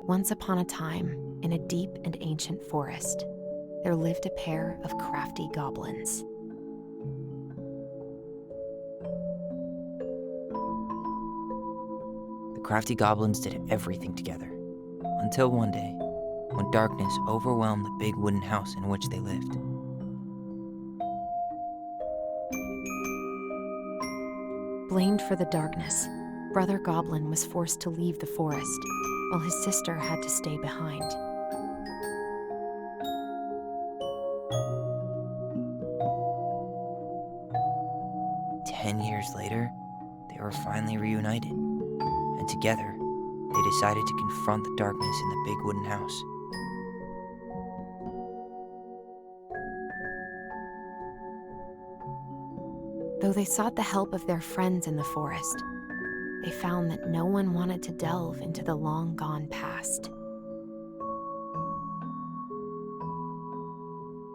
Once upon a time, in a deep and ancient forest, there lived a pair of crafty goblins. The crafty goblins did everything together, until one day, when darkness overwhelmed the big wooden house in which they lived. Blamed for the darkness, Brother Goblin was forced to leave the forest, while his sister had to stay behind. Years later, they were finally reunited, and together, they decided to confront the darkness in the big wooden house. Though they sought the help of their friends in the forest, they found that no one wanted to delve into the long-gone past.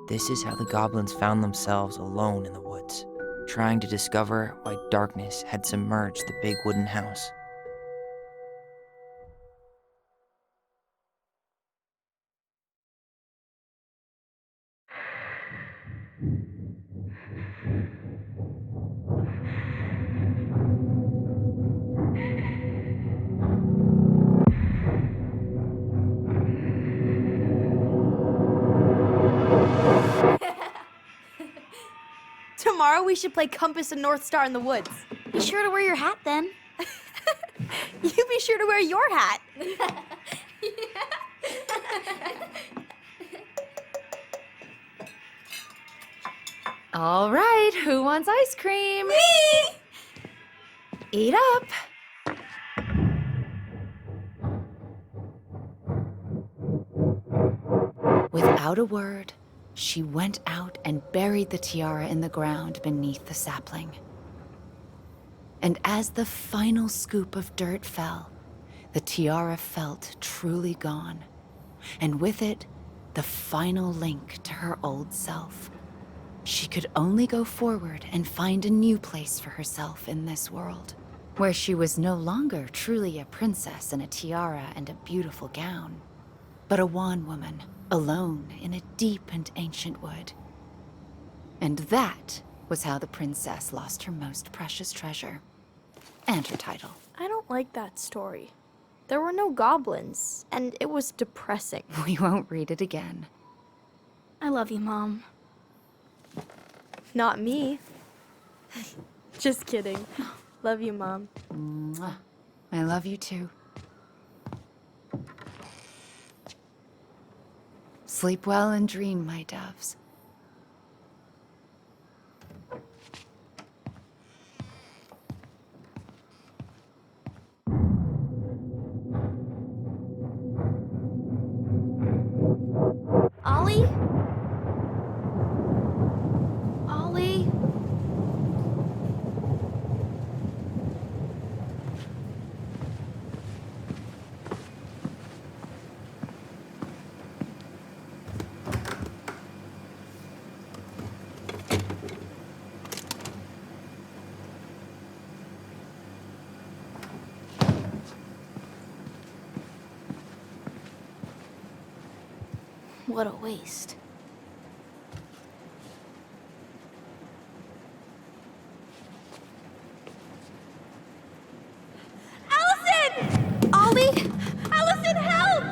This is how the goblins found themselves alone in the woods, trying to discover why darkness had submerged the big wooden house. Tomorrow we should play Compass and North Star in the woods. Be sure to wear your hat then. You be sure to wear your hat. All right, who wants ice cream? Me! Eat up. Without a word, she went out and buried the tiara in the ground beneath the sapling. And as the final scoop of dirt fell, the tiara felt truly gone, and with it, the final link to her old self. She could only go forward and find a new place for herself in this world, where she was no longer truly a princess in a tiara and a beautiful gown, but a wan woman, alone in a deep and ancient wood. And that was how the princess lost her most precious treasure, and her title. I don't like that story. There were no goblins, and it was depressing. We won't read it again. I love you, Mom. Not me. Just kidding. Love you, Mom. Mwah. I love you too. Sleep well and dream, my doves. Ollie? Ollie? What a waste. Alyson! Ollie? Alyson, help!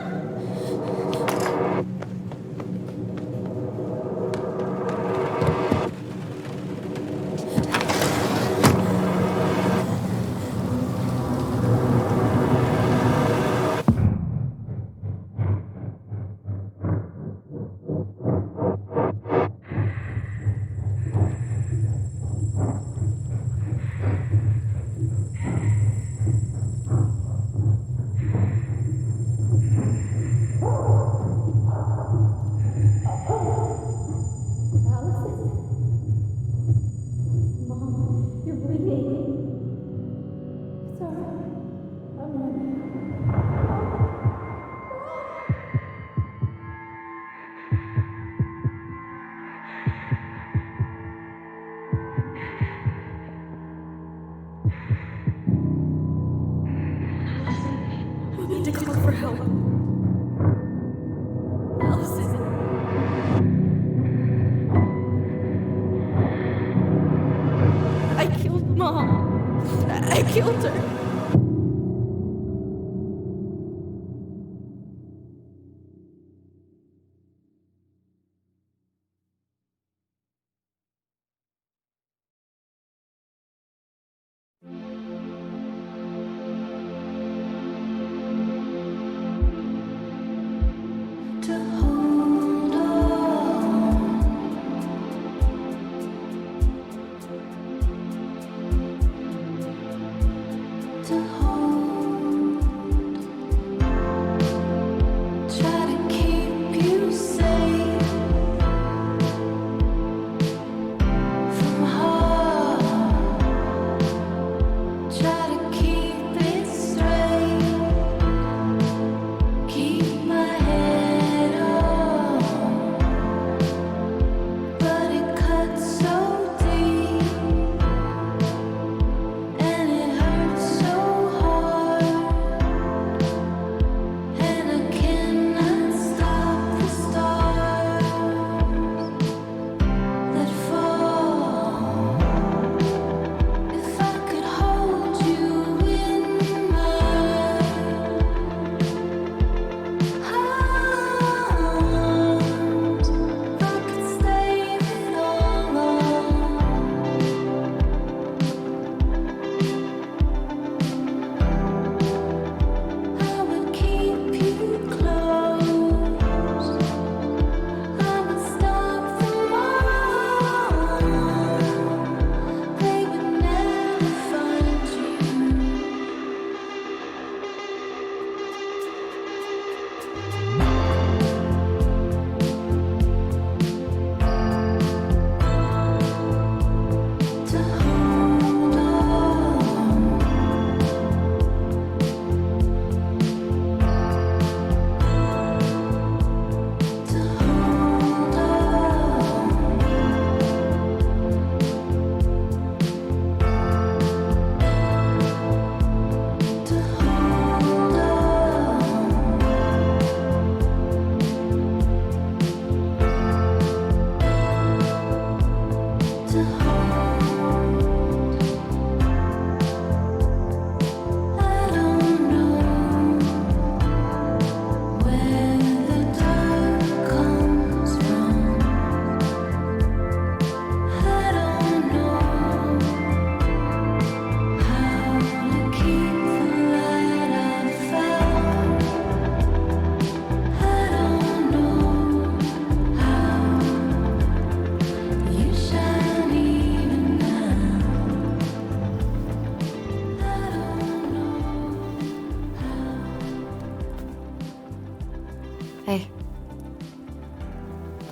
We need to call for help.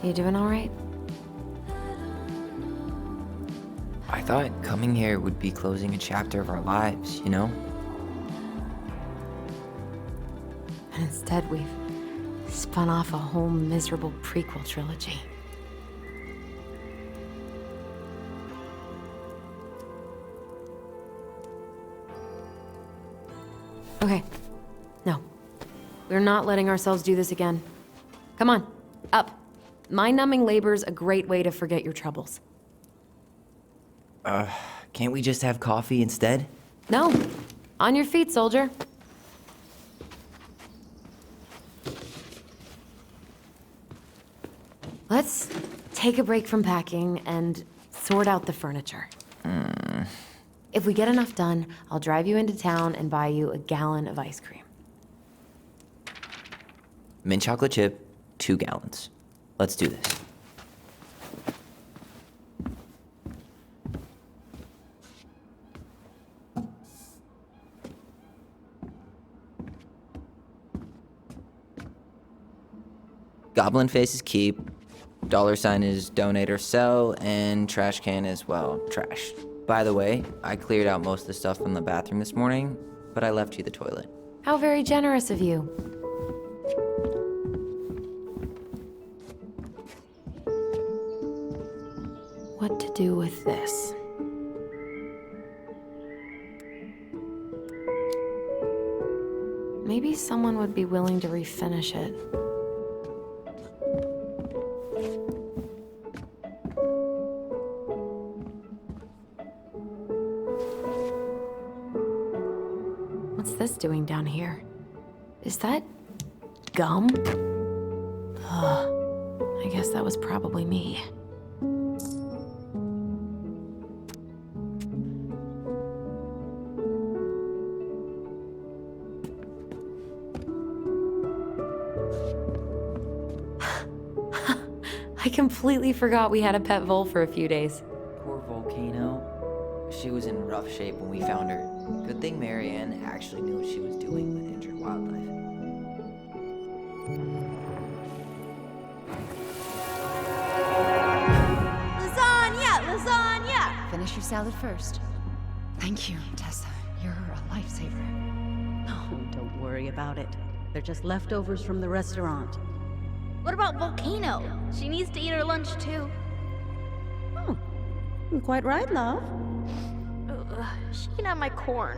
You doing all right? I thought coming here would be closing a chapter of our lives, you know? And instead, we've spun off a whole miserable prequel trilogy. Okay. No. We're not letting ourselves do this again. Come on, up. Mind-numbing labor's a great way to forget your troubles. Can't we just have coffee instead? No. On your feet, soldier. Let's take a break from packing and sort out the furniture. If we get enough done, I'll drive you into town and buy you a gallon of ice cream. Mint chocolate chip, 2 gallons. Let's do this. Goblin face is keep, $sign is donate or sell, and trash can is, well, trash. By the way, I cleared out most of the stuff from the bathroom this morning, but I left you the toilet. How very generous of you. What to do with this? Maybe someone would be willing to refinish it. What's this doing down here? Is that gum? Ugh, I guess that was probably me. I completely forgot we had a pet vole for a few days. Poor Volcano. She was in rough shape when we found her. Good thing Marianne actually knew what she was doing with injured wildlife. Lasagna! Finish your salad first. Thank you, Tessa. You're a lifesaver. Oh, don't worry about it. They're just leftovers from the restaurant. What about Volcano? She needs to eat her lunch too. Oh, quite right, love. She can have my corn.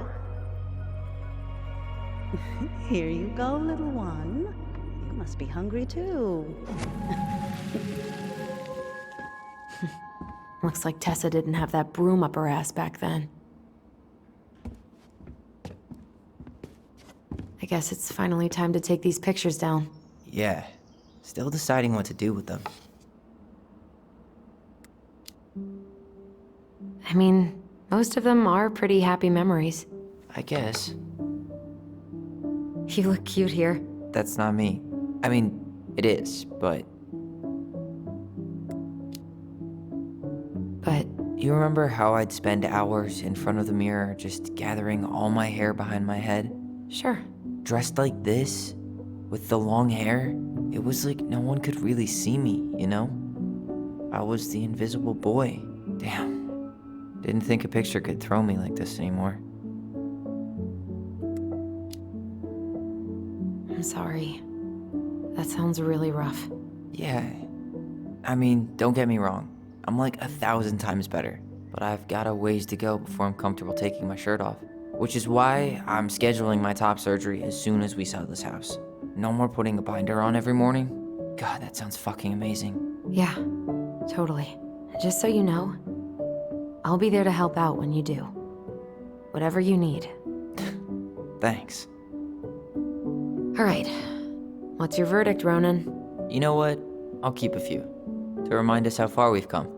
Here you go, little one. You must be hungry too. Looks like Tessa didn't have that broom up her ass back then. I guess it's finally time to take these pictures down. Yeah, still deciding what to do with them. I mean, most of them are pretty happy memories. I guess. You look cute here. That's not me. I mean, it is, but... But You remember how I'd spend hours in front of the mirror just gathering all my hair behind my head? sure. Dressed like this, with the long hair, it was like no one could really see me, you know? I was the invisible boy. Damn. Didn't think a picture could throw me like this anymore. I'm sorry. That sounds really rough. Yeah. I mean, don't get me wrong. I'm like 1,000 times better. But I've got a ways to go before I'm comfortable taking my shirt off. Which is why I'm scheduling my top surgery as soon as we sell this house. No more putting a binder on every morning. God, that sounds fucking amazing. Yeah, totally. Just so you know, I'll be there to help out when you do. Whatever you need. Thanks. All right. What's your verdict, Ronan? You know what? I'll keep a few. To remind us how far we've come.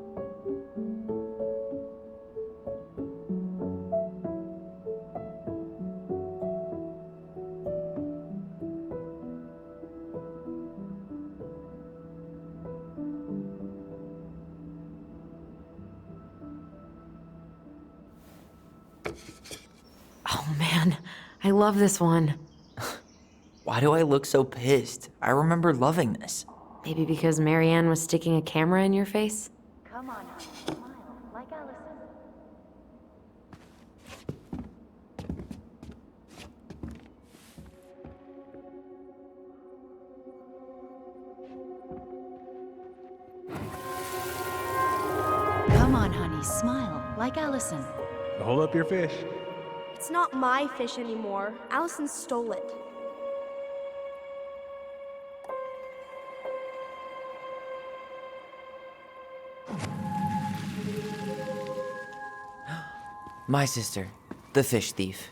Oh man, I love this one. Why do I look so pissed? I remember loving this. Maybe because Marianne was sticking a camera in your face? Come on, smile, like Alyson. Come on, honey, smile, like Alyson. Hold up your fish. It's not my fish anymore. Allison stole it. My sister, the fish thief.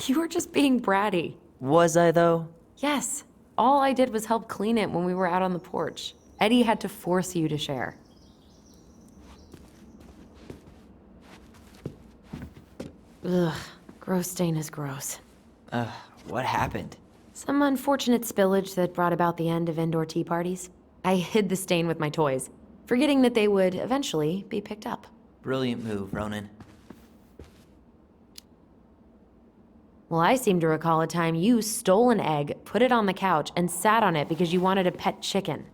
You were just being bratty. Was I, though? Yes. All I did was help clean it when we were out on the porch. Eddie had to force you to share. Ugh, gross stain is gross. What happened? Some unfortunate spillage that brought about the end of indoor tea parties. I hid the stain with my toys, forgetting that they would eventually be picked up. Brilliant move, Ronan. Well, I seem to recall a time you stole an egg, put it on the couch, and sat on it because you wanted a pet chicken.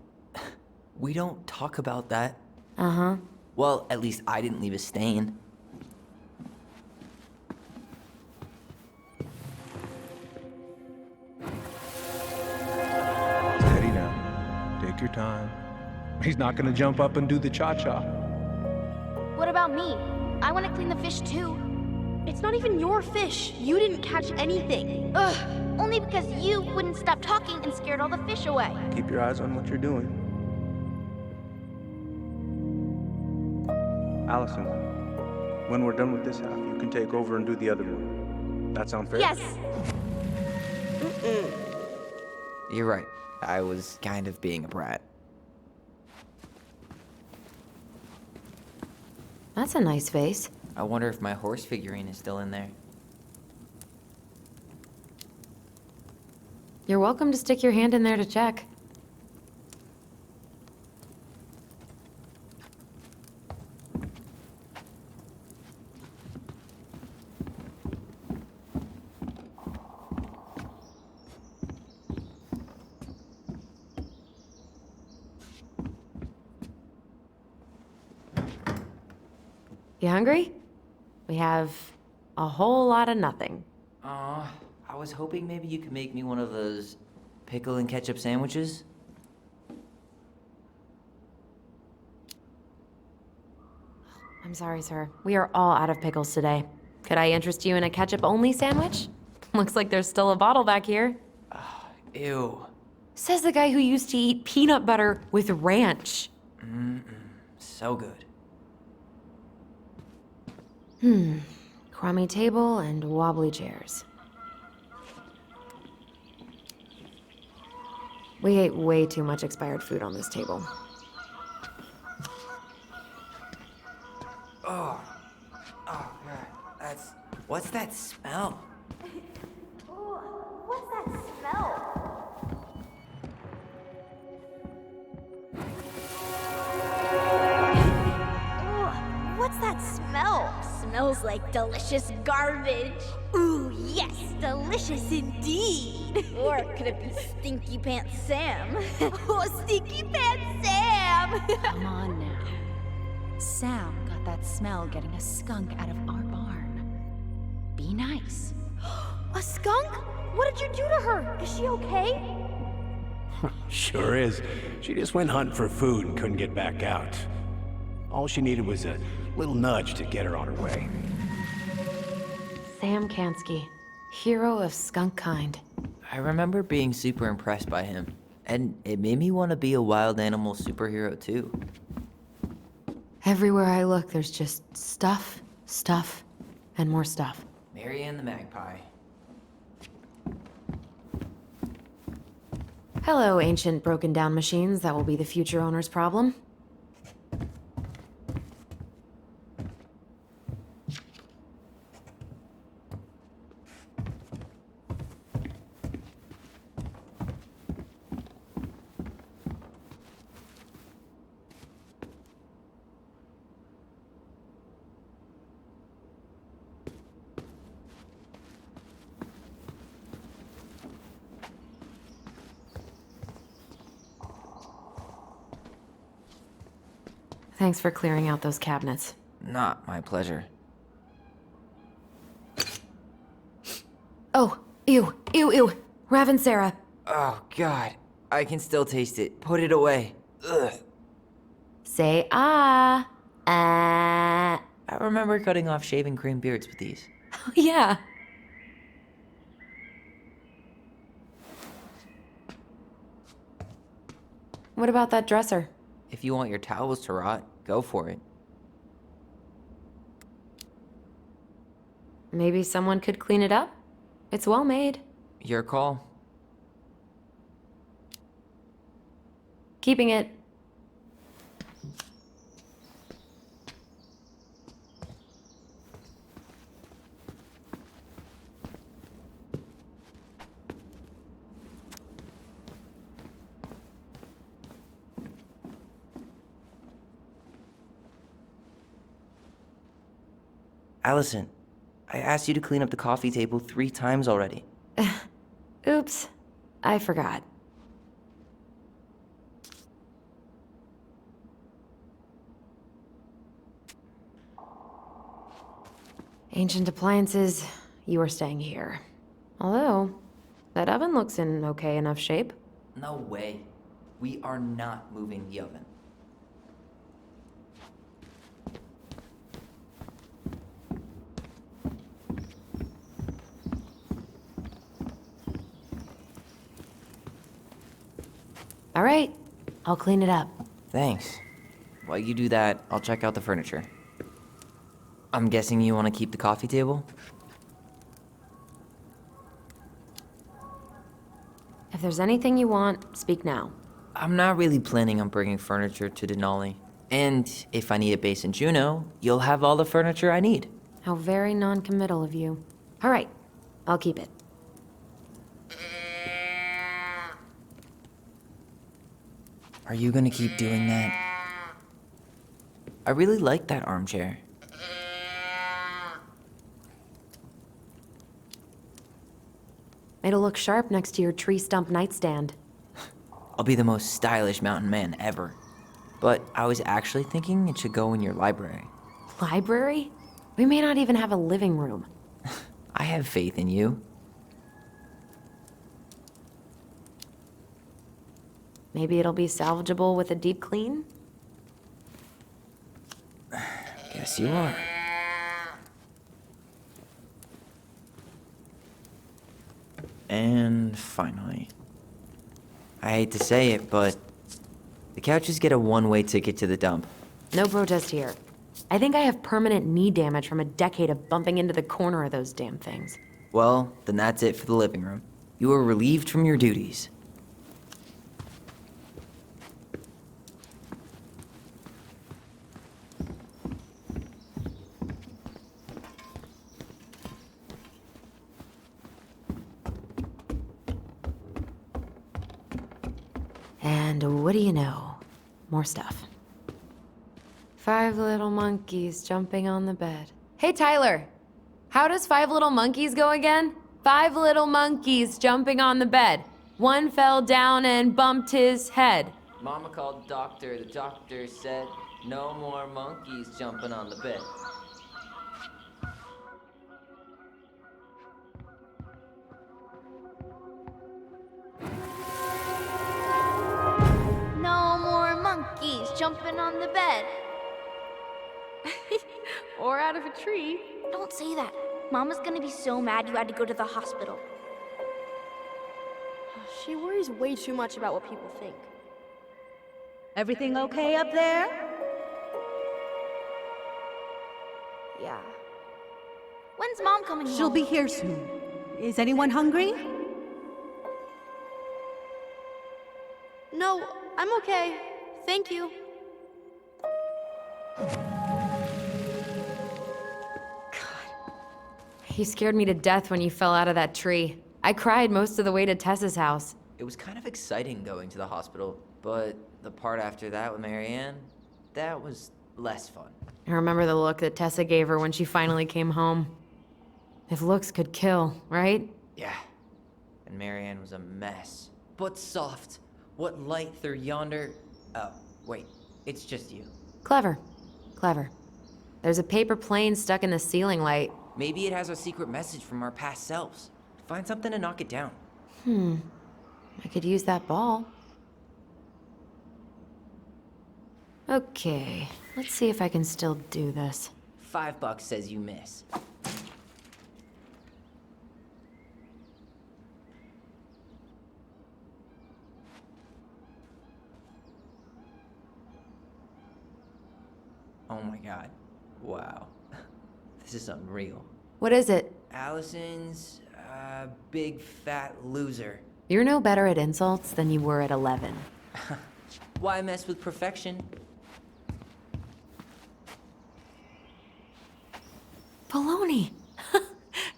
We don't talk about that. Uh-huh. Well, at least I didn't leave a stain. Steady now. Take your time. He's not gonna jump up and do the cha-cha. What about me? I want to clean the fish too. It's not even your fish. You didn't catch anything. Ugh, only because you wouldn't stop talking and scared all the fish away. Keep your eyes on what you're doing. Allison, when we're done with this half, you can take over and do the other one. That sound fair? Yes. You're right. I was kind of being a brat. That's a nice face. I wonder if my horse figurine is still in there. You're welcome to stick your hand in there to check. You hungry? We have a whole lot of nothing. Aw, I was hoping maybe you could make me one of those pickle and ketchup sandwiches. I'm sorry, sir. We are all out of pickles today. Could I interest you in a ketchup-only sandwich? Looks like there's still a bottle back here. Ew. Says the guy who used to eat peanut butter with ranch. So good. Crummy table and wobbly chairs. We ate way too much expired food on this table. Oh, God. What's that smell? What's that smell? What's that smell? Smells like delicious garbage. Ooh, yes, delicious indeed. Or could it be Stinky Pants Sam? Oh, Stinky Pants Sam! Come on now. Sam got that smell getting a skunk out of our barn. Be nice. A skunk? What did you do to her? Is she okay? Sure is. She just went hunting for food and couldn't get back out. All she needed was a little nudge to get her on her way. Sam Kansky, hero of skunk kind. I remember being super impressed by him, and it made me want to be a wild animal superhero too. Everywhere I look, there's just stuff, stuff, and more stuff. Marianne the magpie. Hello, ancient broken down machines that will be the future owner's problem. Thanks for clearing out those cabinets. Not my pleasure. Oh, ew, ew, ew. Rav and Sarah. Oh, God. I can still taste it. Put it away. Ugh. Say ah. Ah. I remember cutting off shaving cream beards with these. Yeah. What about that dresser? If you want your towels to rot, go for it. Maybe someone could clean it up? It's well made. Your call. Keeping it. Alyson, I asked you to clean up the coffee table 3 times already. Oops. I forgot. Ancient appliances, you are staying here. Although, that oven looks in okay enough shape. No way. We are not moving the oven. All right, I'll clean it up. Thanks. While you do that, I'll check out the furniture. I'm guessing you want to keep the coffee table? If there's anything you want, speak now. I'm not really planning on bringing furniture to Denali. And if I need a base in Juneau, you'll have all the furniture I need. How very non-committal of you. All right, I'll keep it. Are you gonna keep doing that? I really like that armchair. It'll look sharp next to your tree stump nightstand. I'll be the most stylish mountain man ever. But I was actually thinking it should go in your library. Library? We may not even have a living room. I have faith in you. Maybe it'll be salvageable with a deep clean? Guess you are. And finally, I hate to say it, but the couches get a one-way ticket to the dump. No protest here. I think I have permanent knee damage from a decade of bumping into the corner of those damn things. Well, then that's it for the living room. You are relieved from your duties. And what do you know? More stuff. 5 little monkeys jumping on the bed. Hey, Tyler! How does 5 little monkeys go again? 5 little monkeys jumping on the bed. One fell down and bumped his head. Mama called the doctor. The doctor said, no more monkeys jumping on the bed. No more monkeys jumping on the bed. Or out of a tree. Don't say that. Mama's gonna be so mad you had to go to the hospital. She worries way too much about what people think. Everything okay up there? Yeah. When's Mom coming home? She'll be here soon. Is anyone hungry? No, I'm okay. Thank you. You scared me to death when you fell out of that tree. I cried most of the way to Tessa's house. It was kind of exciting going to the hospital, but the part after that with Marianne, that was less fun. I remember the look that Tessa gave her when she finally came home. If looks could kill, right? Yeah. And Marianne was a mess. But soft. What light through yonder... Oh, wait. It's just you. Clever. Clever. There's a paper plane stuck in the ceiling light. Maybe it has a secret message from our past selves. Find something to knock it down. I could use that ball. Okay, let's see if I can still do this. $5 says you miss. Oh my god. Wow. This is unreal. What is it? Allison's big fat loser. You're no better at insults than you were at 11. Why mess with perfection? Baloney!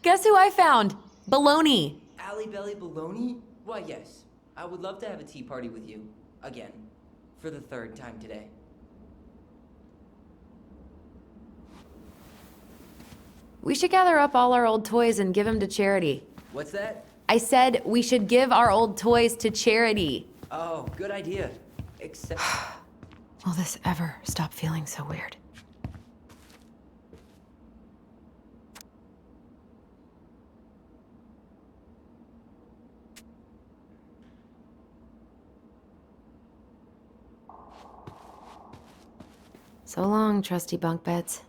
Guess who I found? Baloney! Alley Belly Baloney? Why, yes. I would love to have a tea party with you. Again. For the 3rd time today. We should gather up all our old toys and give them to charity. What's that? I said we should give our old toys to charity. Oh, good idea. Except... Will this ever stop feeling so weird? So long, trusty bunk beds.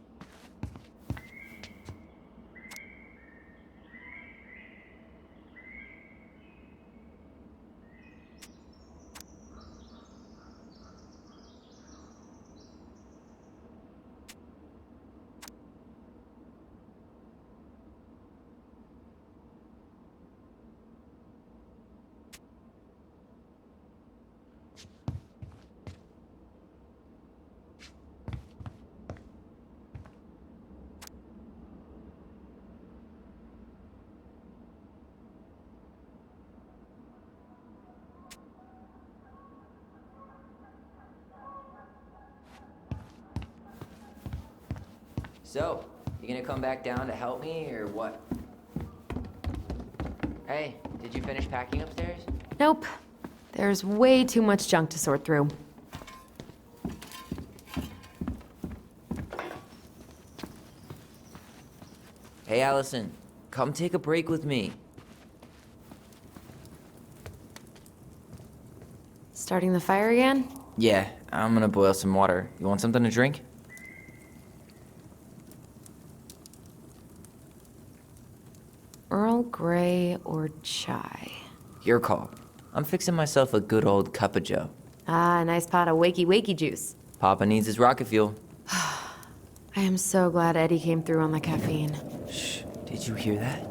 So, you gonna come back down to help me, or what? Hey, did you finish packing upstairs? Nope. There's way too much junk to sort through. Hey, Allison, come take a break with me. Starting the fire again? Yeah, I'm gonna boil some water. You want something to drink? Earl Grey or chai? Your call. I'm fixing myself a good old cup of joe. Ah, a nice pot of wakey juice. Papa needs his rocket fuel. I am so glad Eddie came through on the caffeine. Shh, did you hear that?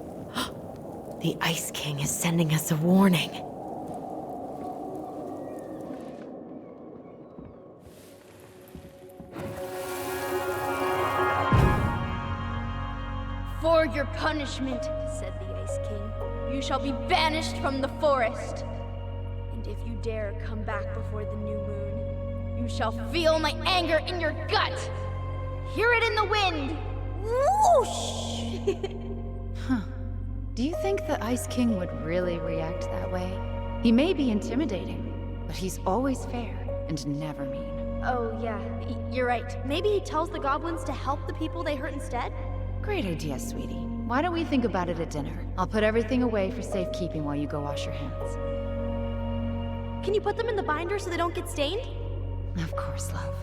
The Ice King is sending us a warning. For your punishment, said the Ice King, you shall be banished from the forest. And if you dare come back before the new moon, you shall feel my anger in your gut. Hear it in the wind. Whoosh! Do you think the Ice King would really react that way? He may be intimidating, but he's always fair and never mean. Oh, yeah, you're right. Maybe he tells the goblins to help the people they hurt instead? Great idea, sweetie. Why don't we think about it at dinner? I'll put everything away for safekeeping while you go wash your hands. Can you put them in the binder so they don't get stained? Of course, love.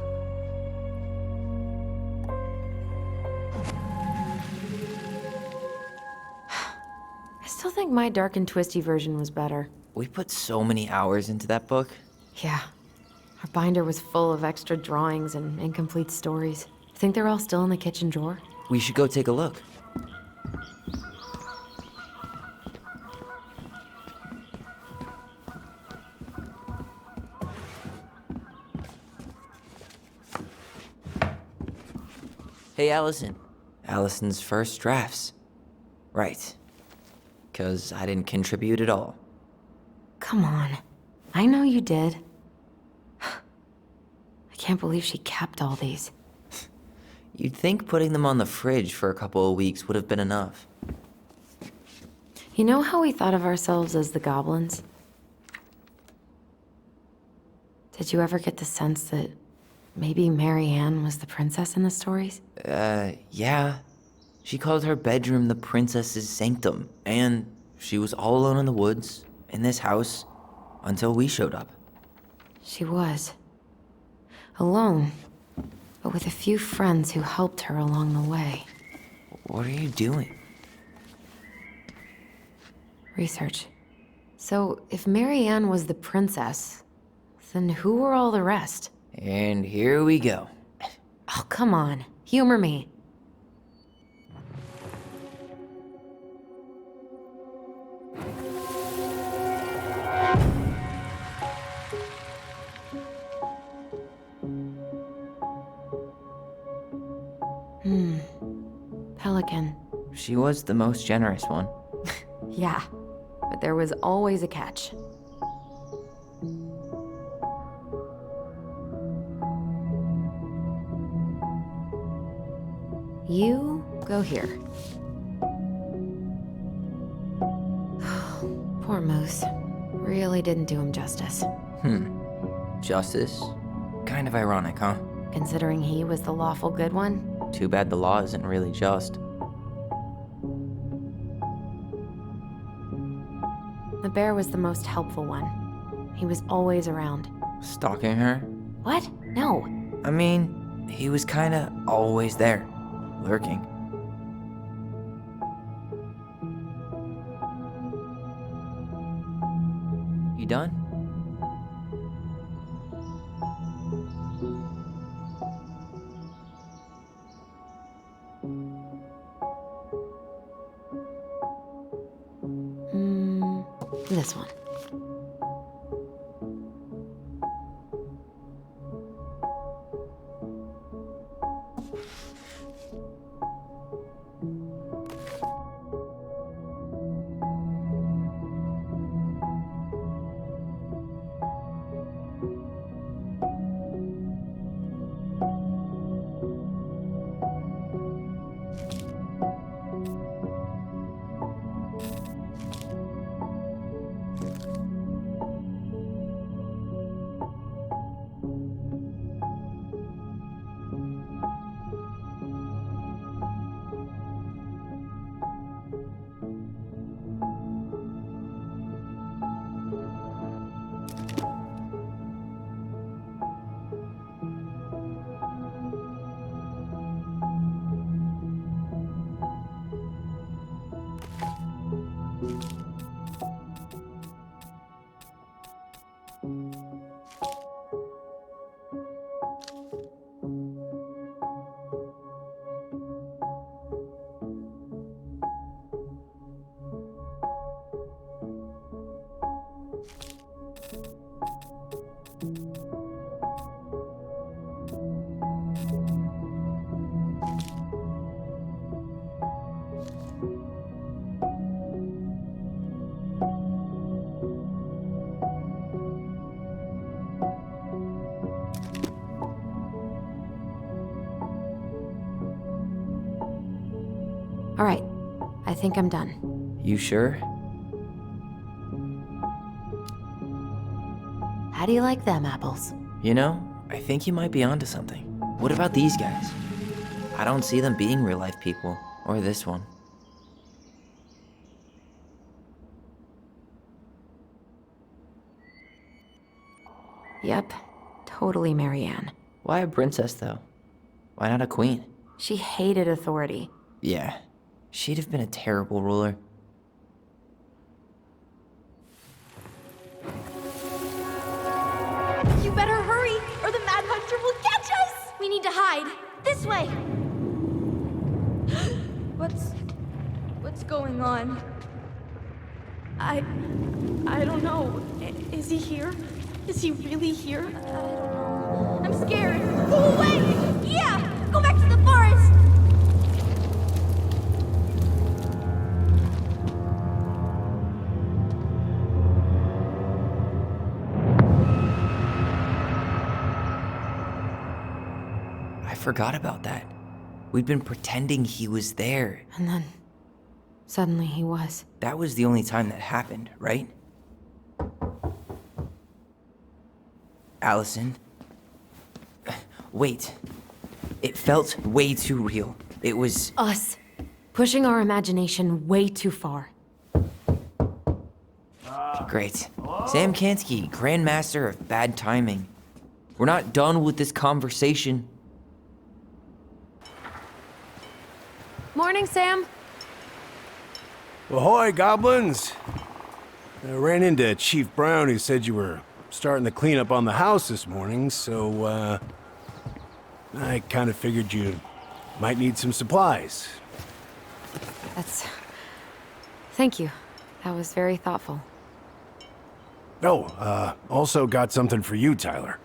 I still think my dark and twisty version was better. We put so many hours into that book. Yeah. Our binder was full of extra drawings and incomplete stories. Think they're all still in the kitchen drawer? We should go take a look. Hey, Allison. Allison's first drafts. Right. 'Cause I didn't contribute at all. Come on. I know you did. I can't believe she kept all these. You'd think putting them on the fridge for a couple of weeks would have been enough. You know how we thought of ourselves as the goblins? Did you ever get the sense that Maybe Marianne was the princess in the stories? Yeah. She called her bedroom the princess's sanctum, and she was all alone in the woods, in this house, until we showed up. She was. Alone, but with a few friends who helped her along the way. What are you doing? Research. So, if Marianne was the princess, then who were all the rest? And here we go. Oh, come on. Humor me. Pelican. She was the most generous one. Yeah, but there was always a catch. You go here. Poor Moose. Really didn't do him justice. Justice? Kind of ironic, huh? Considering he was the lawful good one. Too bad the law isn't really just. The bear was the most helpful one. He was always around. Stalking her? What? No. I mean, he was kinda always there, lurking. You done? This one. All right, I think I'm done. You sure? How do you like them apples? You know, I think you might be onto something. What about these guys? I don't see them being real-life people, or this one. Yep, totally Marianne. Why a princess, though? Why not a queen? She hated authority. Yeah, she'd have been a terrible ruler. You better hurry, or the Mad Hunter will catch us! We need to hide. This way! What's going on? I don't know. Is he here? Is he really here? I don't know. I'm scared. Go away! Yeah! Go back to the forest! I forgot about that. We'd been pretending he was there. And then, suddenly he was. That was the only time that happened, right? Alyson? Wait. It felt way too real. It was... Us. Pushing our imagination way too far. Great. Sam Kansky, Grandmaster of Bad Timing. We're not done with this conversation. Morning, Sam. Ahoy, goblins! I ran into Chief Brown, who said you were starting the cleanup on the house this morning, so, I kind of figured you might need some supplies. Thank you. That was very thoughtful. Oh, also got something for you, Tyler.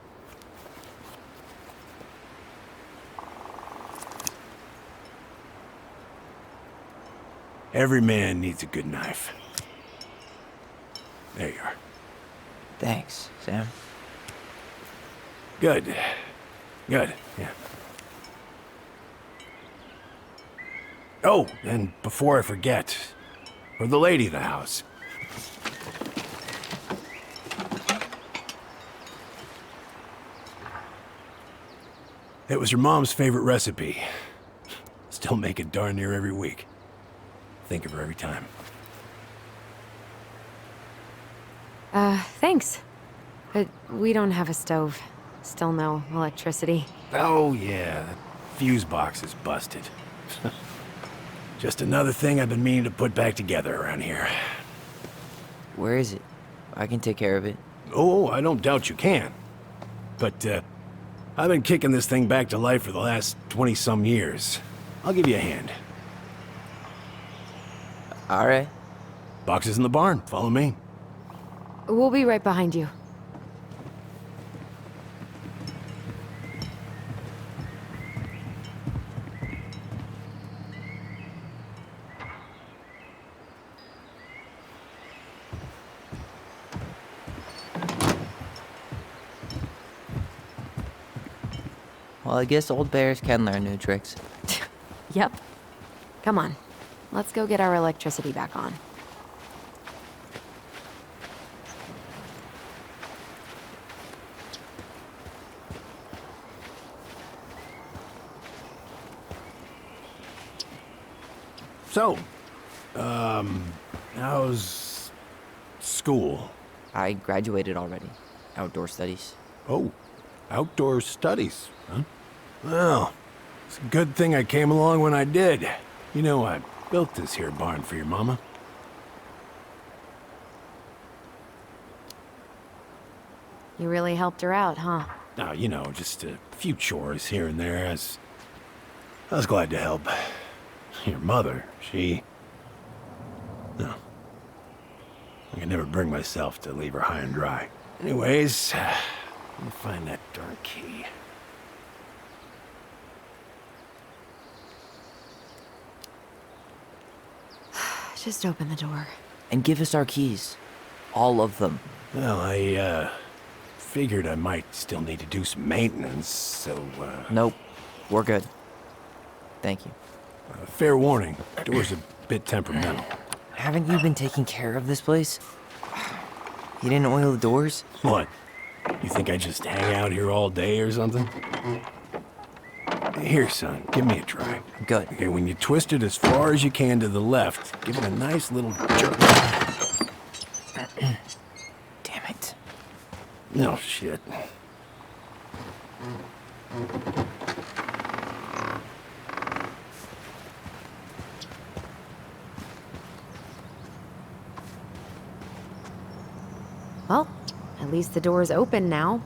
Every man needs a good knife. There you are. Thanks, Sam. Good. Good, yeah. Oh, and before I forget, for the lady of the house. It was your mom's favorite recipe. Still make it darn near every week. Think of her every time. Thanks. But we don't have a stove. Still no electricity. Oh, yeah, that fuse box is busted. Just another thing I've been meaning to put back together around here. Where is it? I can take care of it. Oh, I don't doubt you can. But, I've been kicking this thing back to life for the last 20-some years. I'll give you a hand. All right. Box is in the barn. Follow me. We'll be right behind you. Well, I guess old bears can learn new tricks. Yep. Come on. Let's go get our electricity back on. So, how's school? I graduated already. Outdoor studies. Oh, outdoor studies, huh? Well, it's a good thing I came along when I did. You know, I built this here barn for your mama. You really helped her out, huh? Now, you know, just a few chores here and there. I was glad to help. Your mother, no. I could never bring myself to leave her high and dry. Anyways, let me find that darn key. Just open the door. And give us our keys. All of them. Well, I, figured I might still need to do some maintenance, so, Nope. We're good. Thank you. Fair warning, door's a bit temperamental. Haven't you been taking care of this place? You didn't oil the doors? What? You think I just hang out here all day or something? Here, son, give me a try. Good. Okay, when you twist it as far as you can to the left, give it a nice little jerk. Damn it. No shit. Well, at least the door's open now.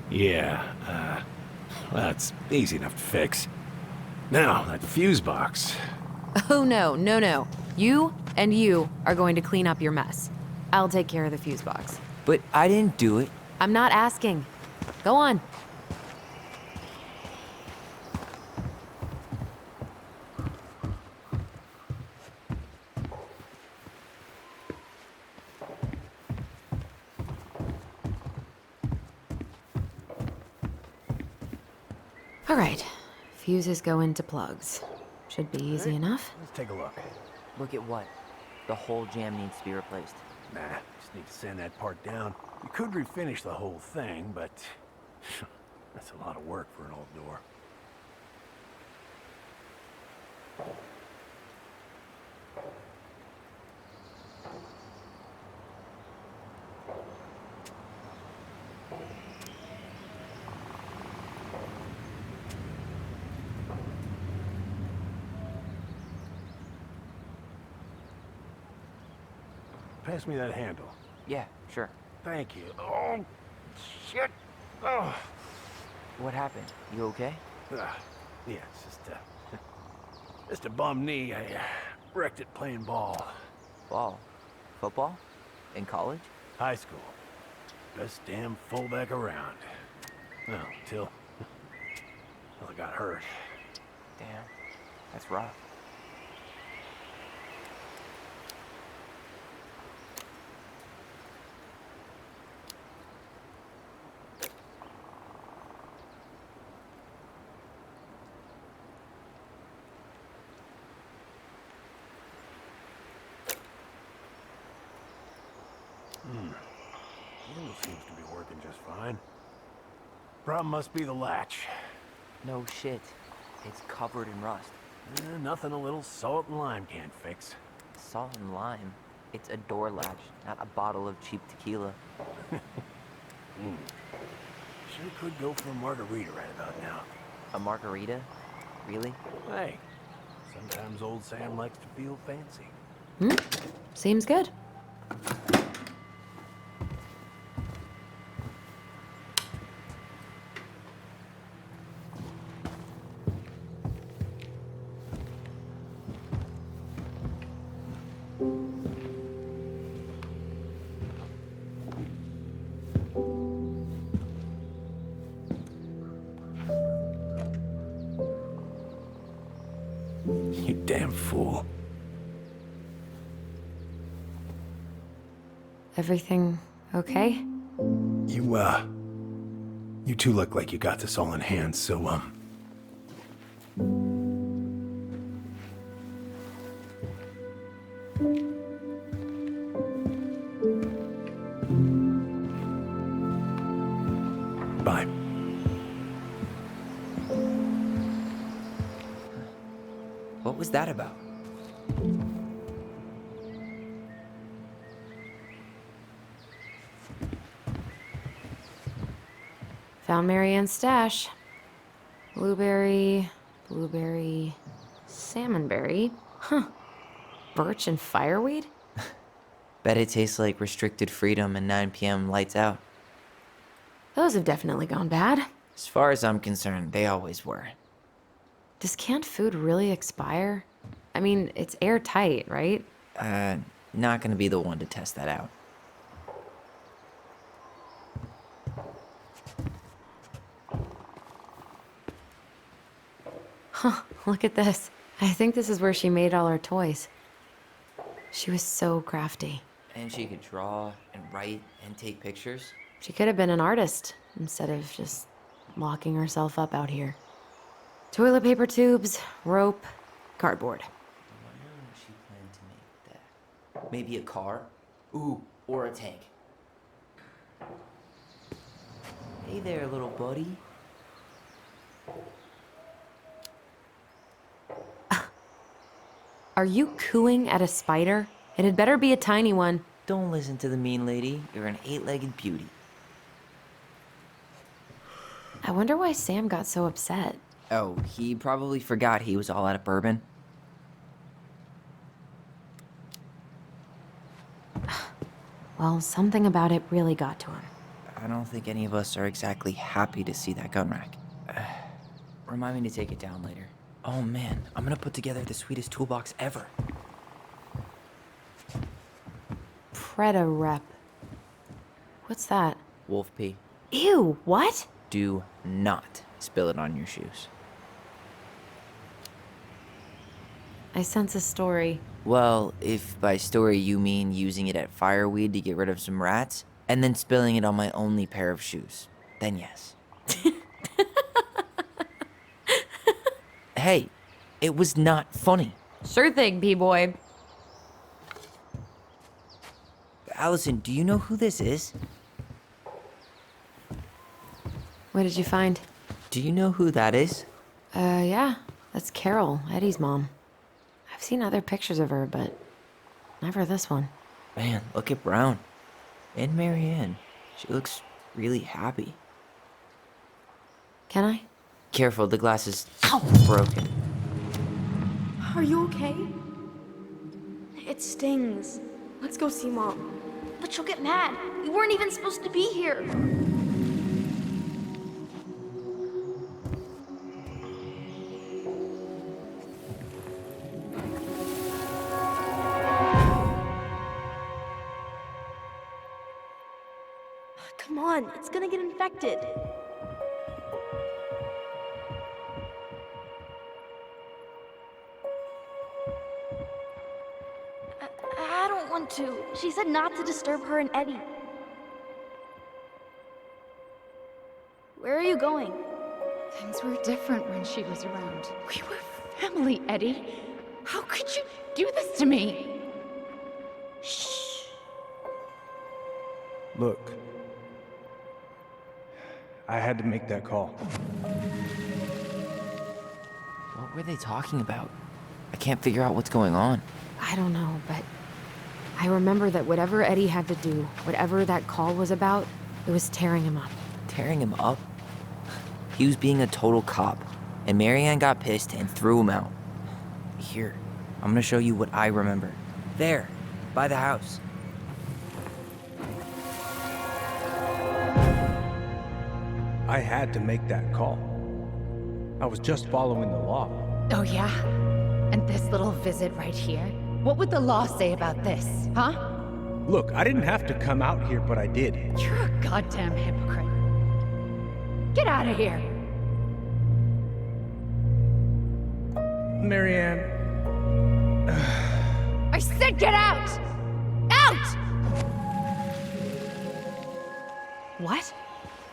Yeah, that's easy enough to fix. Now, that fuse box. Oh no, no, no. You and you are going to clean up your mess. I'll take care of the fuse box. But I didn't do it. I'm not asking. Go on. All right. Fuses go into plugs. Should be easy enough. Let's take a look. Look at what? The whole jam needs to be replaced. Nah, just need to sand that part down. You could refinish the whole thing, but That's a lot of work for an old door. Pass me that handle. Yeah, sure. Thank you. Oh, shit. Oh. What happened? You okay? Yeah, it's just a bum knee. I wrecked it playing ball. Ball? Football? In college? High school. Best damn fullback around. Well, till I got hurt. Damn, that's rough. Handle seems to be working just fine. Problem must be the latch. No shit. It's covered in rust. Nothing a little salt and lime can't fix. Salt and lime. It's a door latch, not a bottle of cheap tequila. Sure could go for a margarita right about now. A margarita? Really? Hey, sometimes old Sam likes to feel fancy. Seems good. You damn fool. Everything okay? You two look like you got this all in hand, so, bye. What was that about? Found Marianne's stash. Blueberry, salmonberry. Huh. Birch and fireweed? Bet it tastes like restricted freedom and 9 p.m. lights out. Those have definitely gone bad. As far as I'm concerned, they always were. Does canned food really expire? I mean, it's airtight, right? Not gonna be the one to test that out. Huh, look at this. I think this is where she made all her toys. She was so crafty. And she could draw and write and take pictures. She could have been an artist instead of just locking herself up out here. Toilet paper tubes, rope, cardboard. Where she planned to make that? Maybe a car? Ooh, or a tank. Hey there, little buddy. Are you cooing at a spider? It had better be a tiny one. Don't listen to the mean lady. You're an 8-legged beauty. I wonder why Sam got so upset. Oh, he probably forgot he was all out of bourbon. Well, something about it really got to him. I don't think any of us are exactly happy to see that gun rack. Remind me to take it down later. Oh man, I'm gonna put together the sweetest toolbox ever. Preda rep. What's that? Wolf pee. Ew, what? Do not spill it on your shoes. I sense a story. Well, if by story you mean using it at fireweed to get rid of some rats, and then spilling it on my only pair of shoes, then yes. Hey, it was not funny. Sure thing, P-boy. Alyson, do you know who this is? What did you find? Do you know who that is? Yeah. That's Carol, Eddie's mom. I've seen other pictures of her, but never this one. Man, look at Brown. And Marianne. She looks really happy. Can I? Careful, the glass is broken. Are you okay? It stings. Let's go see Mom. But she'll get mad. We weren't even supposed to be here. Come on, it's gonna get infected. I don't want to. She said not to disturb her and Eddie. Where are you going? Things were different when she was around. We were family, Eddie. How could you do this to me? Shh. Look, I had to make that call. What were they talking about? I can't figure out what's going on. I don't know, but I remember that whatever Eddie had to do, whatever that call was about, it was tearing him up. Tearing him up? He was being a total cop, and Marianne got pissed and threw him out. Here, I'm gonna show you what I remember. There, by the house. I had to make that call. I was just following the law. Oh, yeah? And this little visit right here? What would the law say about this, huh? Look, I didn't have to come out here, but I did. You're a goddamn hypocrite. Get out of here. Marianne. I said get out! Out! What?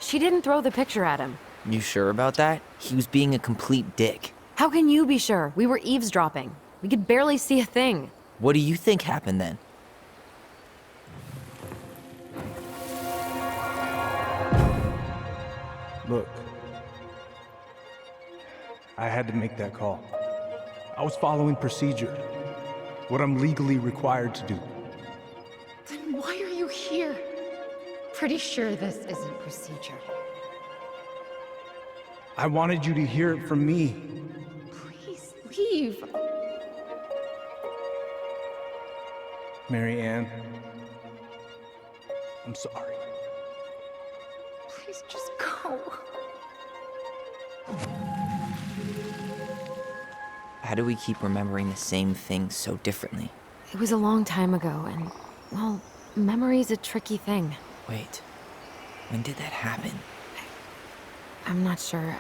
She didn't throw the picture at him. You sure about that? He was being a complete dick. How can you be sure? We were eavesdropping. We could barely see a thing. What do you think happened then? Look, I had to make that call. I was following procedure, what I'm legally required to do. Then why are you here? Pretty sure this isn't procedure. I wanted you to hear it from me. Please leave. Marianne, I'm sorry. Please just go. How do we keep remembering the same things so differently? It was a long time ago, and, well, memory's a tricky thing. Wait, when did that happen? I'm not sure.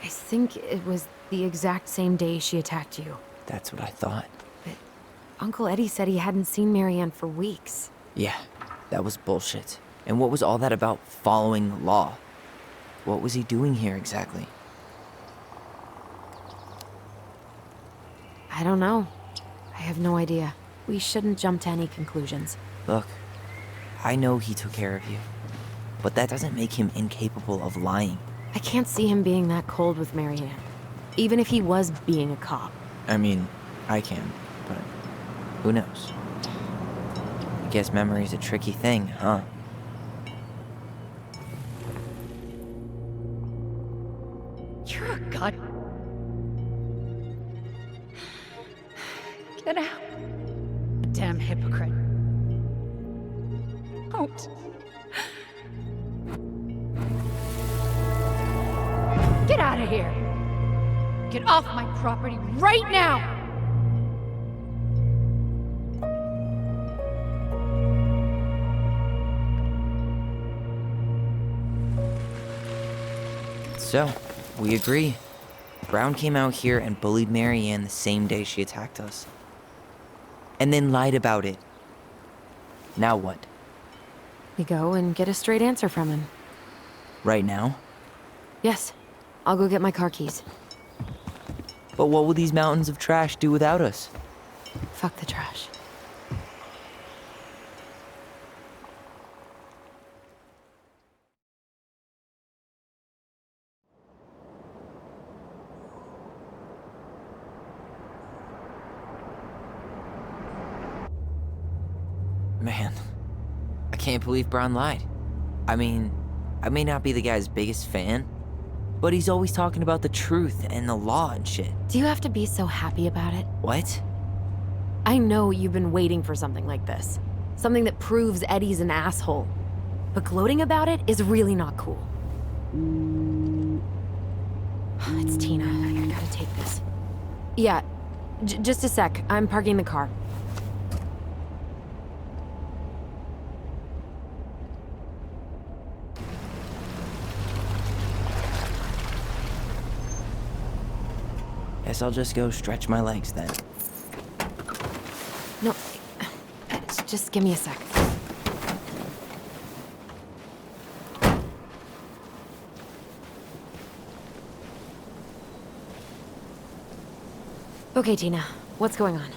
I think it was the exact same day she attacked you. That's what I thought. But Uncle Eddie said he hadn't seen Marianne for weeks. Yeah, that was bullshit. And what was all that about following the law? What was he doing here exactly? I don't know. I have no idea. We shouldn't jump to any conclusions. Look, I know he took care of you, but that doesn't make him incapable of lying. I can't see him being that cold with Marianne, even if he was being a cop. I mean, I can, but who knows? I guess memory's a tricky thing, huh? You're a god. Get out. Damn hypocrite. Don't. Get out of here. Get off my property right now. So, we agree. Brown came out here and bullied Marianne the same day she attacked us. And then lied about it. Now what? We go and get a straight answer from him. Right now? Yes. I'll go get my car keys. But what will these mountains of trash do without us? Fuck the trash. Man, I can't believe Brown lied. I mean, I may not be the guy's biggest fan, but he's always talking about the truth and the law and shit. Do you have to be so happy about it? What? I know you've been waiting for something like this. Something that proves Eddie's an asshole. But gloating about it is really not cool. It's Tina. I gotta take this. Yeah, just a sec. I'm parking the car. Guess I'll just go stretch my legs then. No, just give me a sec. Okay, Tina, what's going on?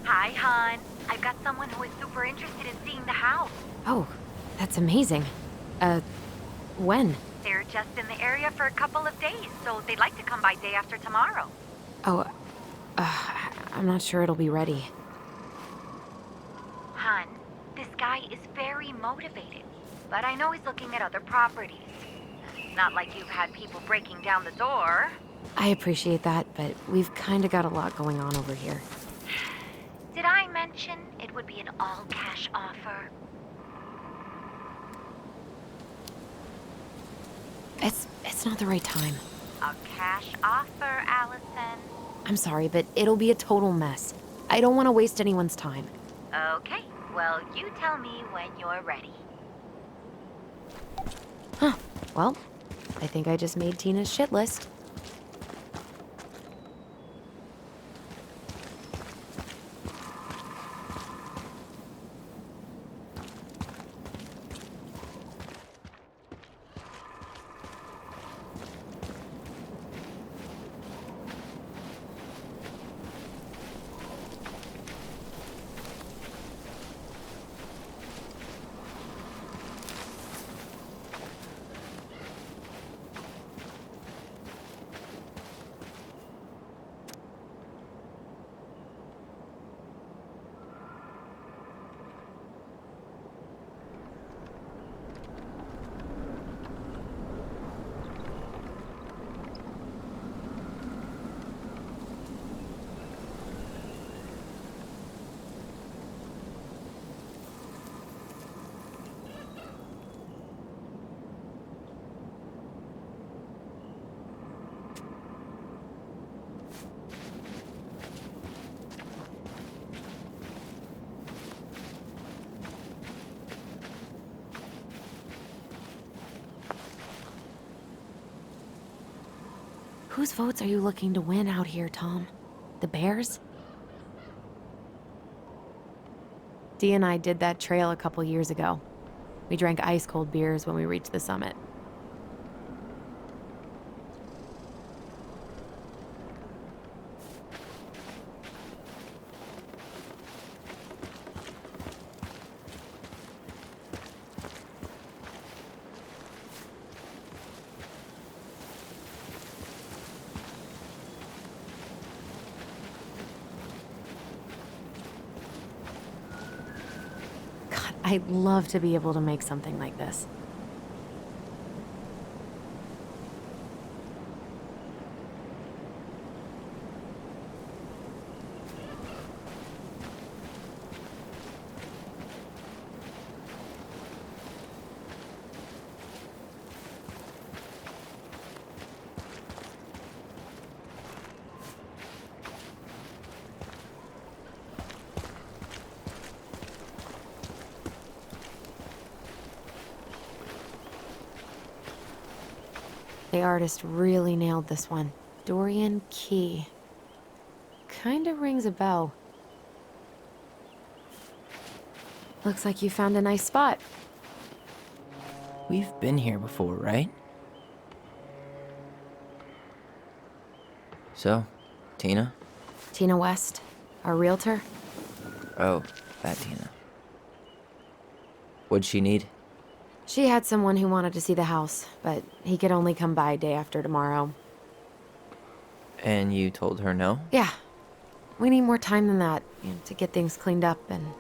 Hi, hon. I've got someone who is super interested in seeing the house. Oh, that's amazing. When? They're just in the area for a couple of days, so they'd like to come by day after tomorrow. Oh, I'm not sure it'll be ready. Hon, this guy is very motivated, but I know he's looking at other properties. Not like you've had people breaking down the door. I appreciate that, but we've kind of got a lot going on over here. Did I mention it would be an all-cash offer? It's not the right time. A cash offer, Alyson. I'm sorry, but it'll be a total mess. I don't want to waste anyone's time. Okay, well, you tell me when you're ready. Huh. Well, I think I just made Tina's shit list. Whose votes are you looking to win out here, Tom? The Bears? Dee and I did that trail a couple years ago. We drank ice-cold beers when we reached the summit. I'd love to be able to make something like this. The artist really nailed this one. Dorian Key. Kinda rings a bell. Looks like you found a nice spot. We've been here before, right? So, Tina? Tina West, our realtor. Oh, that Tina. What'd she need? She had someone who wanted to see the house, but he could only come by day after tomorrow. And you told her no? Yeah. We need more time than that, to get things cleaned up and,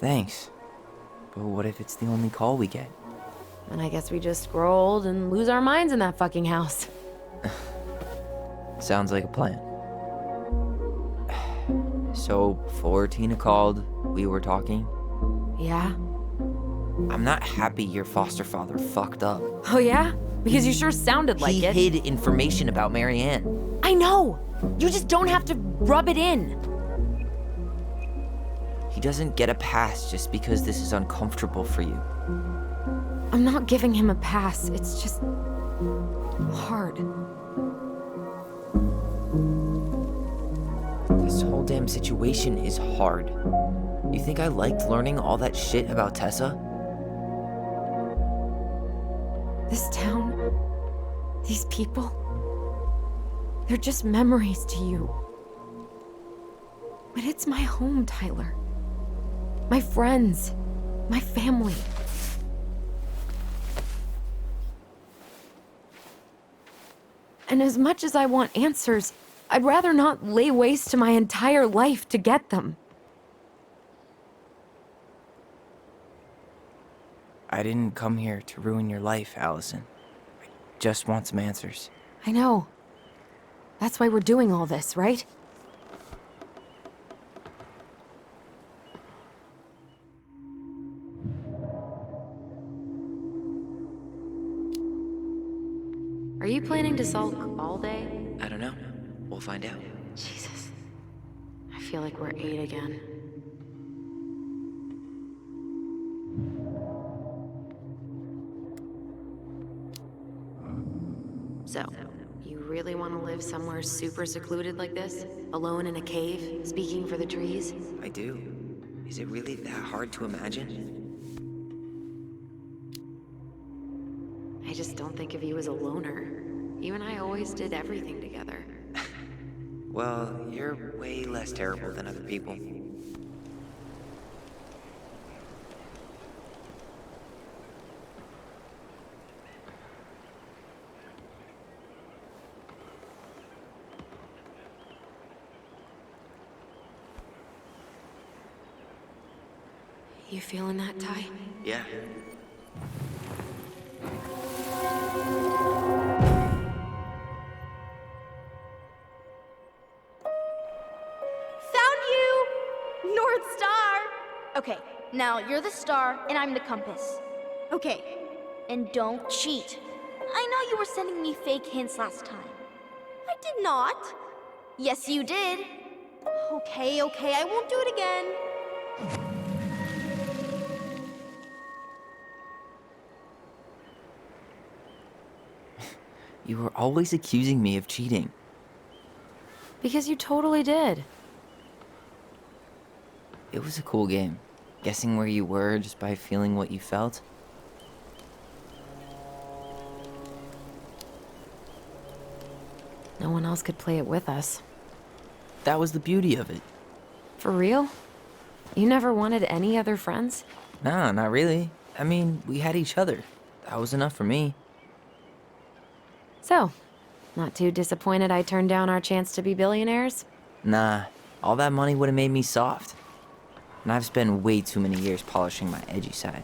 Thanks. But what if it's the only call we get? And I guess we just grow old and lose our minds in that fucking house. Sounds like a plan. So, before Tina called, we were talking. Yeah? I'm not happy your foster father fucked up. Oh yeah? Because you sure sounded like it. He hid information about Marianne. I know! You just don't have to rub it in. He doesn't get a pass just because this is uncomfortable for you. I'm not giving him a pass. It's just hard. This whole damn situation is hard. You think I liked learning all that shit about Tessa? This town, these people, they're just memories to you. But it's my home, Tyler. My friends, my family. And as much as I want answers, I'd rather not lay waste to my entire life to get them. I didn't come here to ruin your life, Alyson. I just want some answers. I know. That's why we're doing all this, right? Are you planning to sulk all day? I don't know. We'll find out. Jesus. I feel like we're 8 again. So, you really want to live somewhere super secluded like this? Alone in a cave, speaking for the trees? I do. Is it really that hard to imagine? I just don't think of you as a loner. You and I always did everything together. Well, you're way less terrible than other people. You feeling that, Ty? Yeah. Found you! North Star! Okay, now you're the star and I'm the compass. Okay, and don't cheat. I know you were sending me fake hints last time. I did not. Yes, you did. Okay, I won't do it again. You were always accusing me of cheating. Because you totally did. It was a cool game. Guessing where you were just by feeling what you felt. No one else could play it with us. That was the beauty of it. For real? You never wanted any other friends? Nah, not really. I mean, we had each other. That was enough for me. So, not too disappointed I turned down our chance to be billionaires? Nah, all that money would have made me soft. And I've spent way too many years polishing my edgy side.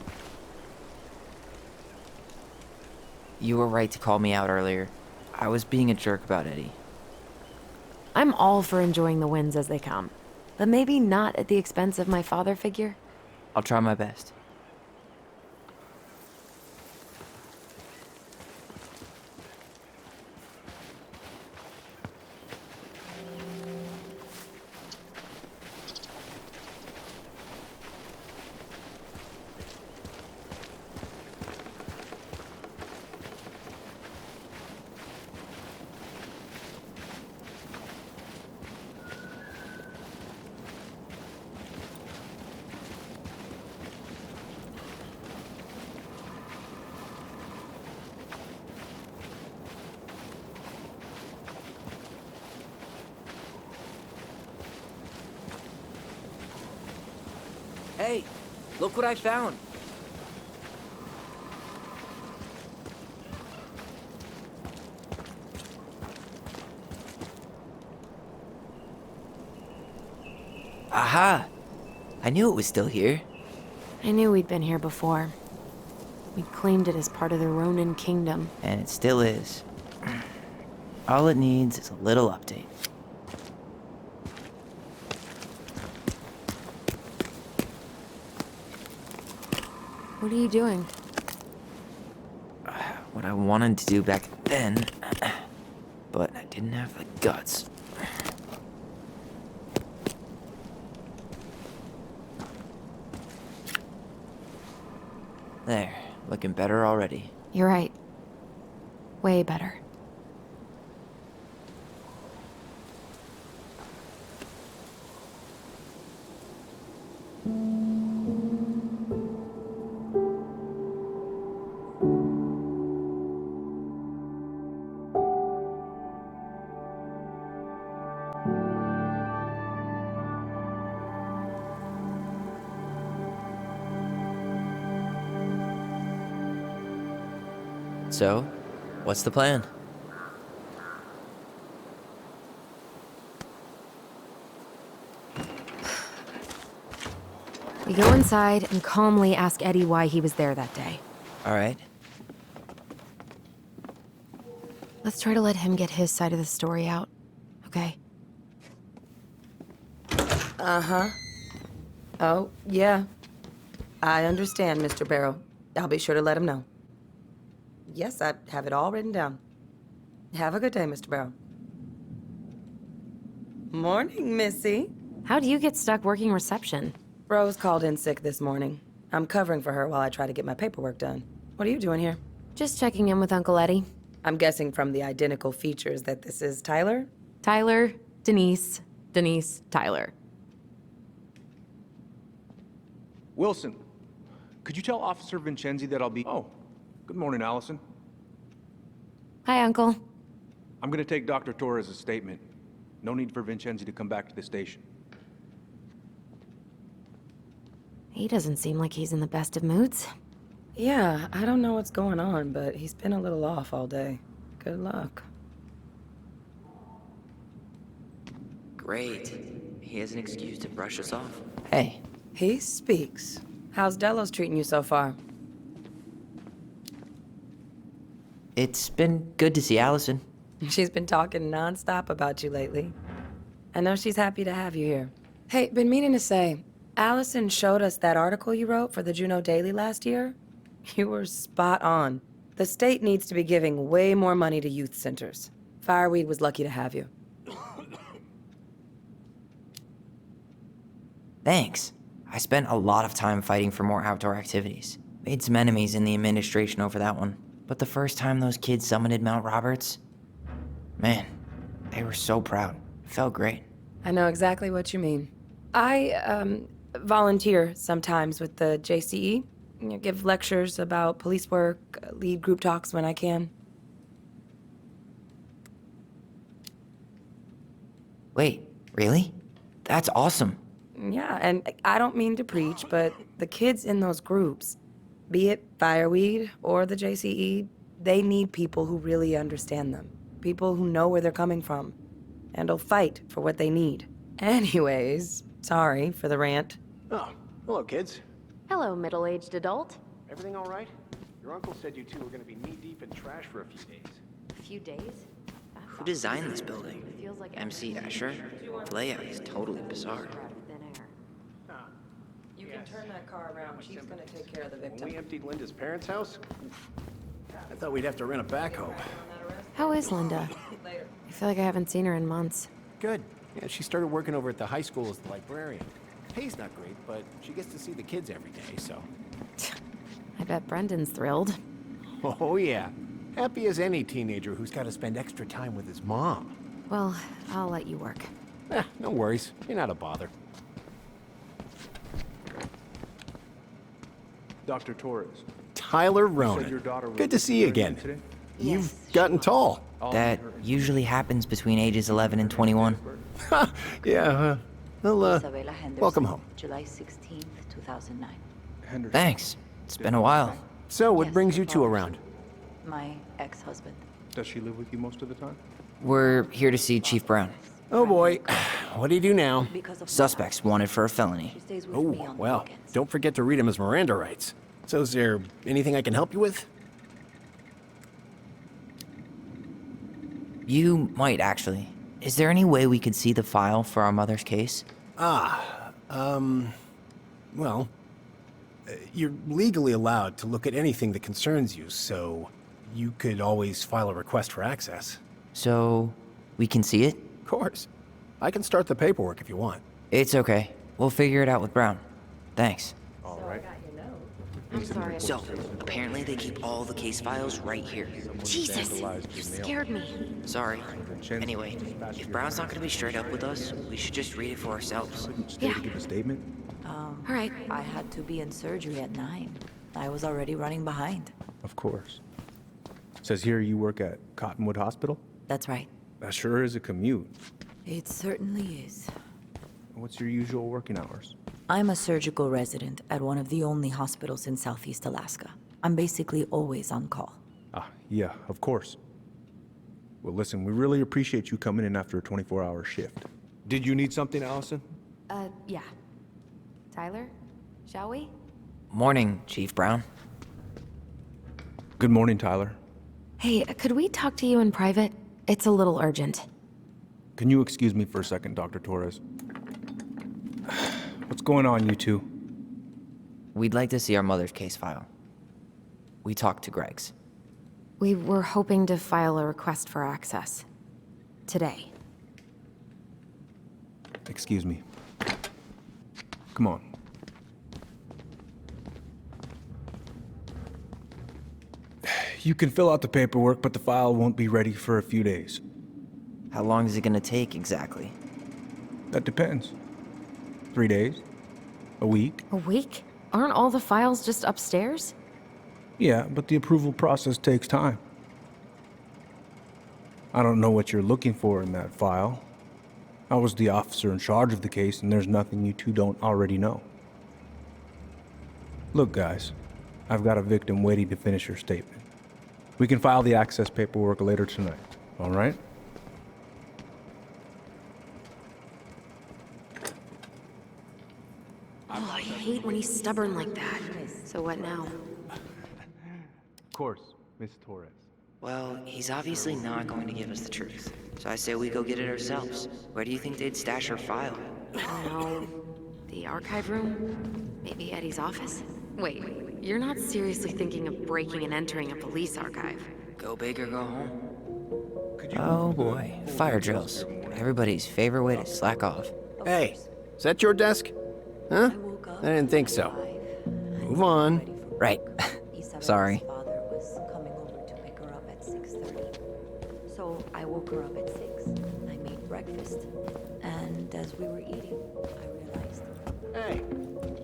You were right to call me out earlier. I was being a jerk about Eddie. I'm all for enjoying the wins as they come, but maybe not at the expense of my father figure. I'll try my best. Hey, look what I found. Aha! I knew it was still here. I knew we'd been here before. We claimed it as part of the Ronan kingdom. And it still is. All it needs is a little update. What are you doing? What I wanted to do back then, but I didn't have the guts. There, looking better already. You're right. Way better. So, what's the plan? We go inside and calmly ask Eddie why he was there that day. All right. Let's try to let him get his side of the story out, okay? Uh-huh. Oh, yeah. I understand, Mr. Barrow. I'll be sure to let him know. Yes, I have it all written down. Have a good day, Mr. Barrow. Morning, Missy. How do you get stuck working reception? Rose called in sick this morning. I'm covering for her while I try to get my paperwork done. What are you doing here? Just checking in with Uncle Eddie. I'm guessing from the identical features that this is Tyler? Tyler, Denise, Denise, Tyler. Wilson, could you tell Officer Vincenzi that I'll be... Oh, good morning, Alyson. Hi, Uncle. I'm gonna take Dr. Torres' statement. No need for Vincenzi to come back to the station. He doesn't seem like he's in the best of moods. Yeah, I don't know what's going on, but he's been a little off all day. Good luck. Great. He has an excuse to brush us off. Hey. He speaks. How's Delos treating you so far? It's been good to see Alyson. She's been talking nonstop about you lately. I know she's happy to have you here. Hey, been meaning to say, Alyson showed us that article you wrote for the Juneau Daily last year. You were spot on. The state needs to be giving way more money to youth centers. Fireweed was lucky to have you. Thanks. I spent a lot of time fighting for more outdoor activities. Made some enemies in the administration over that one. But the first time those kids summited Mount Roberts, man, they were so proud. It felt great. I know exactly what you mean. I, volunteer sometimes with the JCE. You know, give lectures about police work, lead group talks when I can. Wait, really? That's awesome. Yeah, and I don't mean to preach, but the kids in those groups, be it Fireweed or the JCE, they need people who really understand them. People who know where they're coming from and will fight for what they need. Anyways, sorry for the rant. Oh, hello, kids. Hello, middle-aged adult. Everything all right? Your uncle said you two were gonna be knee-deep in trash for a few days. A few days? Who designed this building? MC Escher? The layout is totally bizarre. You can turn that car around. Chief's gonna take care of the victim. When we emptied Linda's parents' house, I thought we'd have to rent a backhoe. How is Linda? I feel like I haven't seen her in months. Good. Yeah, she started working over at the high school as the librarian. Pay's not great, but she gets to see the kids every day, so. I bet Brendan's thrilled. Oh, yeah. Happy as any teenager who's got to spend extra time with his mom. Well, I'll let you work. No worries. You're not a bother. Dr. Torres. Tyler You said Ronan. your daughter was Good to see you again. today? You've gotten tall. That usually happens between ages 11 and 21. Yeah, well, Isabella Henderson, welcome home. July 16th, 2009. Henderson. Thanks. It's been a while. So, what Yes, brings you no two problem. around? My ex-husband. Does she live with you most of the time? We're here to see Chief Brown. Oh boy, what do you do now? Suspects wanted for a felony. Oh, well, don't forget to read him his Miranda rights. So is there anything I can help you with? You might, actually. Is there any way we could see the file for our mother's case? Well, you're legally allowed to look at anything that concerns you, so you could always file a request for access. So, we can see it? Of course. I can start the paperwork if you want. It's okay. We'll figure it out with Brown. Thanks. All right. I'm sorry. So, apparently they keep all the case files right here. Jesus, you scared me. Sorry. Anyway, if Brown's not gonna be straight up with us, we should just read it for ourselves. Yeah. Give a statement? All right. I had to be in surgery at 9. I was already running behind. Of course. Says here you work at Cottonwood Hospital? That's right. That sure is a commute. It certainly is. What's your usual working hours? I'm a surgical resident at one of the only hospitals in Southeast Alaska. I'm basically always on call. Yeah, of course. Well, listen, we really appreciate you coming in after a 24-hour shift. Did you need something, Allison? Yeah. Tyler, shall we? Morning, Chief Brown. Good morning, Tyler. Hey, could we talk to you in private? It's a little urgent. Can you excuse me for a second, Dr. Torres? What's going on, you two? We'd like to see our mother's case file. We talked to Greg's. We were hoping to file a request for access. Today. Excuse me. Come on. You can fill out the paperwork, but the file won't be ready for a few days. How long is it gonna take exactly? That depends. 3 days? A week? A week? Aren't all the files just upstairs? Yeah, but the approval process takes time. I don't know what you're looking for in that file. I was the officer in charge of the case, and there's nothing you two don't already know. Look, guys, I've got a victim waiting to finish her statement. We can file the access paperwork later tonight, all right? Oh, I hate when he's stubborn like that. So what now? Of course, Miss Torres. Well, he's obviously not going to give us the truth. So I say we go get it ourselves. Where do you think they'd stash her file? I don't know. The archive room? Maybe Eddie's office? Wait, you're not seriously thinking of breaking and entering a police archive? Go big or go home. Oh boy, fire drills. Everybody's favorite way to slack off. Hey, is that your desk? Huh? I didn't think so. Move on. Right. Sorry. Father was coming over to pick her up at 6:30. So I woke her up at 6. I made breakfast. And as we were eating, I realized... Hey,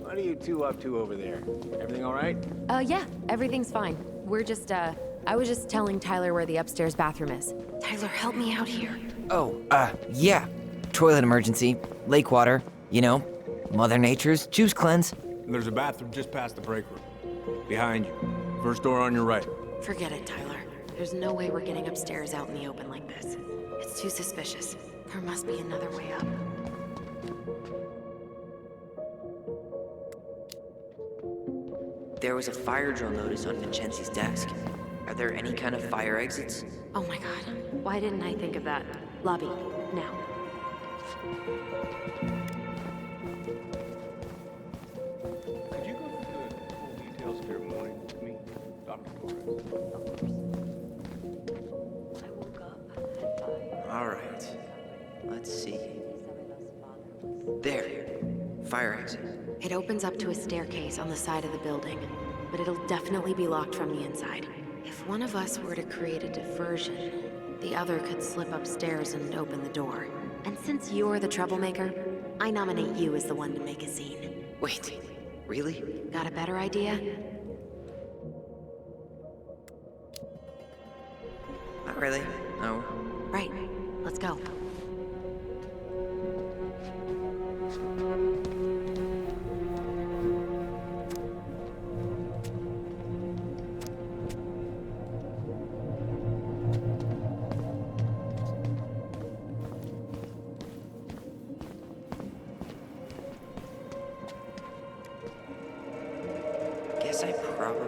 what are you two up to over there? Everything all right? Yeah, everything's fine. We're just, I was just telling Tyler where the upstairs bathroom is. Tyler, help me out here. Oh, yeah. Toilet emergency, lake water, you know, Mother Nature's juice cleanse. There's a bathroom just past the break room. Behind you. First door on your right. Forget it, Tyler. There's no way we're getting upstairs out in the open like this. It's too suspicious. There must be another way up. There was a fire drill notice on Vincenzi's desk. Are there any kind of fire exits? Oh my god. Why didn't I think of that? Lobby, now. Could you go through the full details of your morning with me, Dr. Torres? I woke up at 5. All right. Let's see. There. Fire exit. It opens up to a staircase on the side of the building, but it'll definitely be locked from the inside. If one of us were to create a diversion, the other could slip upstairs and open the door. And since you're the troublemaker, I nominate you as the one to make a scene. Wait, really? Got a better idea? Not really. No. Right. Let's go.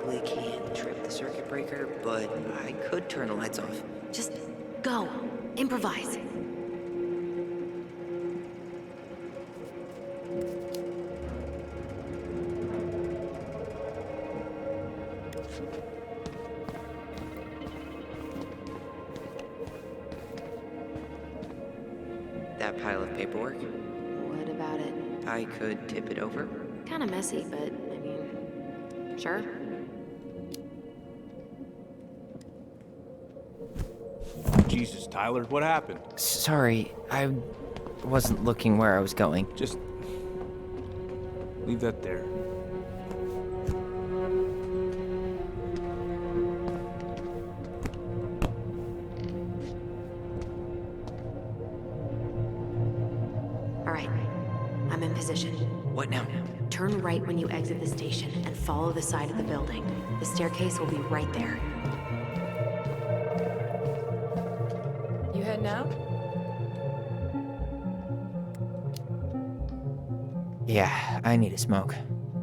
probably can't trip the circuit breaker, but I could turn the lights off. Just go. Improvise. That pile of paperwork, What about it? I could tip it over. Kind of messy, but I mean, sure. Jesus, Tyler, what happened? Sorry, I wasn't looking where I was going. Just leave that there. All right, I'm in position. What now? Turn right when you exit the station and follow the side of the building. The staircase will be right there. You heading out? Yeah, I need a smoke.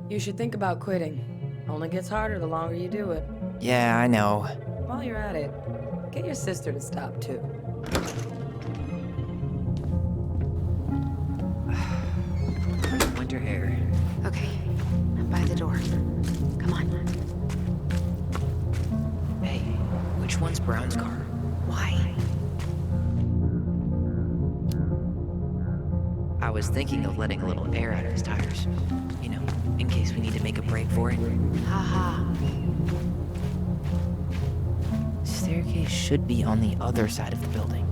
You should think about quitting. Only gets harder the longer you do it. Yeah, I know. While you're at it, get your sister to stop too. Winter air. Okay, I'm by the door. Come on. Hey, which one's Brown's car? Why? I was thinking of letting a little air out of his tires. You know, in case we need to make a break for it. Haha. Staircase should be on the other side of the building.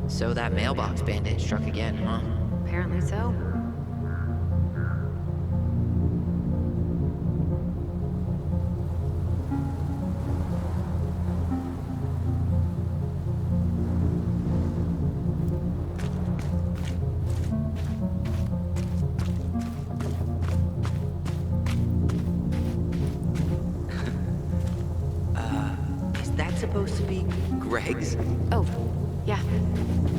So that mailbox bandit struck again, huh? Apparently so. Is that supposed to be Greg's? Oh, yeah.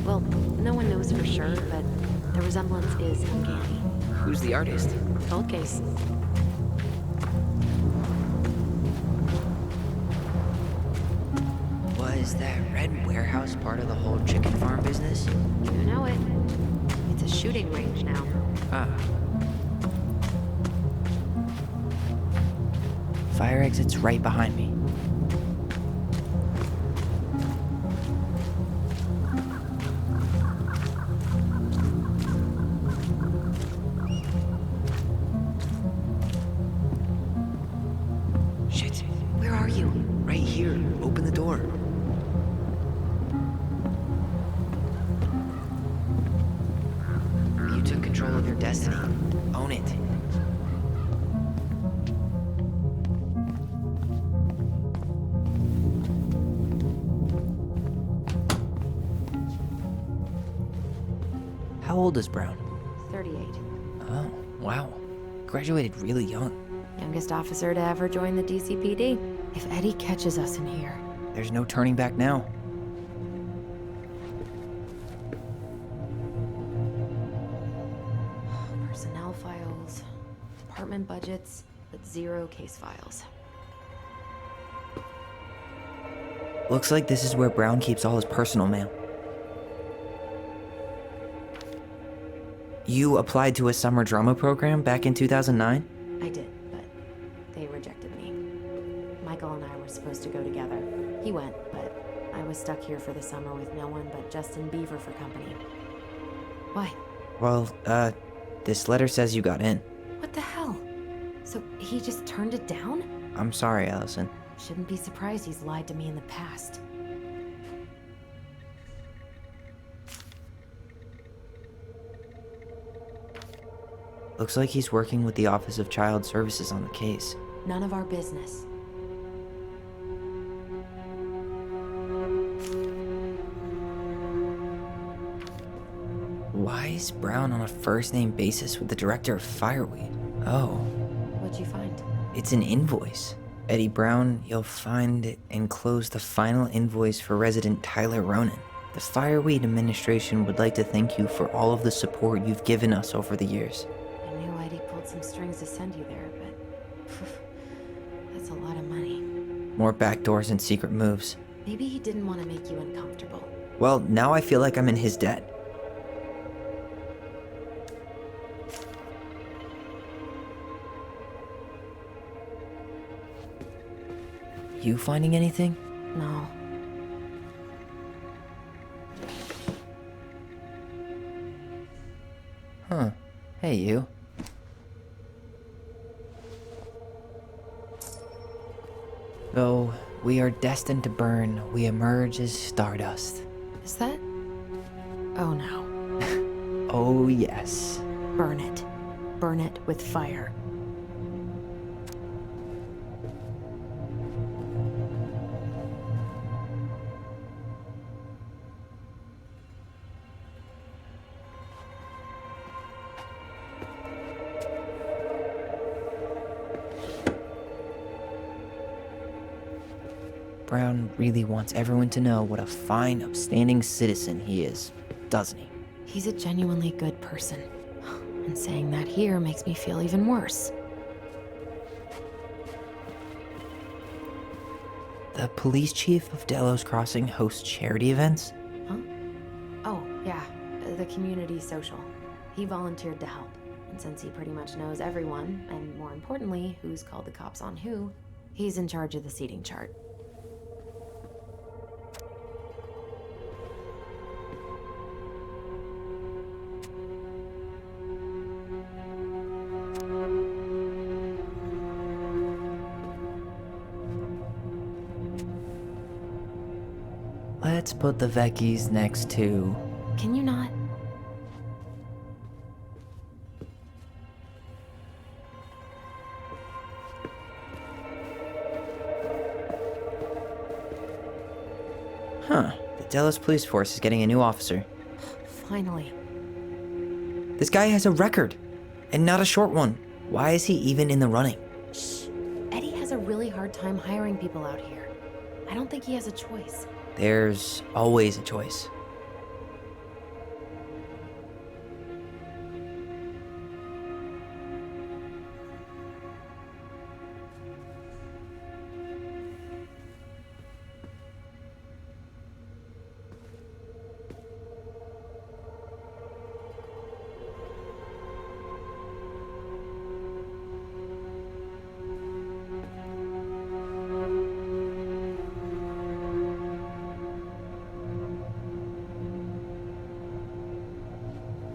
Well, no one knows for sure, but the resemblance is uncanny. Who's the artist? Cold case. Was that red warehouse part of the whole chicken farm business? You know it. It's a shooting range now. Ah. Fire exit's right behind me. Shit. Where are you? Right here. Open the door. You took control of your destiny. Own it. How old is Brown? 38. Oh, wow. Graduated really young. Youngest officer to ever join the DCPD. If Eddie catches us in here. There's no turning back now. Personnel files, department budgets, but 0 case files. Looks like this is where Brown keeps all his personal mail. You applied to a summer drama program back in 2009? I did, but they rejected me. Michael and I were supposed to go together. He went, but I was stuck here for the summer with no one but Justin Beaver for company. Why? Well, this letter says you got in. What the hell? So he just turned it down? I'm sorry, Alyson. Shouldn't be surprised he's lied to me in the past. Looks like he's working with the Office of Child Services on the case. None of our business. Why is Brown on a first-name basis with the director of Fireweed? Oh. What'd you find? It's an invoice. Eddie Brown, you'll find enclosed the final invoice for resident Tyler Ronan. The Fireweed administration would like to thank you for all of the support you've given us over the years. I knew Eddie pulled some strings to send you there, but that's a lot of money. More backdoors and secret moves. Maybe he didn't want to make you uncomfortable. Well, now I feel like I'm in his debt. You finding anything? No. Huh. Hey, you. Though we are destined to burn, we emerge as stardust. Is that? Oh no. Oh, yes. Burn it. Burn it with fire. Brown really wants everyone to know what a fine, upstanding citizen he is, doesn't he? He's a genuinely good person. And saying that here makes me feel even worse. The police chief of Delos Crossing hosts charity events? Huh? Oh, yeah. The community social. He volunteered to help. And since he pretty much knows everyone, and more importantly, who's called the cops on who, he's in charge of the seating chart. Let's put the Vecchies next to... Can you not? Huh. The Delos police force is getting a new officer. Finally. This guy has a record, and not a short one. Why is he even in the running? Shh. Eddie has a really hard time hiring people out here. I don't think he has a choice. There's always a choice.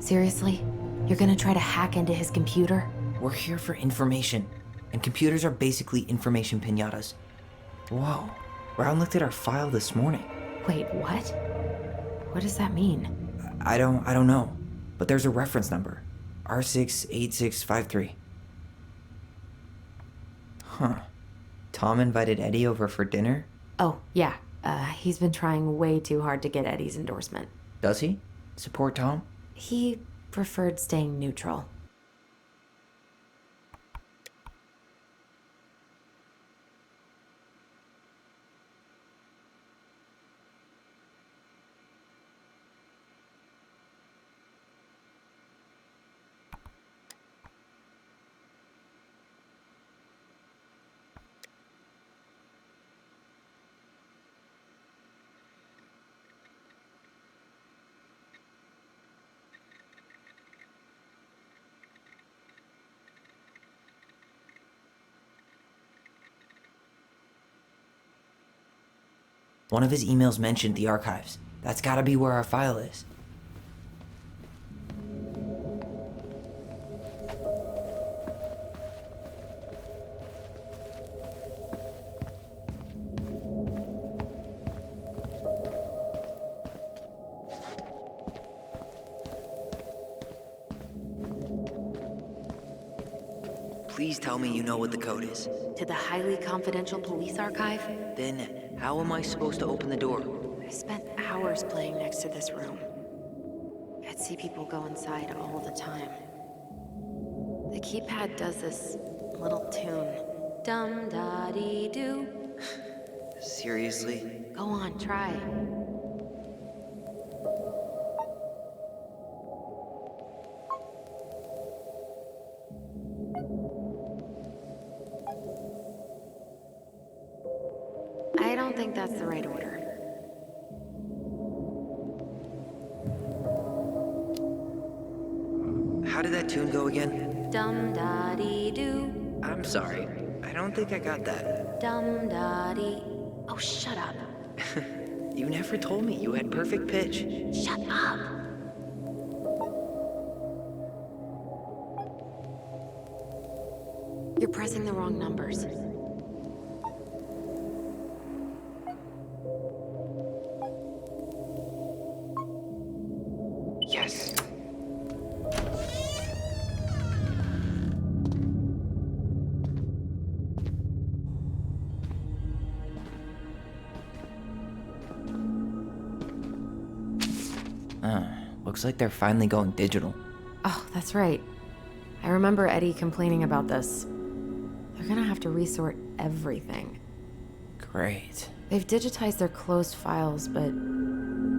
Seriously? You're gonna try to hack into his computer? We're here for information, and computers are basically information piñatas. Whoa, Brown looked at our file this morning. Wait, what? What does that mean? I don't know, but there's a reference number. R68653. Huh. Tom invited Eddie over for dinner? Oh, yeah. He's been trying way too hard to get Eddie's endorsement. Does he? Support Tom? He preferred staying neutral. One of his emails mentioned the archives. That's gotta be where our file is. Please tell me you know what the code is. To the highly confidential police archive? Then, how am I supposed to open the door? I spent hours playing next to this room. I'd see people go inside all the time. The keypad does this little tune. Dum-da-dee-doo. Seriously? Go on, try. I don't think that's the right order. How did that tune go again? Dum-da-dee-doo. I'm sorry. I don't think I got that. Dum-da-dee. Oh, shut up. You never told me you had perfect pitch. Shut up. You're pressing the wrong numbers. Yes. Looks like they're finally going digital. Oh, that's right. I remember Eddie complaining about this. They're gonna have to resort everything. Great. They've digitized their closed files, but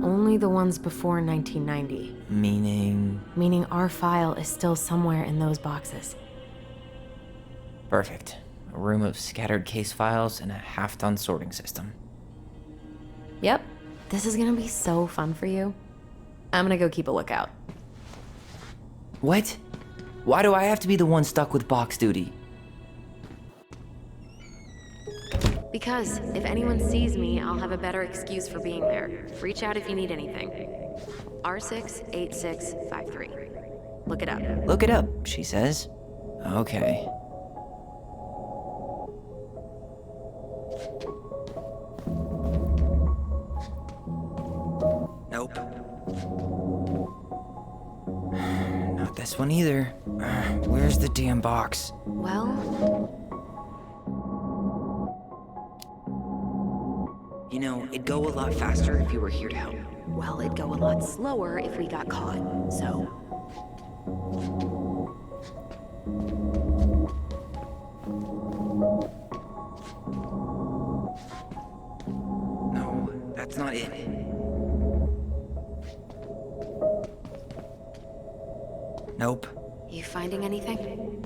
only the ones before 1990. Meaning? Meaning our file is still somewhere in those boxes. Perfect. A room of scattered case files and a half-done sorting system. Yep. This is gonna be so fun for you. I'm gonna go keep a lookout. What? Why do I have to be the one stuck with box duty? Because if anyone sees me, I'll have a better excuse for being there. Reach out if you need anything. R68653. Look it up. Look it up, she says. Okay. Nope. Not this one either. Where's the damn box? Well... You know, it'd go a lot faster if you were here to help. Well, it'd go a lot slower if we got caught, so... No, that's not it. Nope. You finding anything?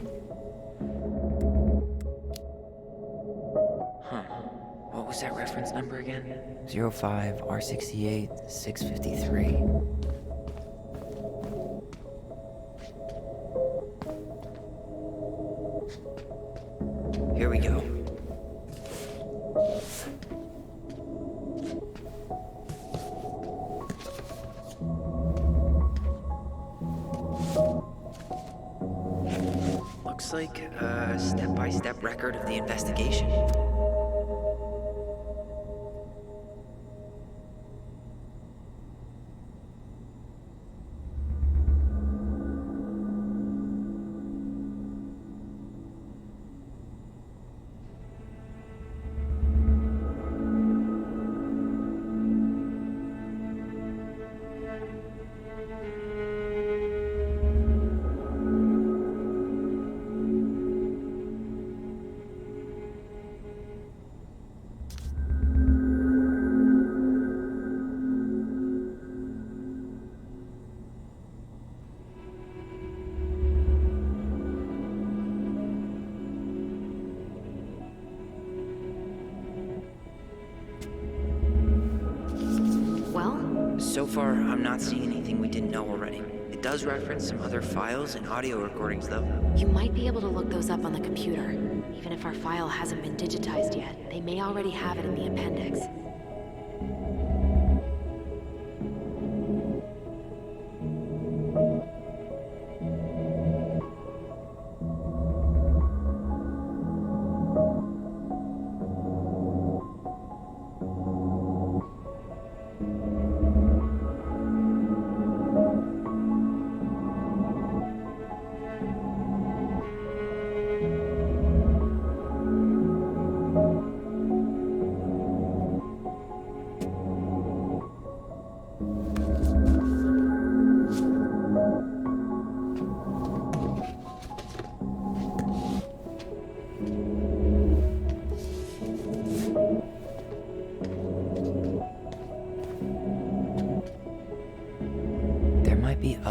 Huh. What was that reference number again? 05 R68 653. Here we go. Looks like a step-by-step record of the investigation. So far, I'm not seeing anything we didn't know already. It does reference some other files and audio recordings, though. You might be able to look those up on the computer. Even if our file hasn't been digitized yet, they may already have it in the appendix.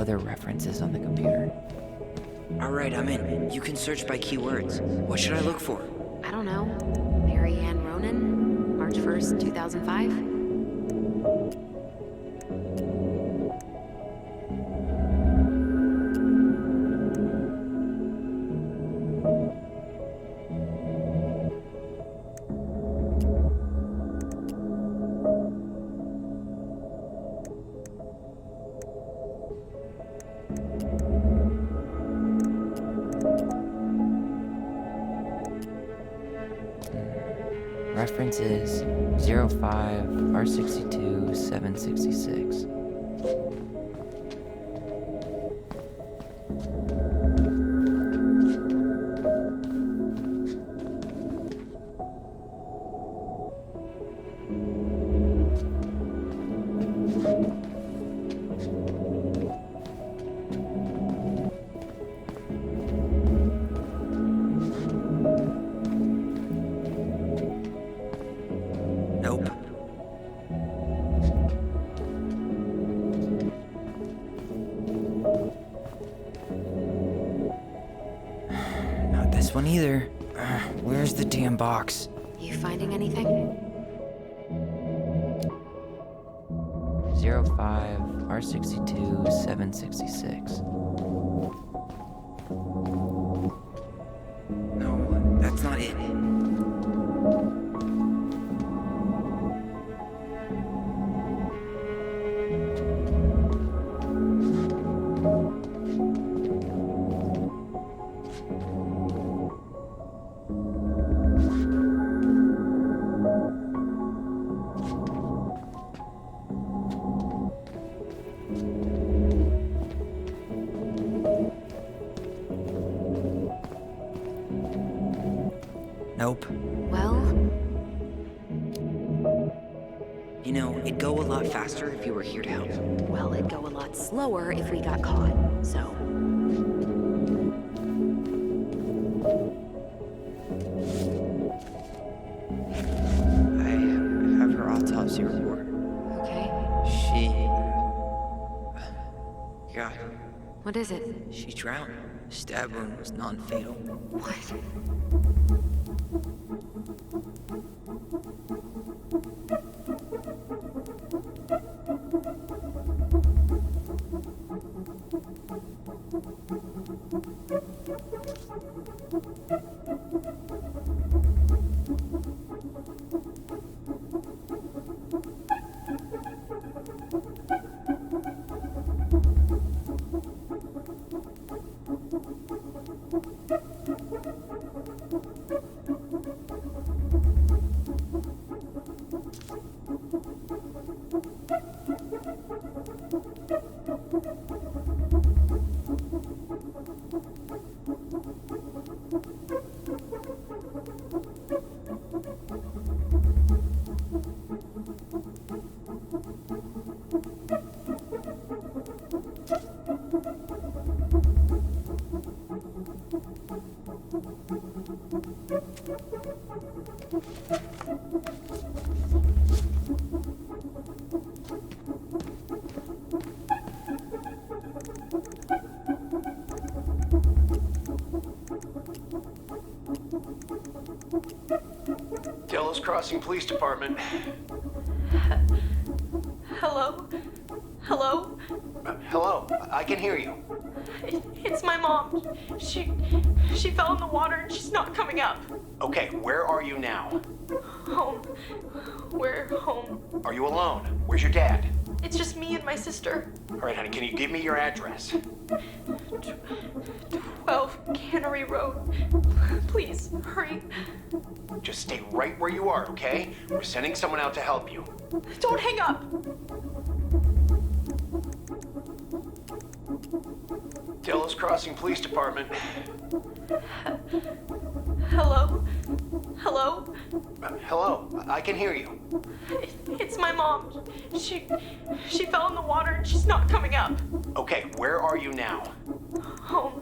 other references on the computer. All right, I'm in. You can search by keywords. What should I look for? I don't know. Mary Ann Ronan, March 1st, 2005? References 05 R62 766. One either. Where's the damn box? You finding anything? 05 R62 766. No, that's not it. Nope. Well? You know, it'd go a lot faster if you were here to help. Well, it'd go a lot slower if we got caught, so... I have her autopsy report. Okay. Yeah. What is it? She drowned. Stab wound was non-fatal. What? Delos Crossing Police Department. Hello? Hello? Hello, I can hear you. It's my mom. She fell in the water and she's not coming up. Okay, where are you now? Home. We're home. Are you alone? Where's your dad? It's just me and my sister. All right, honey, can you give me your address? 12 Cannery Road. Please, hurry. Just stay right where you are, okay? We're sending someone out to help you. Don't hang up. Delos Crossing Police Department. Hello? Hello? Hello, I can hear you. It's my mom. She fell in the water and she's not coming up. Okay, where are you now? Home.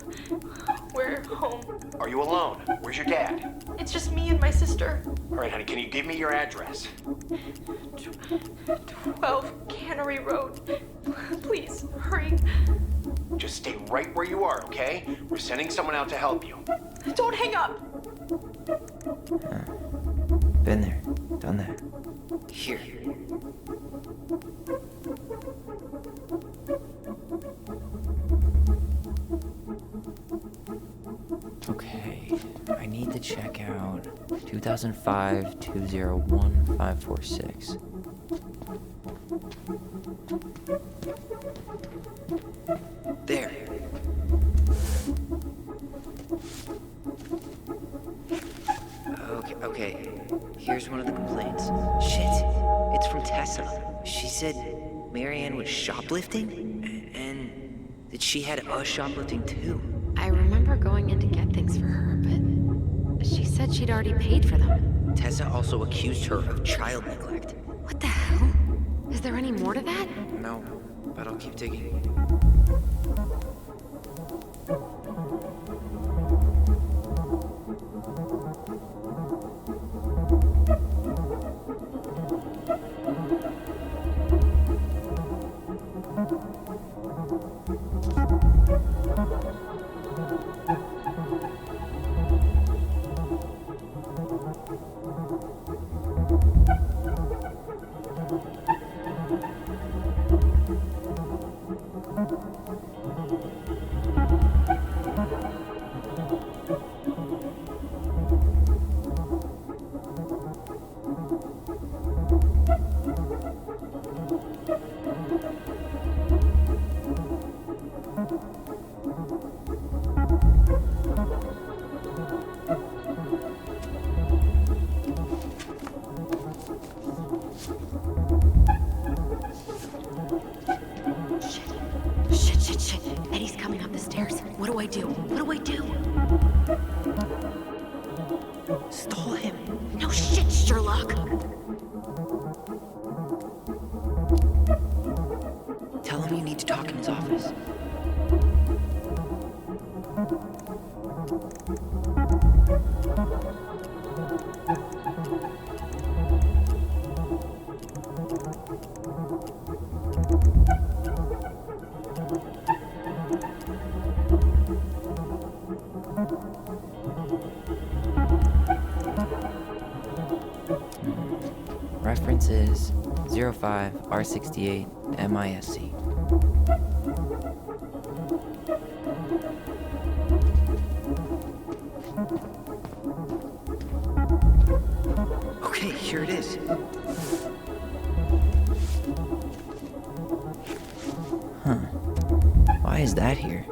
We're home. Are you alone? Where's your dad? It's just me and my sister. All right, honey, can you give me your address? 12 Cannery Road. Please, hurry. Just stay right where you are, okay? We're sending someone out to help you. Don't hang up. Been there, done that. Here. Okay, I need to check out 2005-201-546. There. Okay. Here's one of the complaints. Shit, it's from Tessa. She said Marianne was shoplifting, and that she had us shoplifting too. I remember going in to get things for her, but she said she'd already paid for them. Tessa also accused her of child neglect. What the hell? Is there any more to that? No, but I'll keep digging. Shit. Eddie's coming up the stairs. What do I do? Stall him. No shit, Sherlock. Tell him you need to talk in his office. Reference is 05R68 MISC. Okay, here it is. Huh. Why is that here?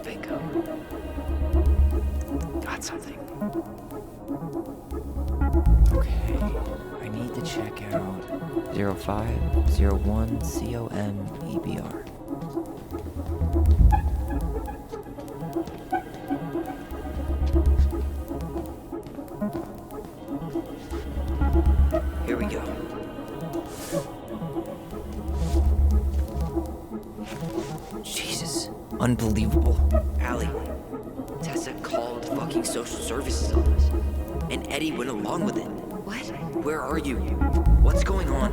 Bingo. Got something. Okay, I need to check out 0501 COMEBR. Here we go. Jesus, unbelievable. Allie, Tessa called fucking social services on us, and Eddie went along with it. What? Where are you? What's going on?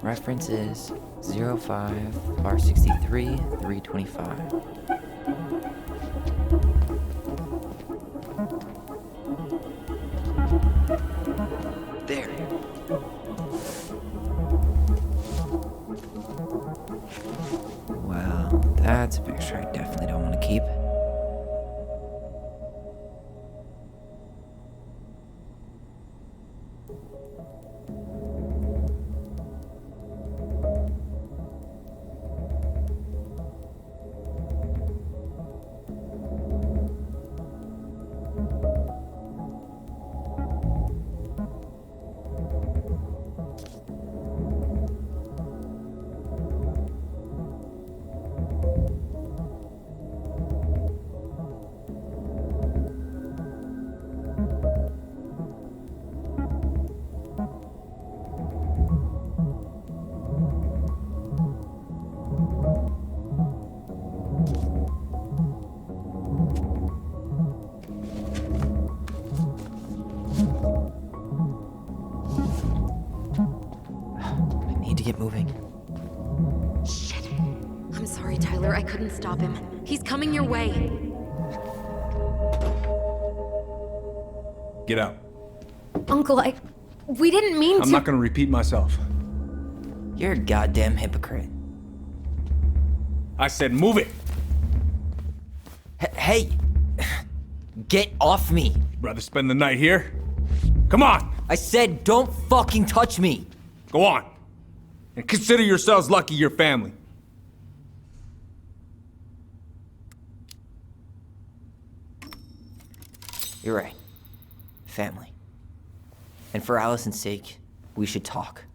Reference is 05 bar 63 325. There. Well, that's a picture I definitely don't want to keep. Get moving. Shit. I'm sorry, Tyler. I couldn't stop him. He's coming your way. Get out. Uncle, we didn't mean to. I'm not gonna repeat myself. You're a goddamn hypocrite. I said move it. Hey! Get off me! Rather spend the night here? Come on! I said don't fucking touch me! Go on. And consider yourselves lucky you're family. You're right. Family. And for Allison's sake, we should talk.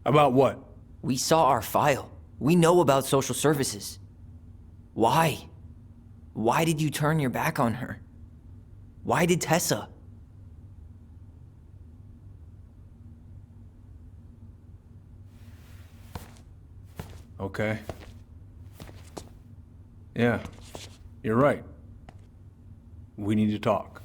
About what? We saw our file. We know about social services. Why? Why did you turn your back on her? Why did Tessa? Okay. Yeah, you're right. We need to talk.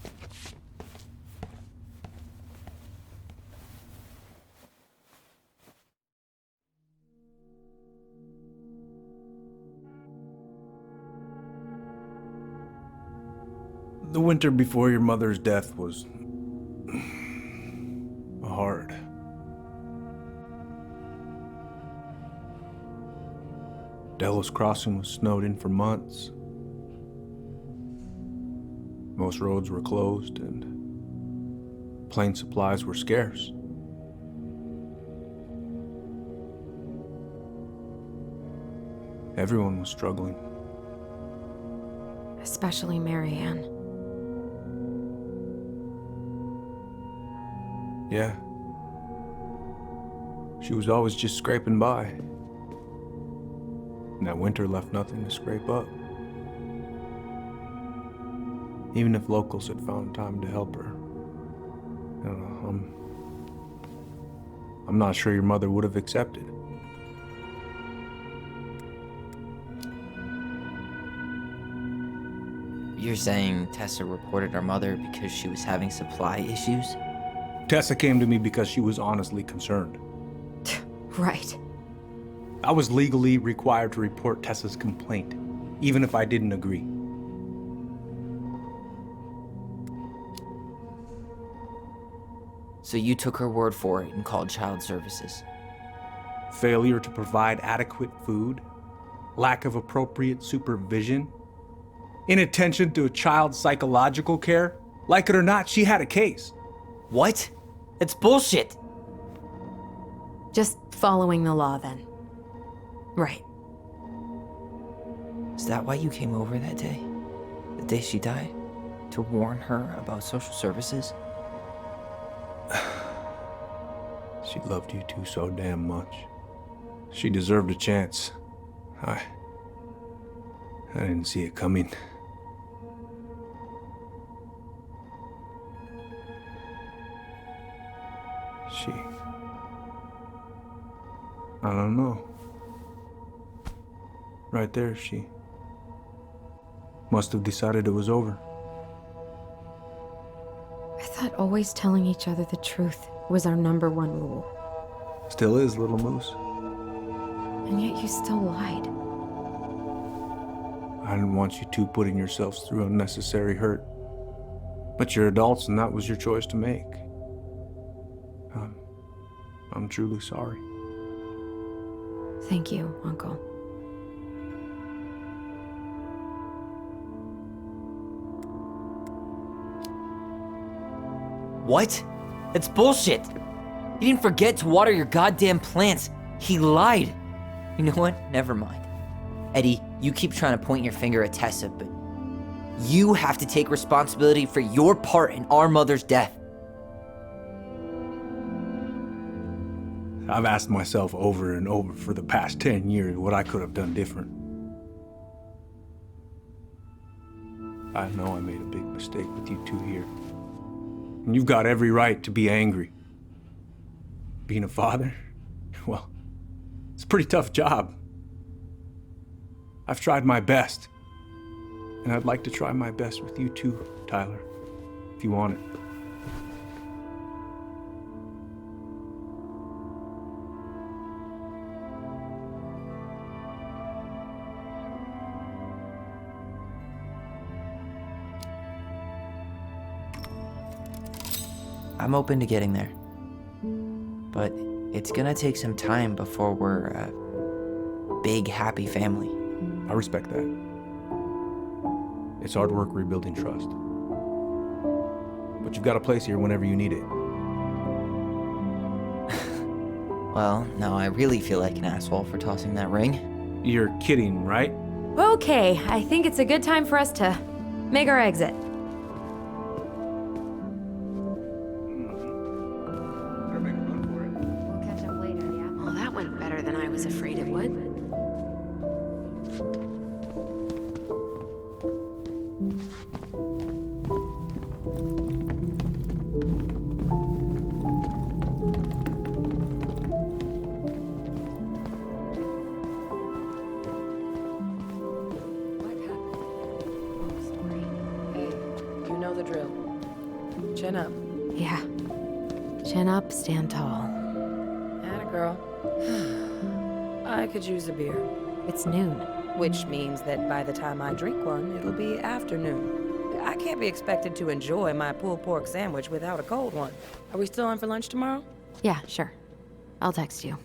The winter before your mother's death was hard. Delos Crossing was snowed in for months. Most roads were closed and plane supplies were scarce. Everyone was struggling. Especially Marianne. Yeah. She was always just scraping by. And that winter left nothing to scrape up. Even if locals had found time to help her. I don't know, I'm not sure your mother would have accepted. You're saying Tessa reported our mother because she was having supply issues? Tessa came to me because she was honestly concerned. Right. I was legally required to report Tessa's complaint, even if I didn't agree. So you took her word for it and called child services? Failure to provide adequate food, lack of appropriate supervision, inattention to a child's psychological care. Like it or not, she had a case. What? It's bullshit! Just following the law, then. Right. Is that why you came over that day? The day she died? To warn her about social services? She loved you two so damn much. She deserved a chance. I didn't see it coming. I don't know. Right there, she must have decided it was over. I thought always telling each other the truth was our #1 rule. Still is, little moose. And yet you still lied. I didn't want you two putting yourselves through unnecessary hurt. But you're adults and that was your choice to make. I'm truly sorry. Thank you, Uncle. What? That's bullshit. He didn't forget to water your goddamn plants. He lied. You know what? Never mind. Eddie, you keep trying to point your finger at Tessa, but you have to take responsibility for your part in our mother's death. I've asked myself over and over for the past 10 years what I could have done different. I know I made a big mistake with you two here. And you've got every right to be angry. Being a father, well, it's a pretty tough job. I've tried my best. And I'd like to try my best with you too, Tyler, if you want it. I'm open to getting there. But it's gonna take some time before we're a big, happy family. I respect that. It's hard work rebuilding trust. But you've got a place here whenever you need it. Well, now I really feel like an asshole for tossing that ring. You're kidding, right? Okay, I think it's a good time for us to make our exit. We'll catch up later, yeah? Well, that went better than I was afraid it would. Chin up. Yeah. Chin up, stand tall. Atta girl. I could use a beer. It's noon. Which means that by the time I drink one, it'll be afternoon. I can't be expected to enjoy my pulled pork sandwich without a cold one. Are we still on for lunch tomorrow? Yeah, sure. I'll text you.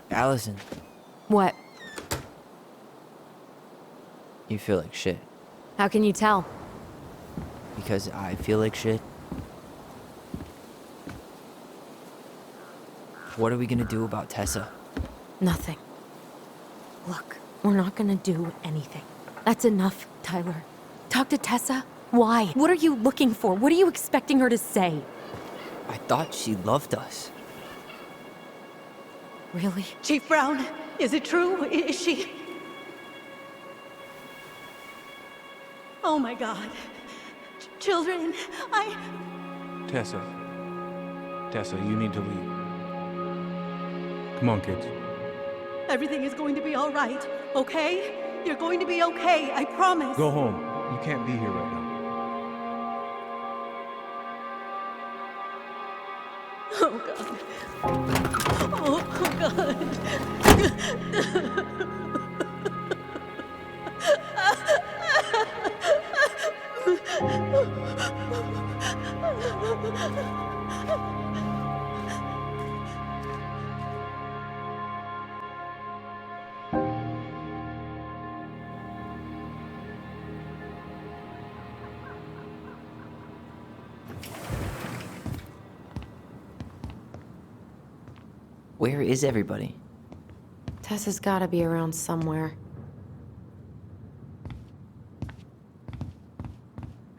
Alyson, What? you feel like shit. How can you tell? Because I feel like shit. What are we gonna do about Tessa? Nothing. Look, we're not gonna do anything. That's enough, Tyler. Talk to Tessa? Why? What are you looking for? What are you expecting her to say? I thought she loved us. Really? Chief Brown, is it true? Is she... Oh my God. Children, Tessa, you need to leave. Come on, kids. Everything is going to be all right, okay? You're going to be okay, I promise. Go home. You can't be here right now. Oh God. Oh God. Where is everybody? Tessa's gotta be around somewhere.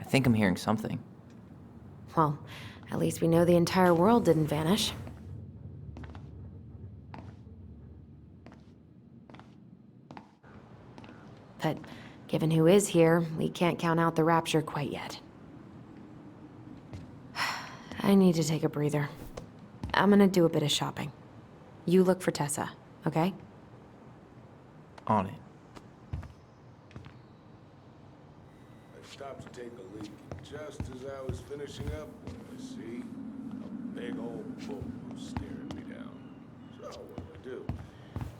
I think I'm hearing something. Well, at least we know the entire world didn't vanish. But given who is here, we can't count out the rapture quite yet. I need to take a breather. I'm gonna do a bit of shopping. You look for Tessa, okay? On it. I stopped to take a leak, and just as I was finishing up, what do I see? A big old bull was staring me down. So what do?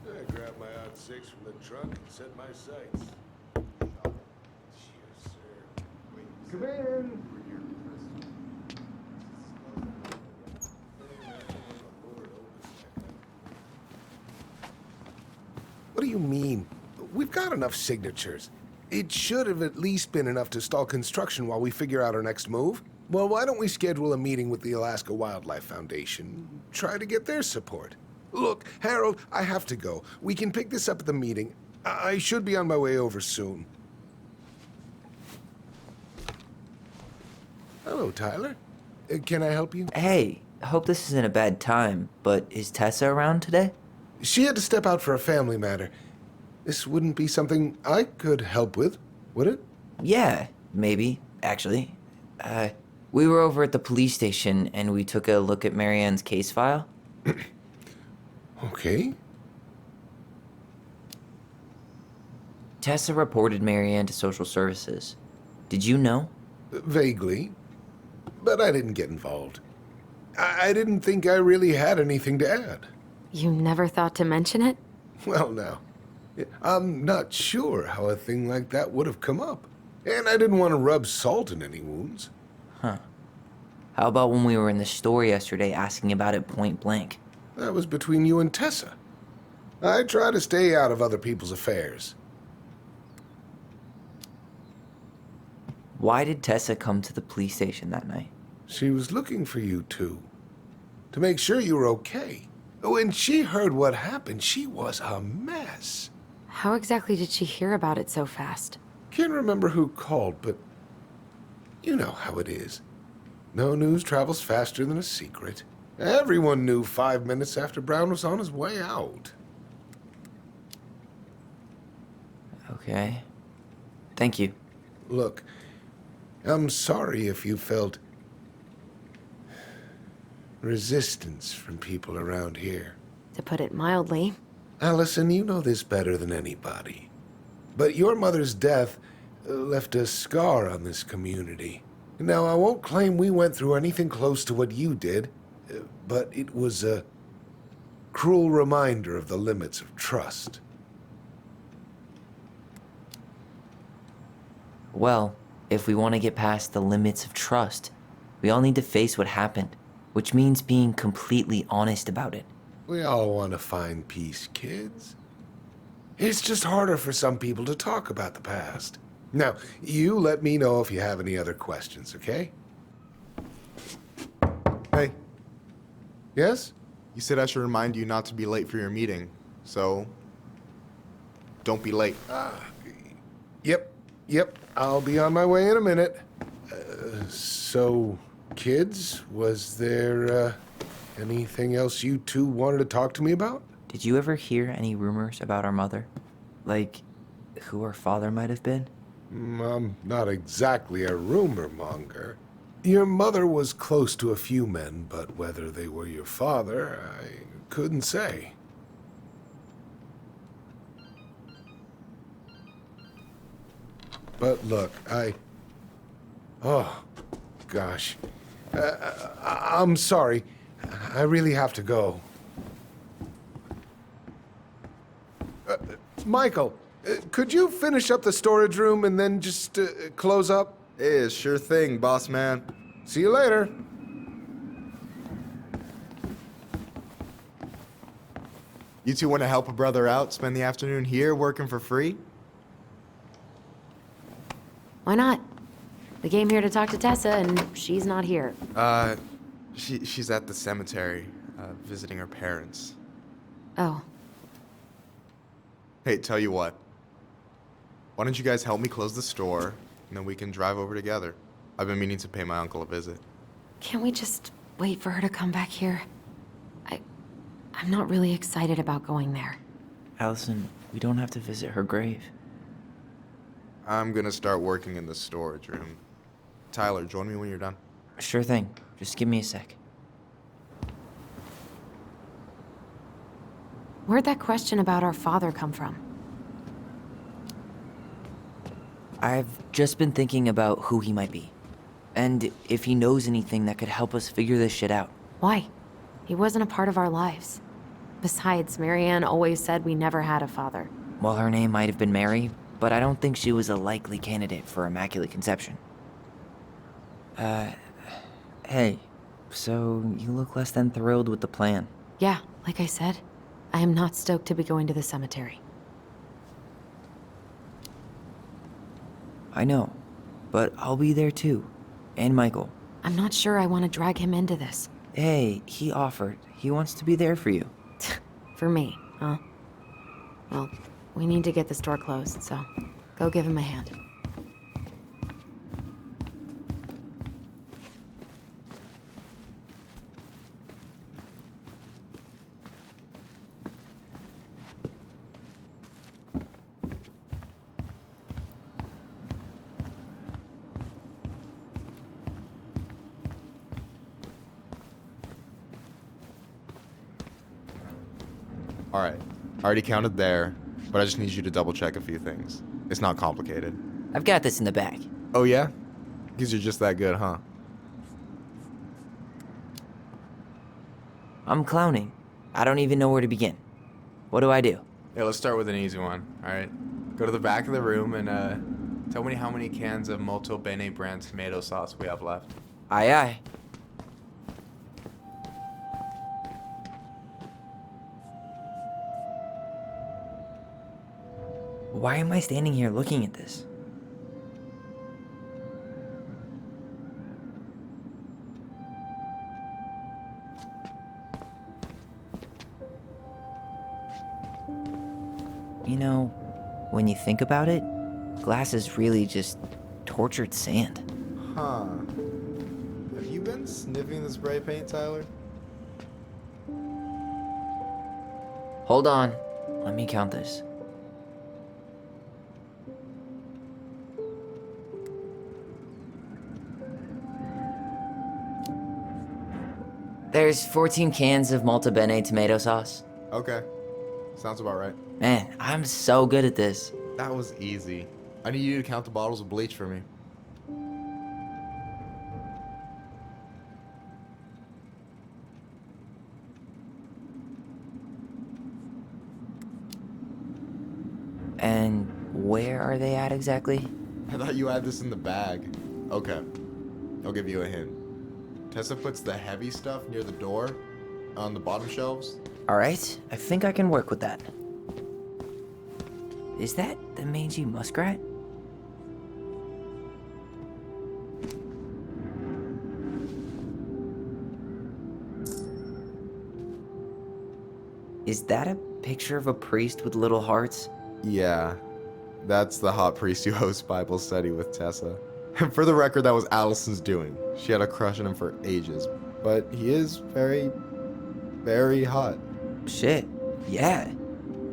I grabbed my odd 6 from the trunk and set my sights. Cheers, sir. Come in. What do you mean? We've got enough signatures. It should have at least been enough to stall construction while we figure out our next move. Well, why don't we schedule a meeting with the Alaska Wildlife Foundation? Try to get their support. Look, Harold, I have to go. We can pick this up at the meeting. I should be on my way over soon. Hello, Tyler. Can I help you? Hey, I hope this isn't a bad time, but is Tessa around today? She had to step out for a family matter. This wouldn't be something I could help with, would it? Yeah, maybe, actually. We were over at the police station and we took a look at Marianne's case file. Okay. Tessa reported Marianne to social services. Did you know? Vaguely. But I didn't get involved. I didn't think I really had anything to add. You never thought to mention it? Well, now, I'm not sure how a thing like that would have come up. And I didn't want to rub salt in any wounds. Huh. How about when we were in the store yesterday asking about it point blank? That was between you and Tessa. I try to stay out of other people's affairs. Why did Tessa come to the police station that night? She was looking for you two. To make sure you were okay. When she heard what happened, she was a mess. How exactly did she hear about it so fast? Can't remember who called, but you know how it is. No news travels faster than a secret. Everyone knew 5 minutes after Brown was on his way out. Okay. Thank you. Look, I'm sorry if you felt resistance from people around here. To put it mildly. Alyson, you know this better than anybody. But your mother's death left a scar on this community. Now, I won't claim we went through anything close to what you did, but it was a cruel reminder of the limits of trust. Well, if we want to get past the limits of trust, we all need to face what happened, which means being completely honest about it. We all want to find peace, kids. It's just harder for some people to talk about the past. Now, you let me know if you have any other questions, okay? Hey. Yes? You said I should remind you not to be late for your meeting, so don't be late. Yep, I'll be on my way in a minute. So, kids, was there anything else you two wanted to talk to me about? Did you ever hear any rumors about our mother? Like, who her father might have been? I'm not exactly a rumor monger. Your mother was close to a few men, but whether they were your father, I couldn't say. But look, oh, gosh. I'm sorry. I really have to go. Michael, could you finish up the storage room and then just close up? Yeah, sure thing, boss man. See you later. You two want to help a brother out, spend the afternoon here working for free? Why not? We came here to talk to Tessa, and she's not here. She's at the cemetery, visiting her parents. Oh. Hey, tell you what. Why don't you guys help me close the store, and then we can drive over together? I've been meaning to pay my uncle a visit. Can't we just wait for her to come back here? I'm not really excited about going there. Alyson, we don't have to visit her grave. I'm gonna start working in the storage room. Tyler, join me when you're done. Sure thing. Just give me a sec. Where'd that question about our father come from? I've just been thinking about who he might be. And if he knows anything that could help us figure this shit out. Why? He wasn't a part of our lives. Besides, Marianne always said we never had a father. Well, her name might have been Mary, but I don't think she was a likely candidate for Immaculate Conception. Hey, so you look less than thrilled with the plan. Yeah, like I said, I am not stoked to be going to the cemetery. I know, but I'll be there too. And Michael. I'm not sure I want to drag him into this. Hey, he offered. He wants to be there for you. For me, huh? Well, we need to get the store closed, so go give him a hand. Alright, I already counted there, but I just need you to double check a few things. It's not complicated. I've got this in the bag. Oh yeah? Because you're just that good, huh? I'm clowning. I don't even know where to begin. What do I do? Yeah, let's start with an easy one, alright? Go to the back of the room and tell me how many cans of Molto Bene brand tomato sauce we have left. Aye aye. Why am I standing here looking at this? You know, when you think about it, glass is really just tortured sand. Huh. Have you been sniffing the spray paint, Tyler? Hold on. Let me count this. There's 14 cans of Molto Bene tomato sauce. Okay. Sounds about right. Man, I'm so good at this. That was easy. I need you to count the bottles of bleach for me. And where are they at exactly? I thought you had this in the bag. Okay. I'll give you a hint. Tessa puts the heavy stuff near the door on the bottom shelves. Alright, I think I can work with that. Is that the mangy muskrat? Is that a picture of a priest with little hearts? Yeah. That's the hot priest who hosts Bible study with Tessa. For the record, that was Allison's doing. She had a crush on him for ages. But he is very, very hot. Shit, yeah.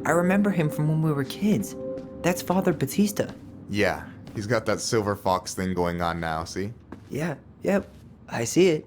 I remember him from when we were kids. That's Father Batista. Yeah, he's got that silver fox thing going on now, see? Yeah, yep, I see it.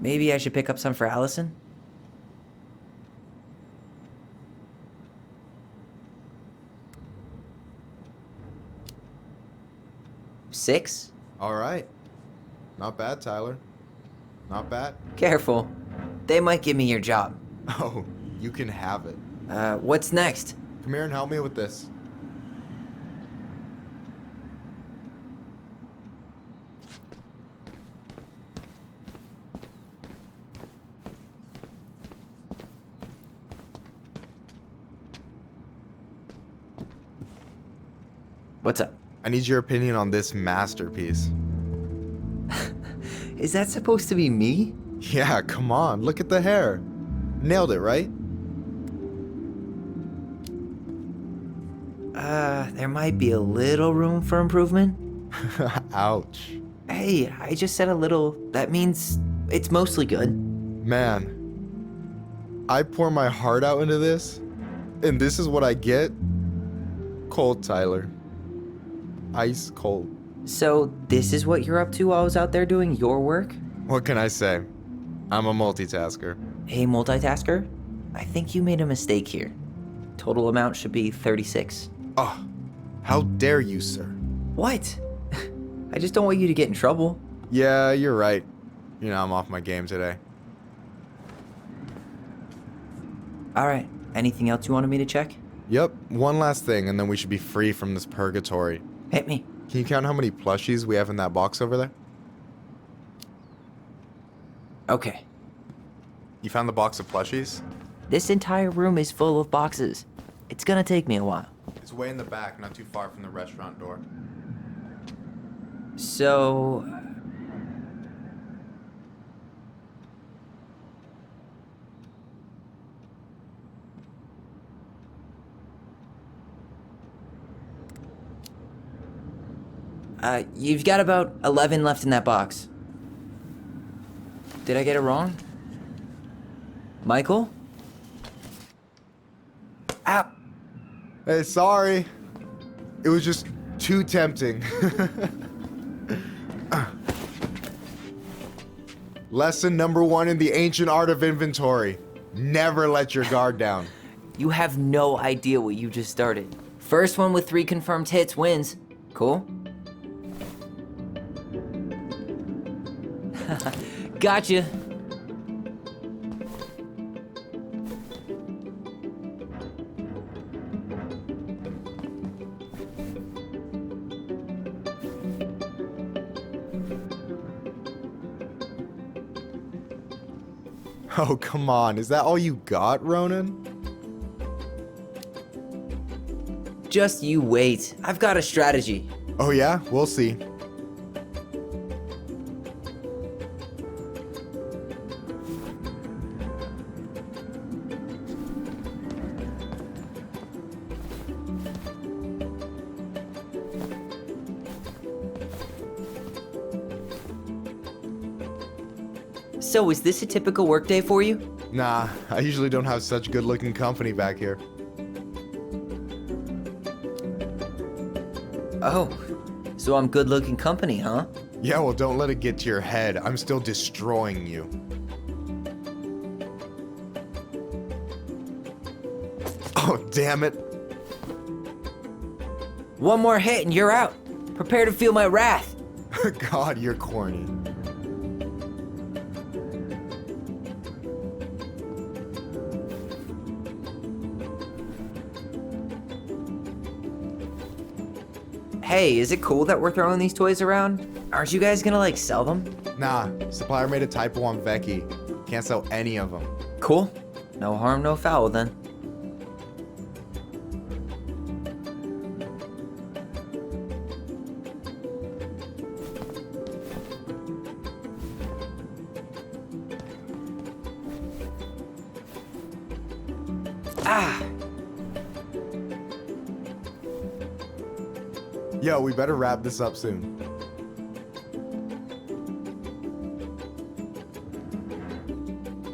Maybe I should pick up some for Alyson? $6? All right. Not bad, Tyler. Not bad. Careful. They might give me your job. Oh, you can have it. What's next? Come here and help me with this. What's up? I need your opinion on this masterpiece. Is that supposed to be me? Yeah, come on, look at the hair. Nailed it, right? There might be a little room for improvement. Ouch. Hey, I just said a little. That means it's mostly good. Man, I pour my heart out into this, and this is what I get? Cold, Tyler. Ice cold. So, this is what you're up to while I was out there doing your work? What can I say? I'm a multitasker. Hey, multitasker? I think you made a mistake here. Total amount should be 36. Oh, how dare you, sir? What? I just don't want you to get in trouble. Yeah, you're right. You know, I'm off my game today. Alright, anything else you wanted me to check? Yep, one last thing, and then we should be free from this purgatory. Hit me. Can you count how many plushies we have in that box over there? Okay. You found the box of plushies? This entire room is full of boxes. It's gonna take me a while. It's way in the back, not too far from the restaurant door. So... you've got about 11 left in that box. Did I get it wrong? Michael? Ow! Hey, sorry. It was just too tempting. Lesson number 1 in the ancient art of inventory. Never let your guard down. You have no idea what you just started. First one with 3 confirmed hits wins. Cool? Gotcha. Oh, come on. Is that all you got, Ronan? Just you wait. I've got a strategy. Oh yeah? We'll see. So, is this a typical workday for you? Nah, I usually don't have such good-looking company back here. Oh, so I'm good-looking company, huh? Yeah, well, don't let it get to your head. I'm still destroying you. Oh, damn it. One more hit and you're out. Prepare to feel my wrath. God, you're corny. Hey, is it cool that we're throwing these toys around? Aren't you guys gonna, like, sell them? Nah, supplier made a typo on Vecchi. Can't sell any of them. Cool. No harm, no foul, then. Ah! Yo, we better wrap this up soon.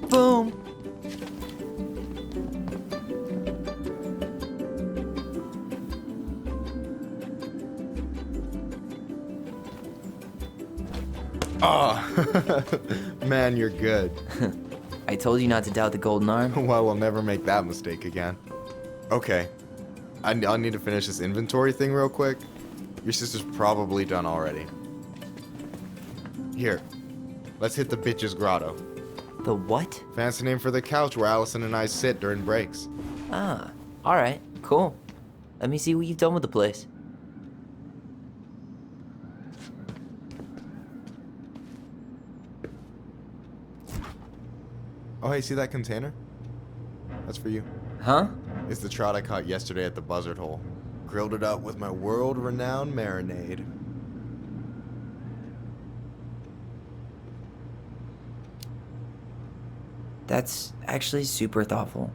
Boom! Oh, man, you're good. I told you not to doubt the golden arm. Well, we'll never make that mistake again. Okay, I'll need to finish this inventory thing real quick. Your sister's probably done already. Here, let's hit the bitch's grotto. The what? Fancy name for the couch where Alyson and I sit during breaks. Ah, alright, cool. Let me see what you've done with the place. Oh, hey, see that container? That's for you. Huh? It's the trout I caught yesterday at the buzzard hole. Grilled it up with my world-renowned marinade. That's actually super thoughtful.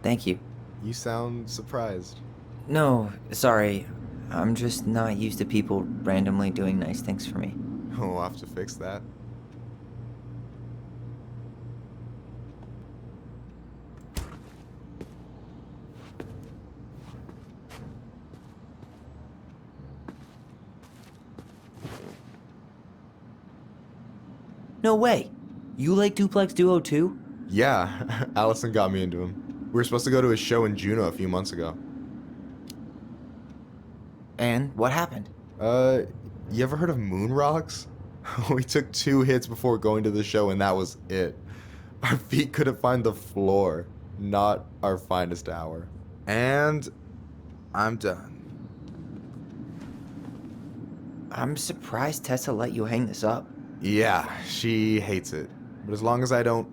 Thank you. You sound surprised. No, sorry. I'm just not used to people randomly doing nice things for me. We'll have to fix that. No way. You like Duplex Duo too? Yeah, Allison got me into him. We were supposed to go to his show in Juneau a few months ago. And what happened? You ever heard of moon rocks? We took 2 hits before going to the show and that was it. Our feet couldn't find the floor. Not our finest hour. And I'm done. I'm surprised Tessa let you hang this up. Yeah, she hates it. But as long as I don't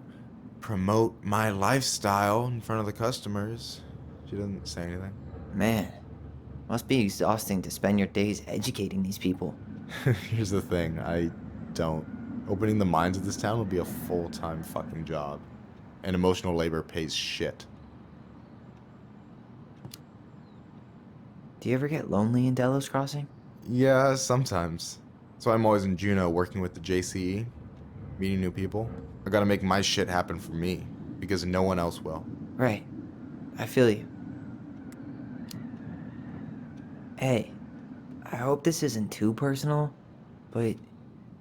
promote my lifestyle in front of the customers, she doesn't say anything. Man, must be exhausting to spend your days educating these people. Here's the thing, I don't. Opening the minds of this town would be a full-time fucking job. And emotional labor pays shit. Do you ever get lonely in Delos Crossing? Yeah, sometimes. So I'm always in Juneau working with the JCE, meeting new people. I gotta make my shit happen for me, because no one else will. Right. I feel you. Hey, I hope this isn't too personal, but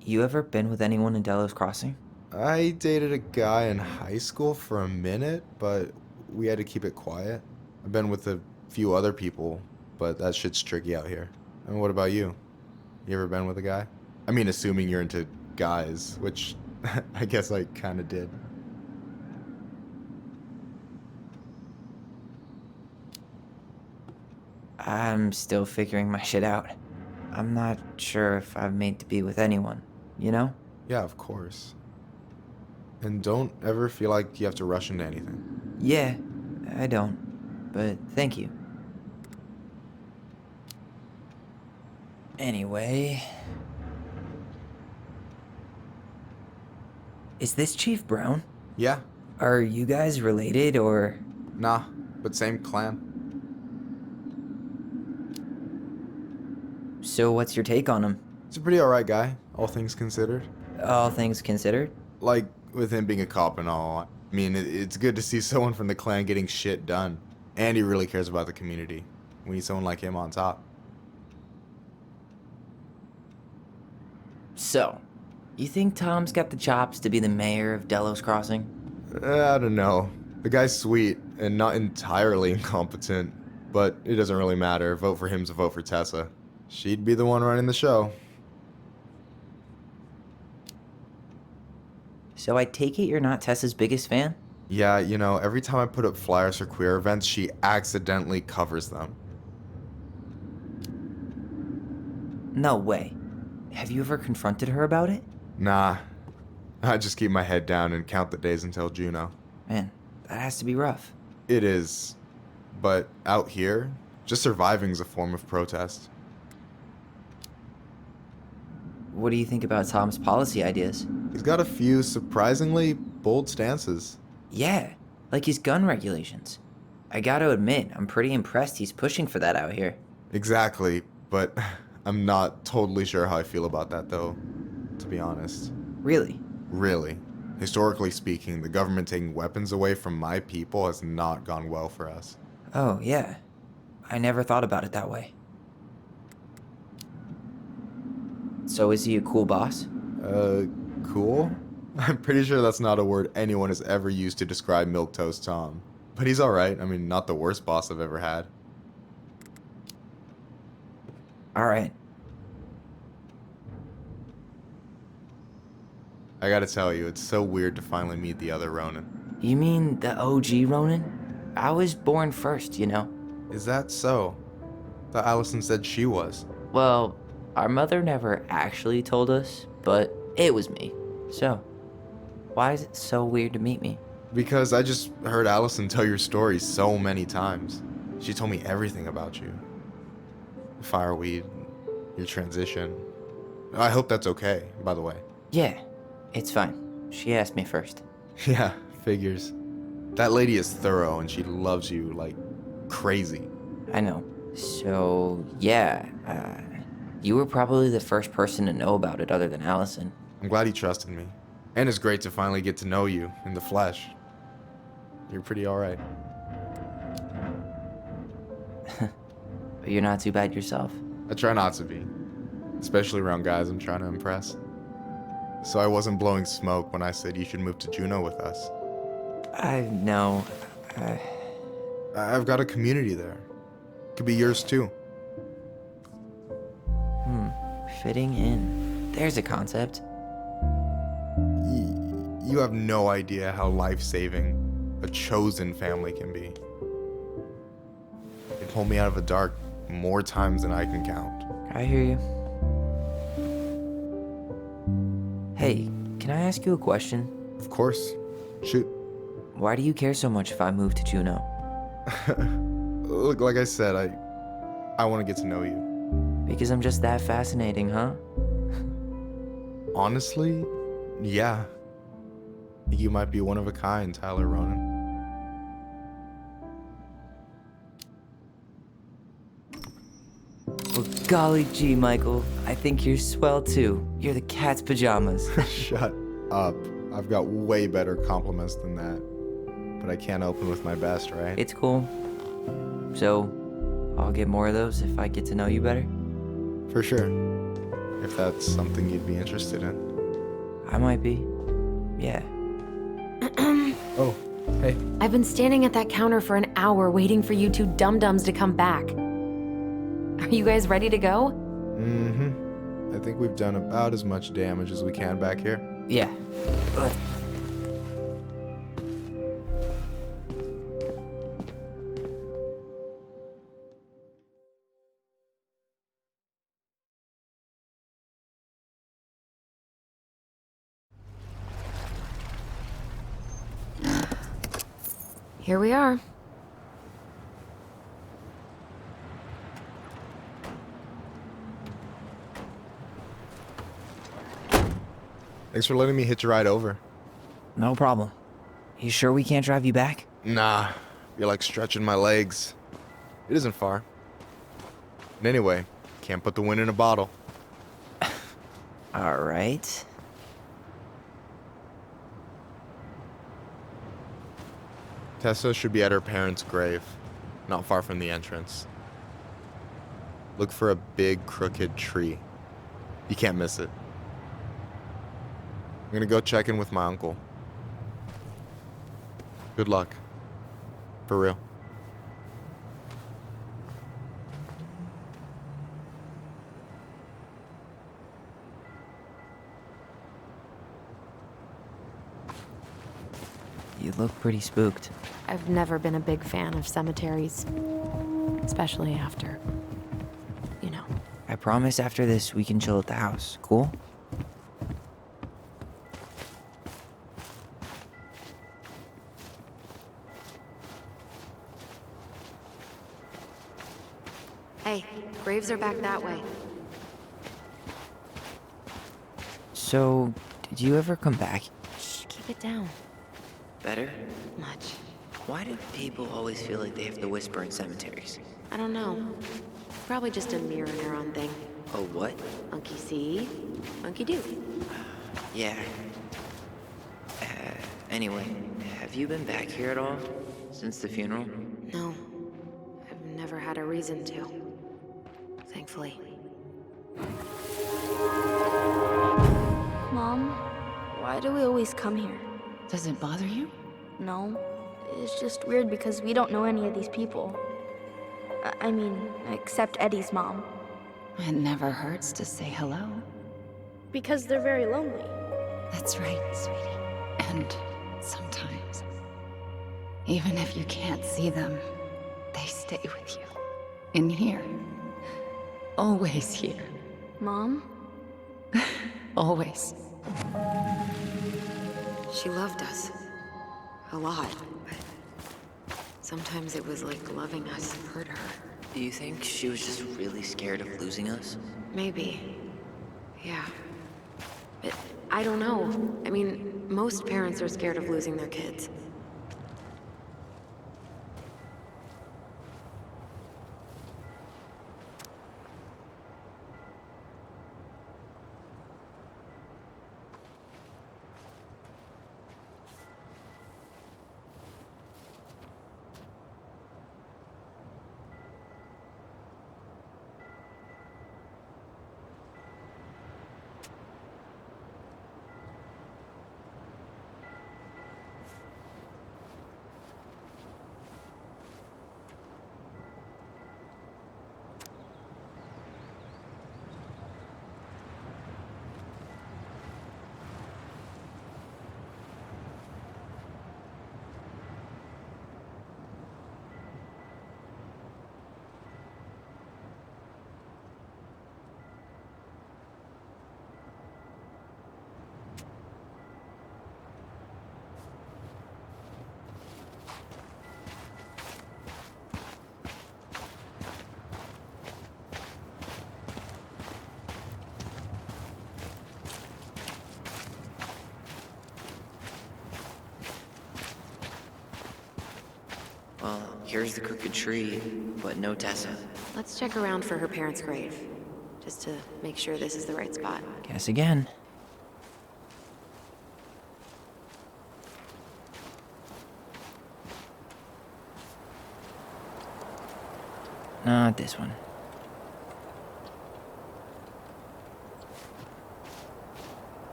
you ever been with anyone in Delos Crossing? I dated a guy in high school for a minute, but we had to keep it quiet. I've been with a few other people, but that shit's tricky out here. And what about you? You ever been with a guy? I mean, assuming you're into guys, which I guess I kind of did. I'm still figuring my shit out. I'm not sure if I'm made to be with anyone, you know? Yeah, of course. And don't ever feel like you have to rush into anything. Yeah, I don't. But thank you. Anyway... Is this Chief Brown? Yeah. Are you guys related, or...? Nah, but same clan. So what's your take on him? He's a pretty alright guy, all things considered. All things considered? Like, with him being a cop and all. I mean, it's good to see someone from the clan getting shit done. And he really cares about the community. We need someone like him on top. So, you think Tom's got the chops to be the mayor of Delos Crossing? I don't know. The guy's sweet and not entirely incompetent, but it doesn't really matter. Vote for him's a vote for Tessa. She'd be the one running the show. So I take it you're not Tessa's biggest fan? Yeah, you know, every time I put up flyers for queer events, she accidentally covers them. No way. Have you ever confronted her about it? Nah. I just keep my head down and count the days until Juneau. Man, that has to be rough. It is. But out here, just surviving's a form of protest. What do you think about Tom's policy ideas? He's got a few surprisingly bold stances. Yeah, like his gun regulations. I gotta admit, I'm pretty impressed he's pushing for that out here. Exactly, but I'm not totally sure how I feel about that though, to be honest. Really? Really. Historically speaking, the government taking weapons away from my people has not gone well for us. Oh, yeah. I never thought about it that way. So is he a cool boss? Cool? I'm pretty sure that's not a word anyone has ever used to describe Milquetoast Tom. But he's alright. I mean, not the worst boss I've ever had. Alright. I gotta tell you, it's so weird to finally meet the other Ronan. You mean the OG Ronan? I was born first, you know. Is that so? Thought Alyson said she was. Well, our mother never actually told us, but it was me. So, why is it so weird to meet me? Because I just heard Alyson tell your story so many times. She told me everything about you. Fireweed, your transition. I hope that's okay, by the way. Yeah, it's fine. She asked me first. Yeah, Figures. That lady is thorough and she loves you like crazy. I know. So, yeah, you were probably the first person to know about it other than Alyson. I'm glad he trusted me. And it's great to finally get to know you in the flesh. You're pretty alright. But you're not too bad yourself. I try not to be. Especially around guys I'm trying to impress. So I wasn't blowing smoke when I said you should move to Juneau with us. I know. I've got a community there. Could be yours too. Fitting in. There's a concept. You have no idea how life-saving a chosen family can be. It pulled me out of the dark more times than I can count. I hear you. Hey, can I ask you a question? Of course. Shoot. Why do you care so much if I move to Juneau? Look, like I said, I want to get to know you. Because I'm just that fascinating, huh? Honestly, yeah. You might be one of a kind, Tyler Ronan. Well, golly gee, Michael. I think you're swell too. You're the cat's pajamas. Shut up. I've got way better compliments than that. But I can't open with my best, right? It's cool. So, I'll get more of those if I get to know you better? For sure. If that's something you'd be interested in. I might be. Yeah. Oh, hey. I've been standing at that counter for an hour waiting for you two dum-dums to come back. Are you guys ready to go? Mm-hmm. I think we've done about as much damage as we can back here. Yeah. Here we are. Thanks for letting me hitch a ride over. No problem. You sure we can't drive you back? Nah, you're like stretching my legs. It isn't far. And anyway, can't put the wind in a bottle. All right. Tessa should be at her parents' grave, not far from the entrance. Look for a big crooked tree. You can't miss it. I'm gonna go check in with my uncle. Good luck. For real. You look pretty spooked. I've never been a big fan of cemeteries. Especially after, you know. I promise after this we can chill at the house. Cool? Hey, graves are back that way. So, did you ever come back? Shh, keep it down. Better? Much. Why do people always feel like they have to whisper in cemeteries? I don't know. Probably just a mirror neuron thing. Oh, what? Monkey see, monkey do. Yeah. Anyway, have you been back here at all? Since the funeral? No. I've never had a reason to. Thankfully. Mom, why do we always come here? Does it bother you? No. It's just weird because we don't know any of these people. I mean, except Eddie's mom. It never hurts to say hello. Because they're very lonely. That's right, sweetie. And sometimes, even if you can't see them, they stay with you. In here. Always here. Mom? Always. She loved us. A lot, but sometimes it was like loving us hurt her. Do you think she was just really scared of losing us? Maybe. Yeah. But I don't know. I mean, most parents are scared of losing their kids. Well, here's the crooked tree, but no Tessa. Let's check around for her parents' grave, just to make sure this is the right spot. Guess again. Not this one.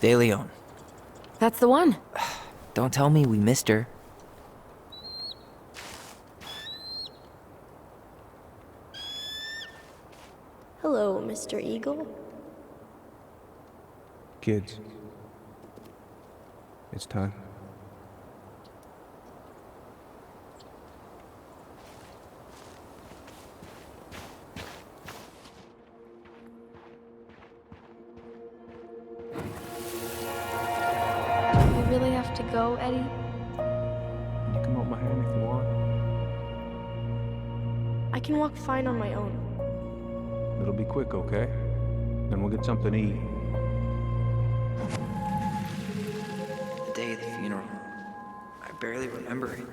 De Leon. That's the one. Don't tell me we missed her. Hello, Mr. Eagle. Kids. It's time. We really have to go, Eddie? You can hold my hand if you want. I can walk fine on my own. It'll be quick, okay? Then we'll get something to eat. The day of the funeral. I barely remember it.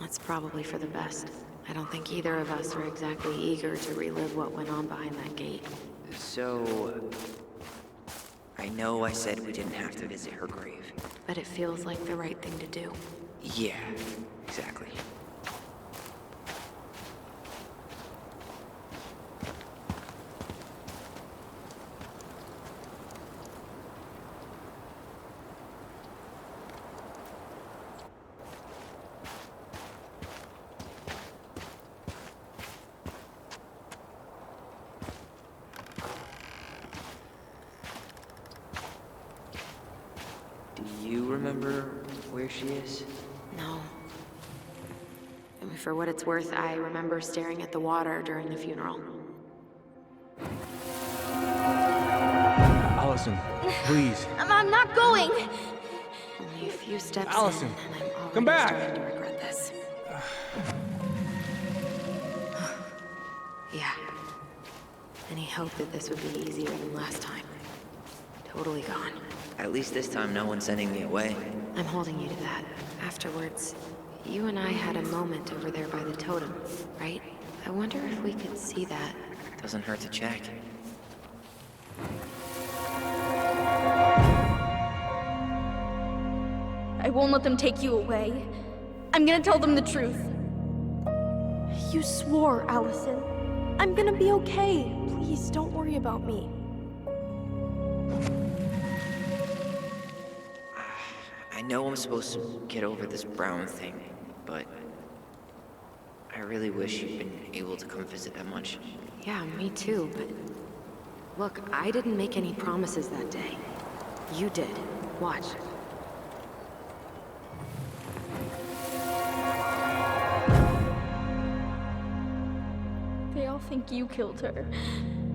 That's probably for the best. I don't think either of us are exactly eager to relive what went on behind that gate. So... I know I said we didn't have to visit her grave. But it feels like the right thing to do. Yeah, exactly. Do you remember where she is? No. I mean, for what it's worth, I remember staring at the water during the funeral. Alyson, please. I'm not going! Only a few steps Alyson, in, and I'm already come back! starting to regret this. Yeah. Any hope that this would be easier than last time? Totally gone. At least this time no one's sending me away. I'm holding you to that. Afterwards, you and I had a moment over there by the totem, right? I wonder if we could see that. Doesn't hurt to check. I won't let them take you away. I'm gonna tell them the truth. You swore, Alyson. I'm gonna be okay. Please, don't worry about me. I know I'm supposed to get over this Brown thing, but I really wish you'd been able to come visit that much. Yeah, me too, but... Look, I didn't make any promises that day. You did. Watch. They all think you killed her.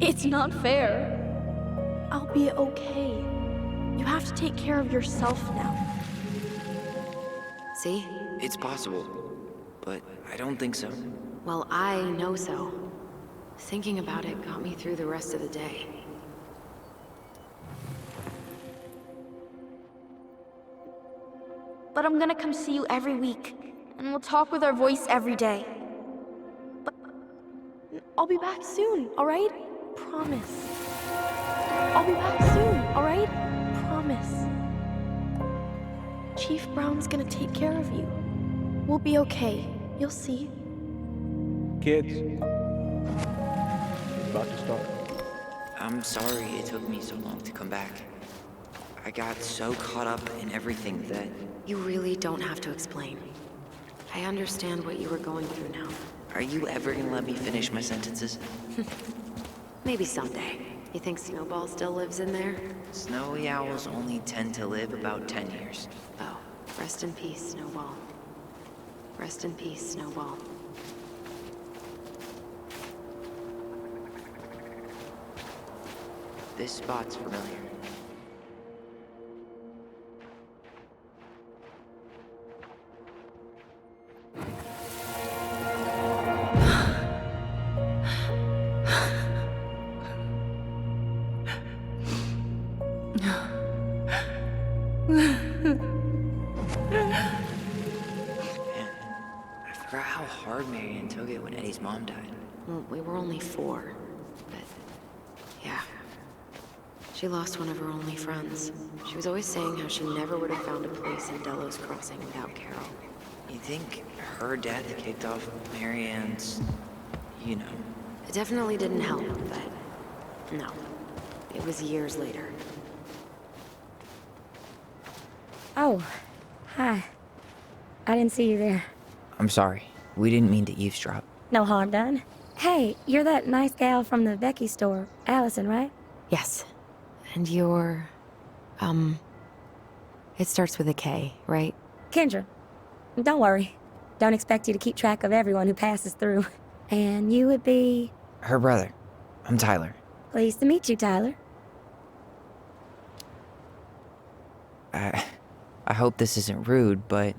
It's not fair. I'll be okay. You have to take care of yourself now. See? It's possible, but I don't think so. Well, I know so. Thinking about it got me through the rest of the day. but I'm gonna come see you every week, and we'll talk with our voice every day. But I'll be back soon, alright? Promise. I'll be back soon, alright? Promise. Chief Brown's gonna take care of you. We'll be okay. You'll see. Kids, it's about to start. I'm sorry it took me so long to come back. I got so caught up in everything that... You really don't have to explain. I understand what you were going through now. Are you ever gonna let me finish my sentences? Maybe someday. You think Snowball still lives in there? Snowy owls only tend to live about 10 years. Oh, rest in peace, Snowball. Rest in peace, Snowball. This spot's familiar. I forgot how hard Marianne took it when Eddie's mom died. Well, we were only 4, but yeah. She lost one of her only friends. She was always saying how she never would have found a place in Delos Crossing without Carol. You think her death kicked off Marianne's, you know? It definitely didn't help, but no. It was years later. Oh, hi. I didn't see you there. I'm sorry. We didn't mean to eavesdrop. No harm done. Hey, you're that nice gal from the Becky store, Alyson, right? Yes. And you're... It starts with a K, right? Kendra. Don't worry. Don't expect you to keep track of everyone who passes through. And you would be... Her brother. I'm Tyler. Pleased to meet you, Tyler. I hope this isn't rude, but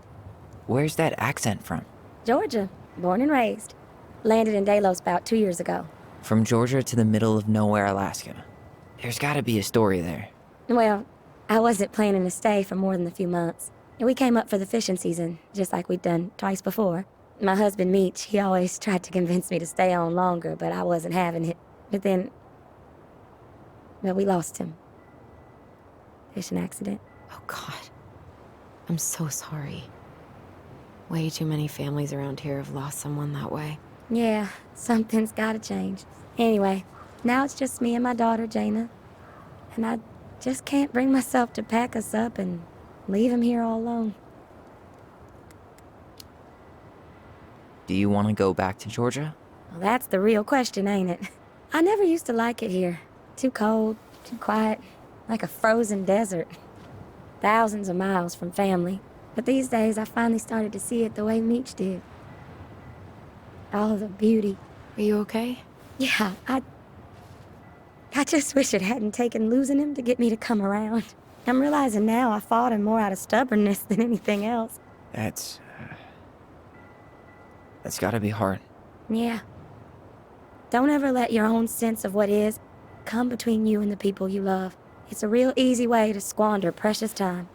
where's that accent from? Georgia. Born and raised. Landed in Delos about 2 years ago. From Georgia to the middle of nowhere, Alaska. There's gotta be a story there. Well, I wasn't planning to stay for more than a few months. We came up for the fishing season, just like we'd done twice before. My husband, Meech, he always tried to convince me to stay on longer, but I wasn't having it. But then... well, we lost him. Fishing accident. Oh, God. I'm so sorry. Way too many families around here have lost someone that way. Yeah, something's gotta change. Anyway, now it's just me and my daughter, Jaina. And I just can't bring myself to pack us up and leave him here all alone. Do you want to go back to Georgia? Well, that's the real question, ain't it? I never used to like it here. Too cold, too quiet, like a frozen desert. Thousands of miles from family. But these days, I finally started to see it the way Meech did. All of the beauty. Are you okay? Yeah, I just wish it hadn't taken losing him to get me to come around. I'm realizing now I fought him more out of stubbornness than anything else. That's gotta be hard. Yeah. Don't ever let your own sense of what is come between you and the people you love. It's a real easy way to squander precious time.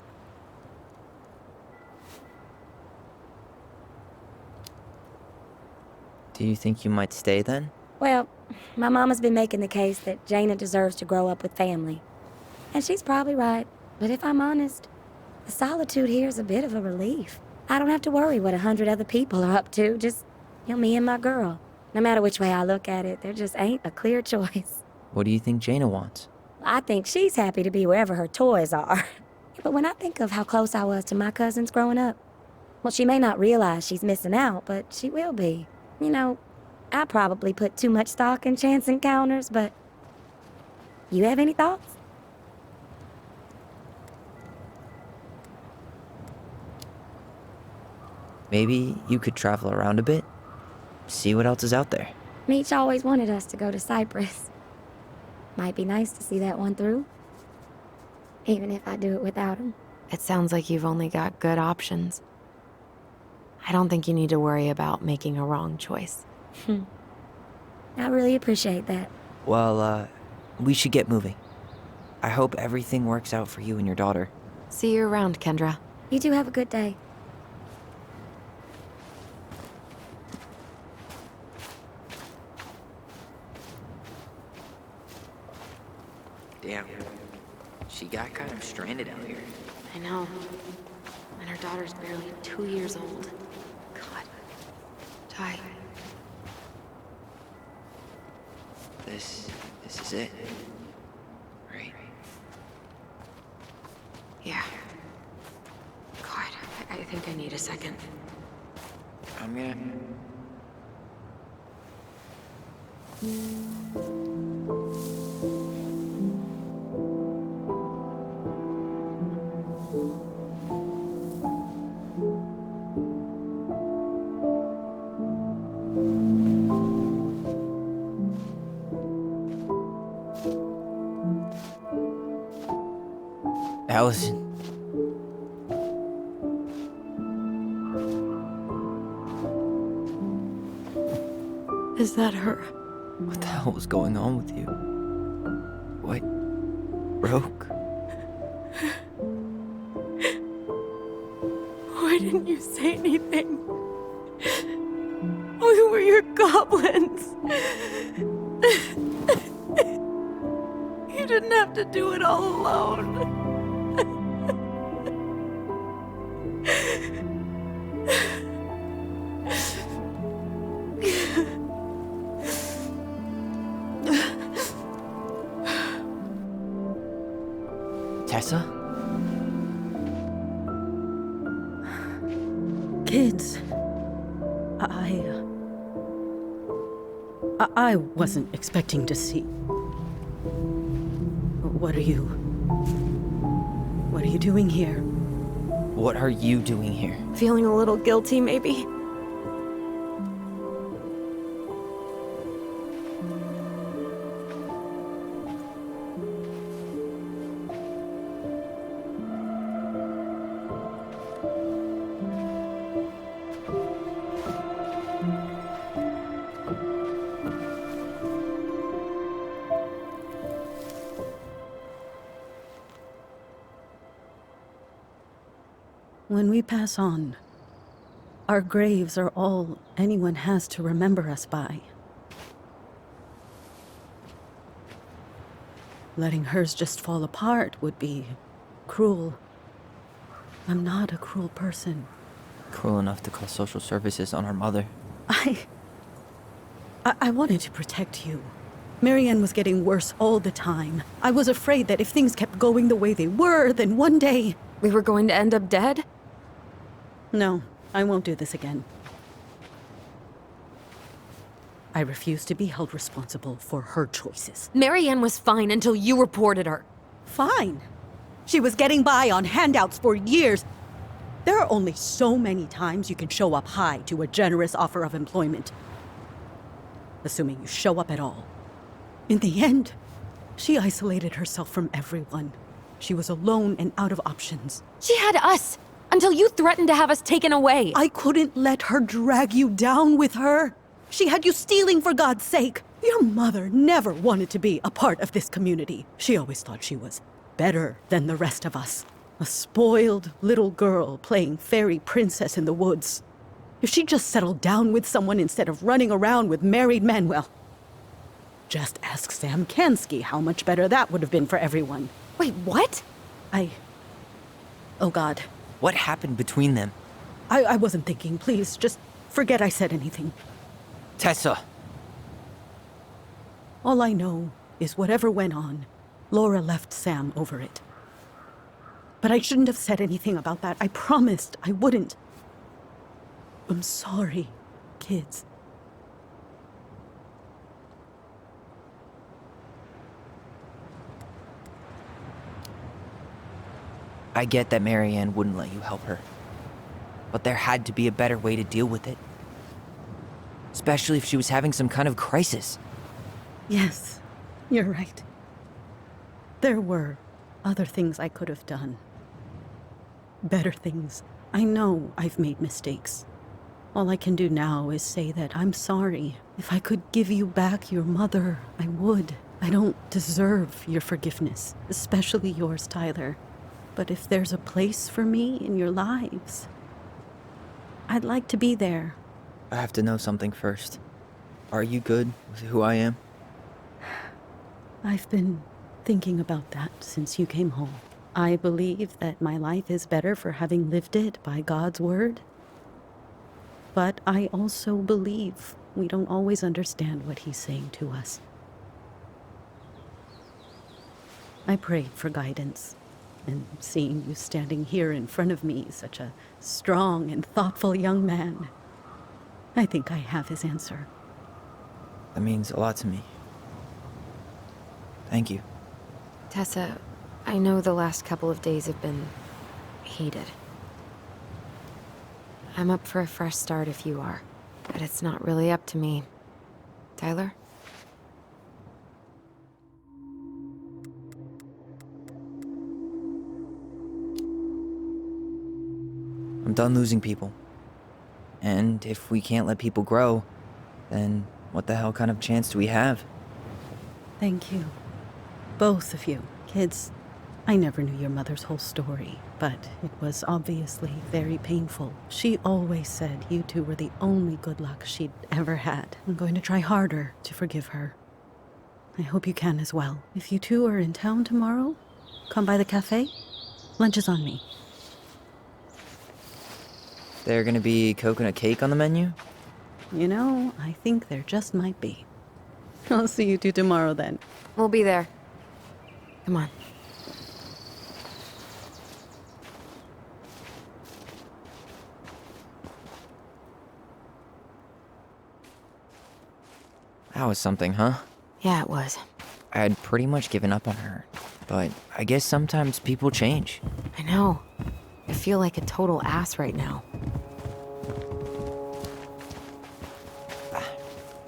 Do you think you might stay then? Well, my mama's been making the case that Jaina deserves to grow up with family. And she's probably right. But if I'm honest, the solitude here is a bit of a relief. I don't have to worry what 100 other people are up to, just, me and my girl. No matter which way I look at it, there just ain't a clear choice. What do you think Jaina wants? I think she's happy to be wherever her toys are. But when I think of how close I was to my cousins growing up, well, she may not realize she's missing out, but she will be. I probably put too much stock in chance encounters, but... You have any thoughts? Maybe you could travel around a bit, see what else is out there. Meech always wanted us to go to Cyprus. Might be nice to see that one through. Even if I do it without him. It sounds like you've only got good options. I don't think you need to worry about making a wrong choice. I really appreciate that. Well, we should get moving. I hope everything works out for you and your daughter. See you around, Kendra. You two have a good day. Damn. She got kind of stranded out here. I know. And her daughter's barely 2 years old. God. Ty. This is it. Right? Yeah. God, I think I need a second. I'm gonna... Alyson. Is that her? What the hell was going on with you? What broke? Why didn't you say anything? We were your goblins. You didn't have to do it all alone. Tessa? Kids, I wasn't expecting to see. What are you doing here? What are you doing here? Feeling a little guilty, maybe? When we pass on, our graves are all anyone has to remember us by. Letting hers just fall apart would be cruel. I'm not a cruel person. Cruel enough to call social services on our mother. I wanted to protect you. Marianne was getting worse all the time. I was afraid that if things kept going the way they were, then one day... We were going to end up dead? No, I won't do this again. I refuse to be held responsible for her choices. Marianne was fine until you reported her. Fine. She was getting by on handouts for years. There are only so many times you can show up high to a generous offer of employment. Assuming you show up at all. In the end, she isolated herself from everyone. She was alone and out of options. She had us! Until you threatened to have us taken away. I couldn't let her drag you down with her. She had you stealing for God's sake. Your mother never wanted to be a part of this community. She always thought she was better than the rest of us. A spoiled little girl playing fairy princess in the woods. If she just settled down with someone instead of running around with married men, well, just ask Sam Kansky how much better that would have been for everyone. Wait, what? Oh God. What happened between them? I wasn't thinking. Please, just forget I said anything. Tessa! All I know is whatever went on, Laura left Sam over it. But I shouldn't have said anything about that. I promised I wouldn't. I'm sorry, kids. I get that Marianne wouldn't let you help her. But there had to be a better way to deal with it. Especially if she was having some kind of crisis. Yes, you're right. There were other things I could have done. Better things. I know I've made mistakes. All I can do now is say that I'm sorry. If I could give you back your mother, I would. I don't deserve your forgiveness, especially yours, Tyler. But if there's a place for me in your lives, I'd like to be there. I have to know something first. Are you good with who I am? I've been thinking about that since you came home. I believe that my life is better for having lived it by God's word. But I also believe we don't always understand what he's saying to us. I prayed for guidance, and seeing you standing here in front of me, such a strong and thoughtful young man, I think I have his answer. That means a lot to me. Thank you. Tessa, I know the last couple of days have been heated. I'm up for a fresh start if you are, but it's not really up to me. Tyler? I'm done losing people. And if we can't let people grow, then what the hell kind of chance do we have? Thank you. Both of you. Kids, I never knew your mother's whole story, but it was obviously very painful. She always said you two were the only good luck she'd ever had. I'm going to try harder to forgive her. I hope you can as well. If you two are in town tomorrow, come by the cafe. Lunch is on me. There gonna be coconut cake on the menu? You know, I think there just might be. I'll see you two tomorrow then. We'll be there. Come on. That was something, huh? Yeah, it was. I had pretty much given up on her, but I guess sometimes people change. I know. I feel like a total ass right now.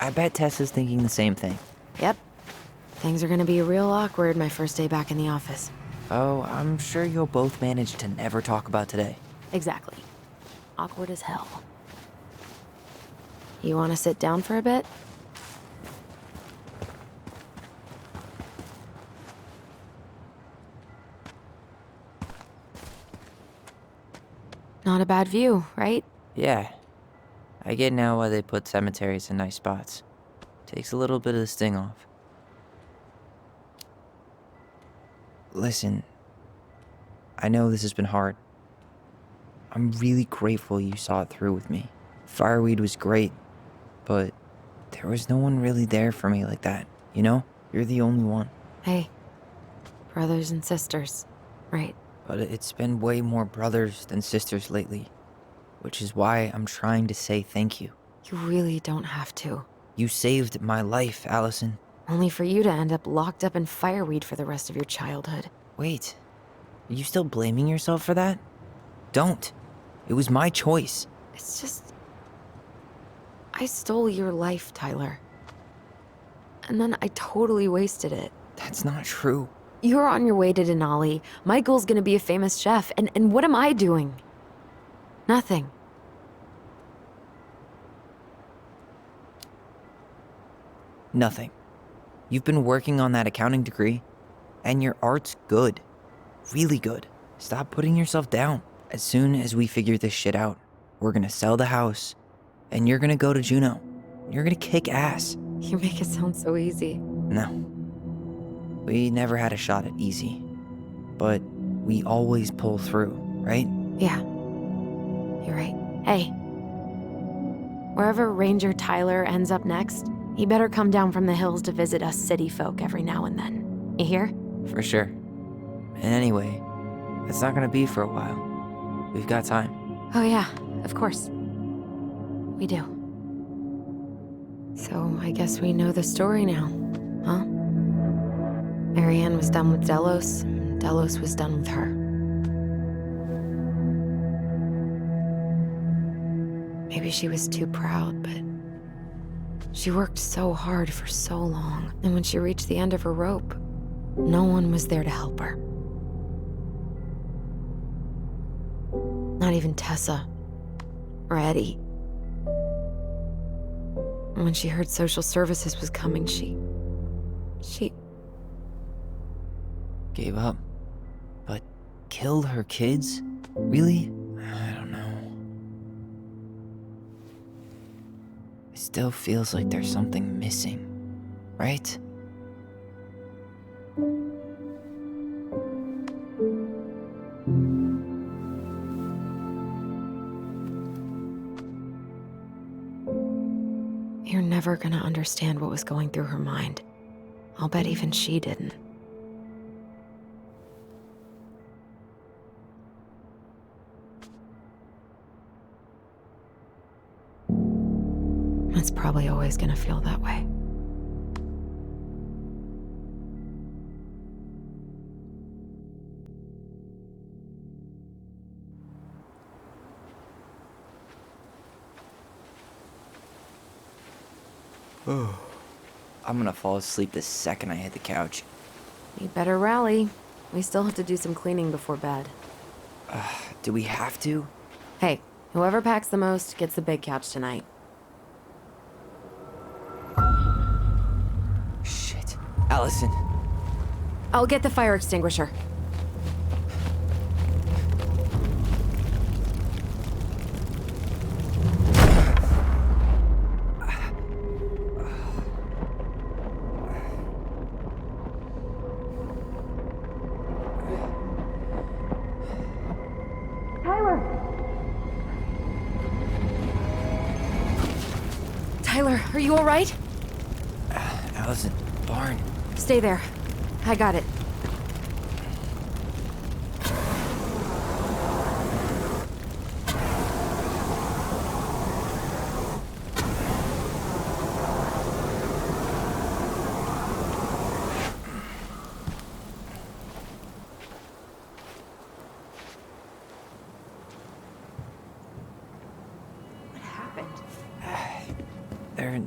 I bet Tessa's thinking the same thing. Yep. Things are gonna be real awkward my first day back in the office. Oh, I'm sure you'll both manage to never talk about today. Exactly. Awkward as hell. You wanna sit down for a bit? Not a bad view, right? Yeah. I get now why they put cemeteries in nice spots. Takes a little bit of the sting off. Listen, I know this has been hard. I'm really grateful you saw it through with me. Fireweed was great, but there was no one really there for me like that, you know? You're the only one. Hey, brothers and sisters, right? But it's been way more brothers than sisters lately, which is why I'm trying to say thank you. You really don't have to. You saved my life, Alyson. Only for you to end up locked up in fireweed for the rest of your childhood. Wait, are you still blaming yourself for that? Don't. It was my choice. It's just... I stole your life, Tyler. And then I totally wasted it. That's not true. You're on your way to Denali. Michael's gonna be a famous chef, and what am I doing? Nothing. Nothing. You've been working on that accounting degree, and your art's good. Really good. Stop putting yourself down. As soon as we figure this shit out, we're gonna sell the house, and you're gonna go to Juneau. You're gonna kick ass. You make it sound so easy. No. We never had a shot at easy. But we always pull through, right? Yeah. You're right. Hey. Wherever Ranger Tyler ends up next, he better come down from the hills to visit us city folk every now and then. You hear? For sure. And anyway, it's not gonna be for a while. We've got time. Oh yeah, of course. We do. So I guess we know the story now, huh? Marianne was done with Delos, and Delos was done with her. Maybe she was too proud, but she worked so hard for so long, and when she reached the end of her rope, no one was there to help her. Not even Tessa or Eddie. And when she heard social services was coming, she gave up. But kill her kids? Really? I don't know. It still feels like there's something missing, right? You're never gonna understand what was going through her mind. I'll bet even she didn't. It's probably always gonna feel that way. I'm gonna fall asleep the second I hit the couch. You better rally. We still have to do some cleaning before bed. Do we have to? Hey, whoever packs the most gets the big couch tonight. Shit. Alyson. I'll get the fire extinguisher. Tyler, are you all right? Alyson, barn. Stay there. I got it.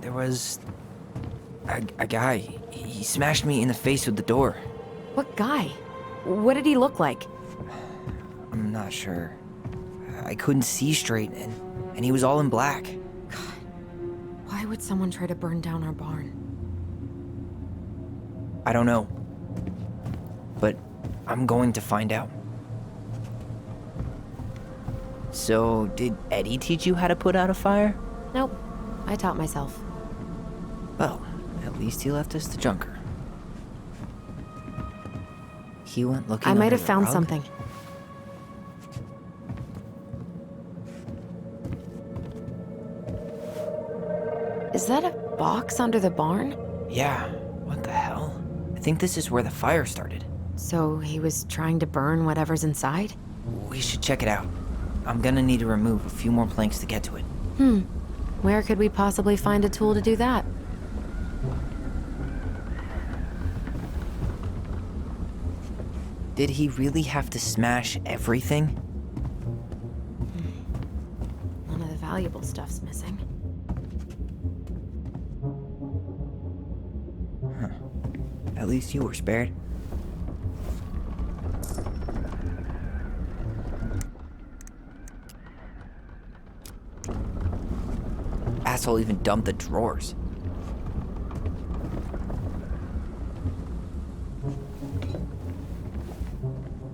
There was a guy. He smashed me in the face with the door. What guy? What did he look like? I'm not sure. I couldn't see straight, and he was all in black. Why would someone try to burn down our barn? I don't know. But I'm going to find out. So, did Eddie teach you how to put out a fire? Nope. I taught myself. Well, at least he left us the junker. He went looking. I might under have the found rug? something. Is that a box under the barn? Yeah. What the hell? I think this is where the fire started. So he was trying to burn whatever's inside? We should check it out. I'm gonna need to remove a few more planks to get to it. Where could we possibly find a tool to do that? Did he really have to smash everything? None of the valuable stuff's missing. At least you were spared. Asshole even dumped the drawers.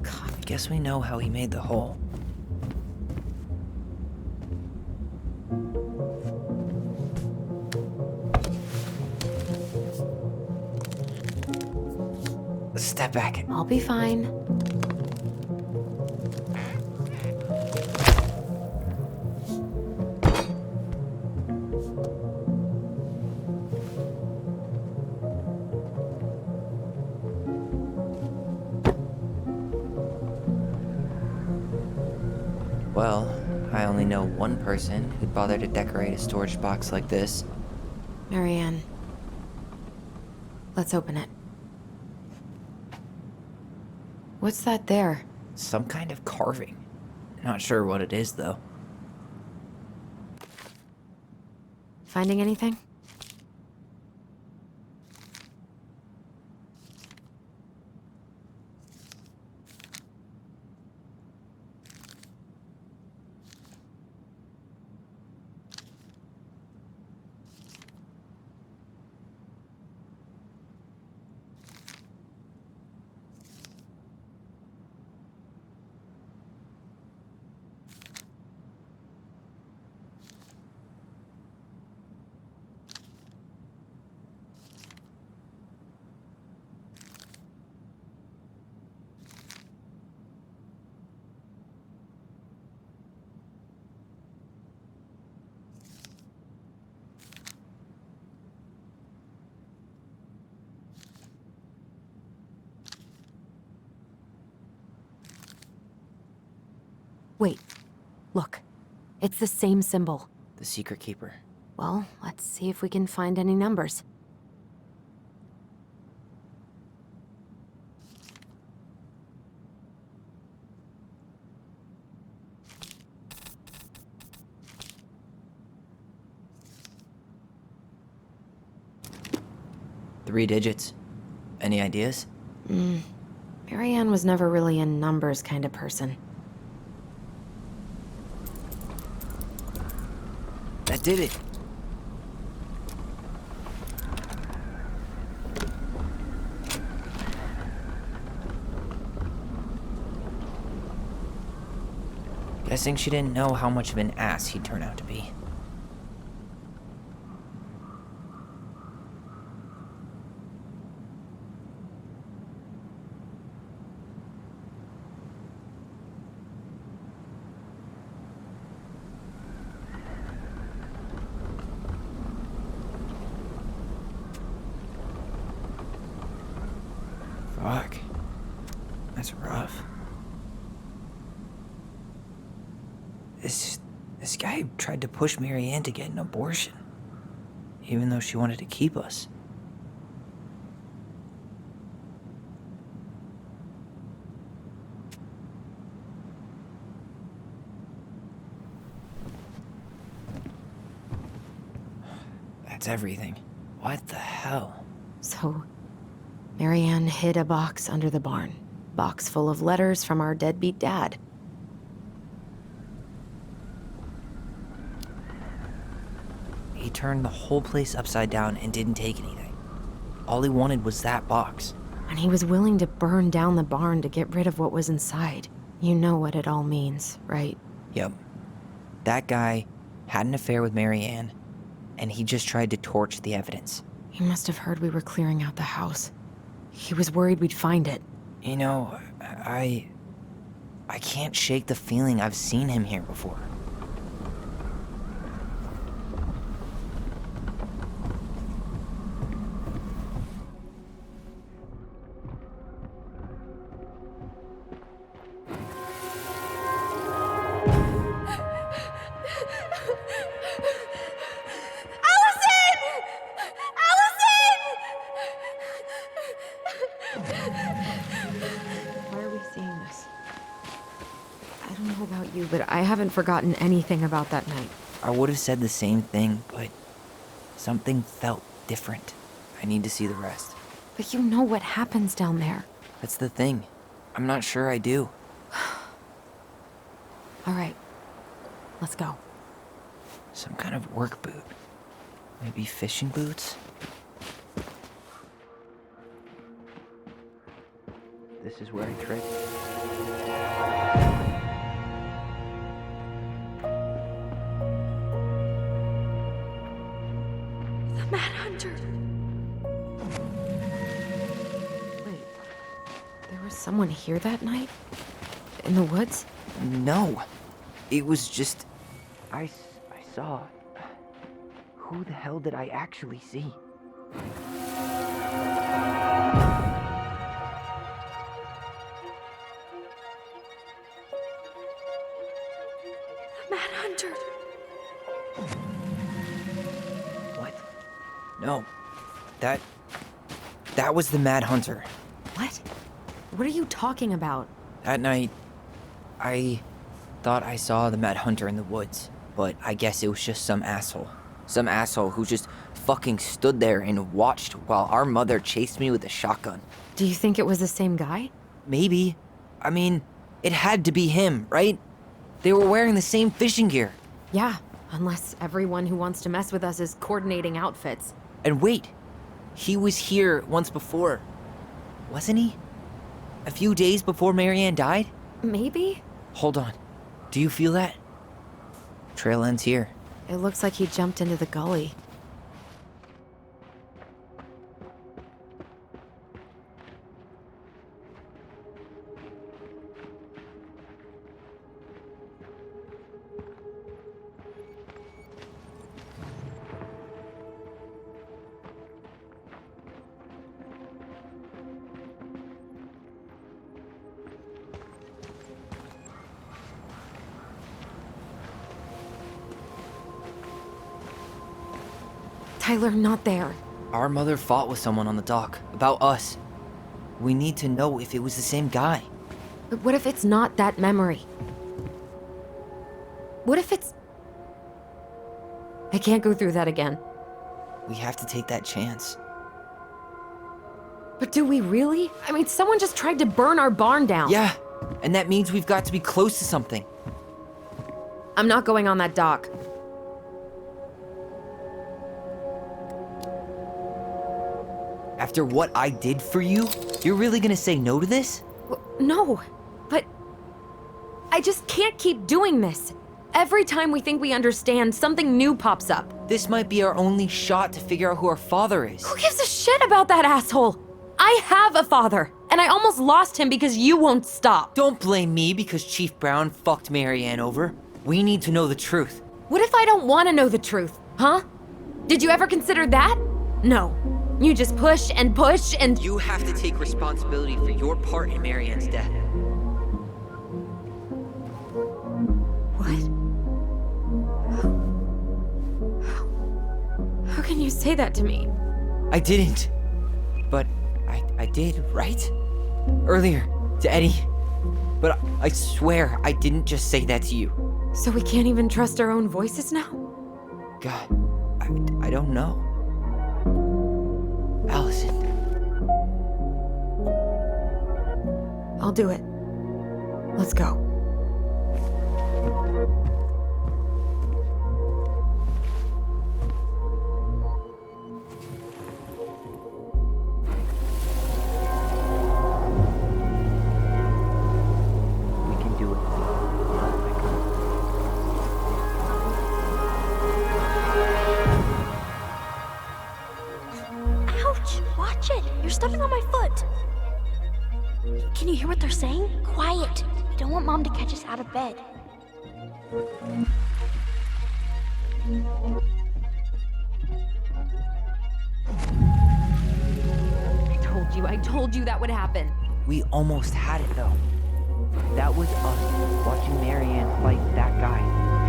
God, I guess we know how he made the hole. Step back. I'll be fine. Well, I only know one person who'd bother to decorate a storage box like this. Marianne. Let's open it. What's that there? Some kind of carving. Not sure what it is, though. Finding anything? Wait. Look. It's the same symbol. The secret keeper. Well, let's see if we can find any numbers. Three digits. Any ideas? Marianne was never really a numbers kind of person. That did it. Guessing she didn't know how much of an ass he'd turn out to be. Fuck. That's rough. This guy tried to push Marianne to get an abortion, even though she wanted to keep us. That's everything. What the hell? So, Marianne hid a box under the barn. Box full of letters from our deadbeat dad. He turned the whole place upside down and didn't take anything. All he wanted was that box. And he was willing to burn down the barn to get rid of what was inside. You know what it all means, right? Yep. That guy had an affair with Marianne, and he just tried to torch the evidence. He must have heard we were clearing out the house. He was worried we'd find it. You know, I can't shake the feeling I've seen him here before. But I haven't forgotten anything about that night. I would have said the same thing, but something felt different. I need to see the rest. But you know what happens down there. That's the thing. I'm not sure I do. All right. Let's go. Some kind of work boot. Maybe fishing boots? This is where I tripped. Someone here that night? In the woods? No. It was just... I saw... Who the hell did I actually see? The Mad Hunter. What? No. That was the Mad Hunter. What? What are you talking about? That night, I thought I saw the Mad Hunter in the woods, but I guess it was just some asshole. Some asshole who just fucking stood there and watched while our mother chased me with a shotgun. Do you think it was the same guy? Maybe. I mean, it had to be him, right? They were wearing the same fishing gear. Yeah, unless everyone who wants to mess with us is coordinating outfits. And wait, he was here once before, wasn't he? A few days before Marianne died? Maybe? Hold on. Do you feel that? Trail ends here. It looks like he jumped into the gully. Tyler, not there. Our mother fought with someone on the dock about us. We need to know if it was the same guy. But what if it's not that memory? What if it's... I can't go through that again. We have to take that chance. But do we really? I mean, someone just tried to burn our barn down. Yeah, and that means we've got to be close to something. I'm not going on that dock. After what I did for you, you're really gonna say no to this? No, but I just can't keep doing this. Every time we think we understand, something new pops up. This might be our only shot to figure out who our father is. Who gives a shit about that asshole? I have a father, and I almost lost him because you won't stop. Don't blame me because Chief Brown fucked Marianne over. We need to know the truth. What if I don't want to know the truth, huh? Did you ever consider that? No. You just push and push and... You have to take responsibility for your part in Marianne's death. What? How can you say that to me? I didn't. But I did, right? Earlier, to Eddie. But I swear I didn't just say that to you. So we can't even trust our own voices now? God, I don't know. Alyson. I'll do it. Let's go. We can do it. Ouch! Watch it! You're stepping on my foot! Can you hear what they're saying? Quiet! We don't want Mom to catch us out of bed. I told you that would happen. We almost had it though. That was us watching Marianne fight that guy.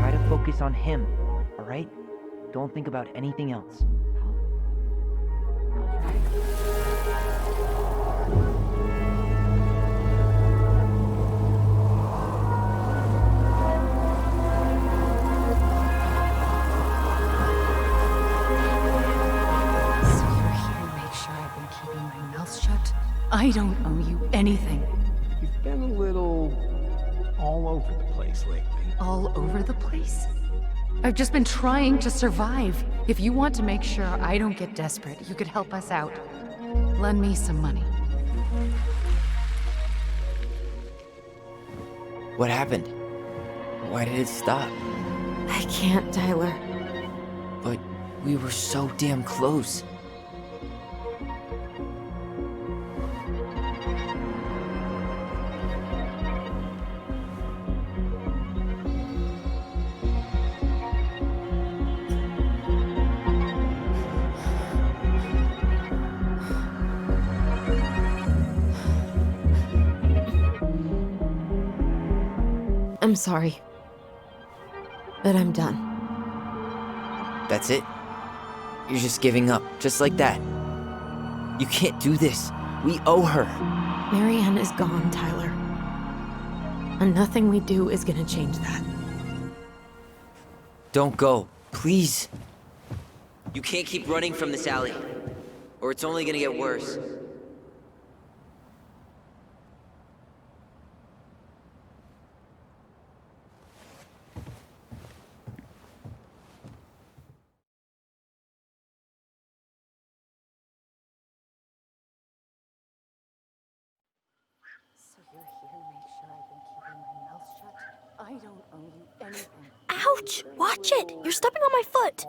Try to focus on him, alright? Don't think about anything else. I don't owe you anything. You've been a little all over the place lately. All over the place? I've just been trying to survive. If you want to make sure I don't get desperate, you could help us out. Lend me some money. What happened? Why did it stop? I can't, Tyler. But we were so damn close. I'm sorry. But I'm done. That's it? You're just giving up, just like that. You can't do this. We owe her. Marianne is gone, Tyler. And nothing we do is gonna change that. Don't go, please. You can't keep running from this alley, or it's only gonna get worse. I don't owe you anything. Ouch! Watch it! You're stepping on my foot!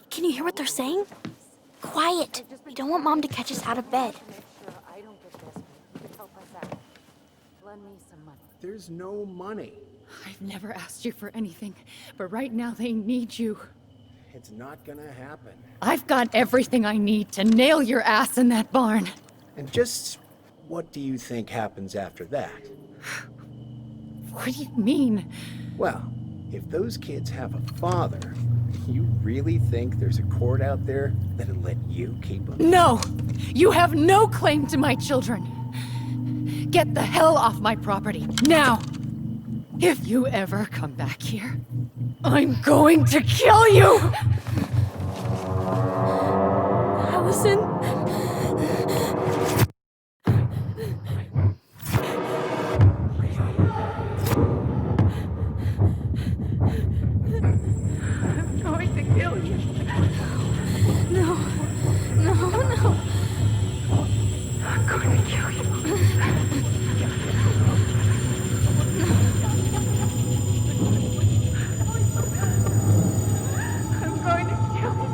Can you hear what they're saying? Quiet! We don't want Mom to catch us out of bed. I don't get desperate. You could help us out. Lend me some money. There's no money. I've never asked you for anything, but right now they need you. It's not gonna happen. I've got everything I need to nail your ass in that barn. And just what do you think happens after that? What do you mean? Well, if those kids have a father, You really think there's a court out there that'll let you keep them? No! You have no claim to my children! Get the hell off my property, now! If you ever come back here, I'm going to kill you! Alyson? I'm going to kill you. No. No. I'm going to kill you. I'm going to kill you.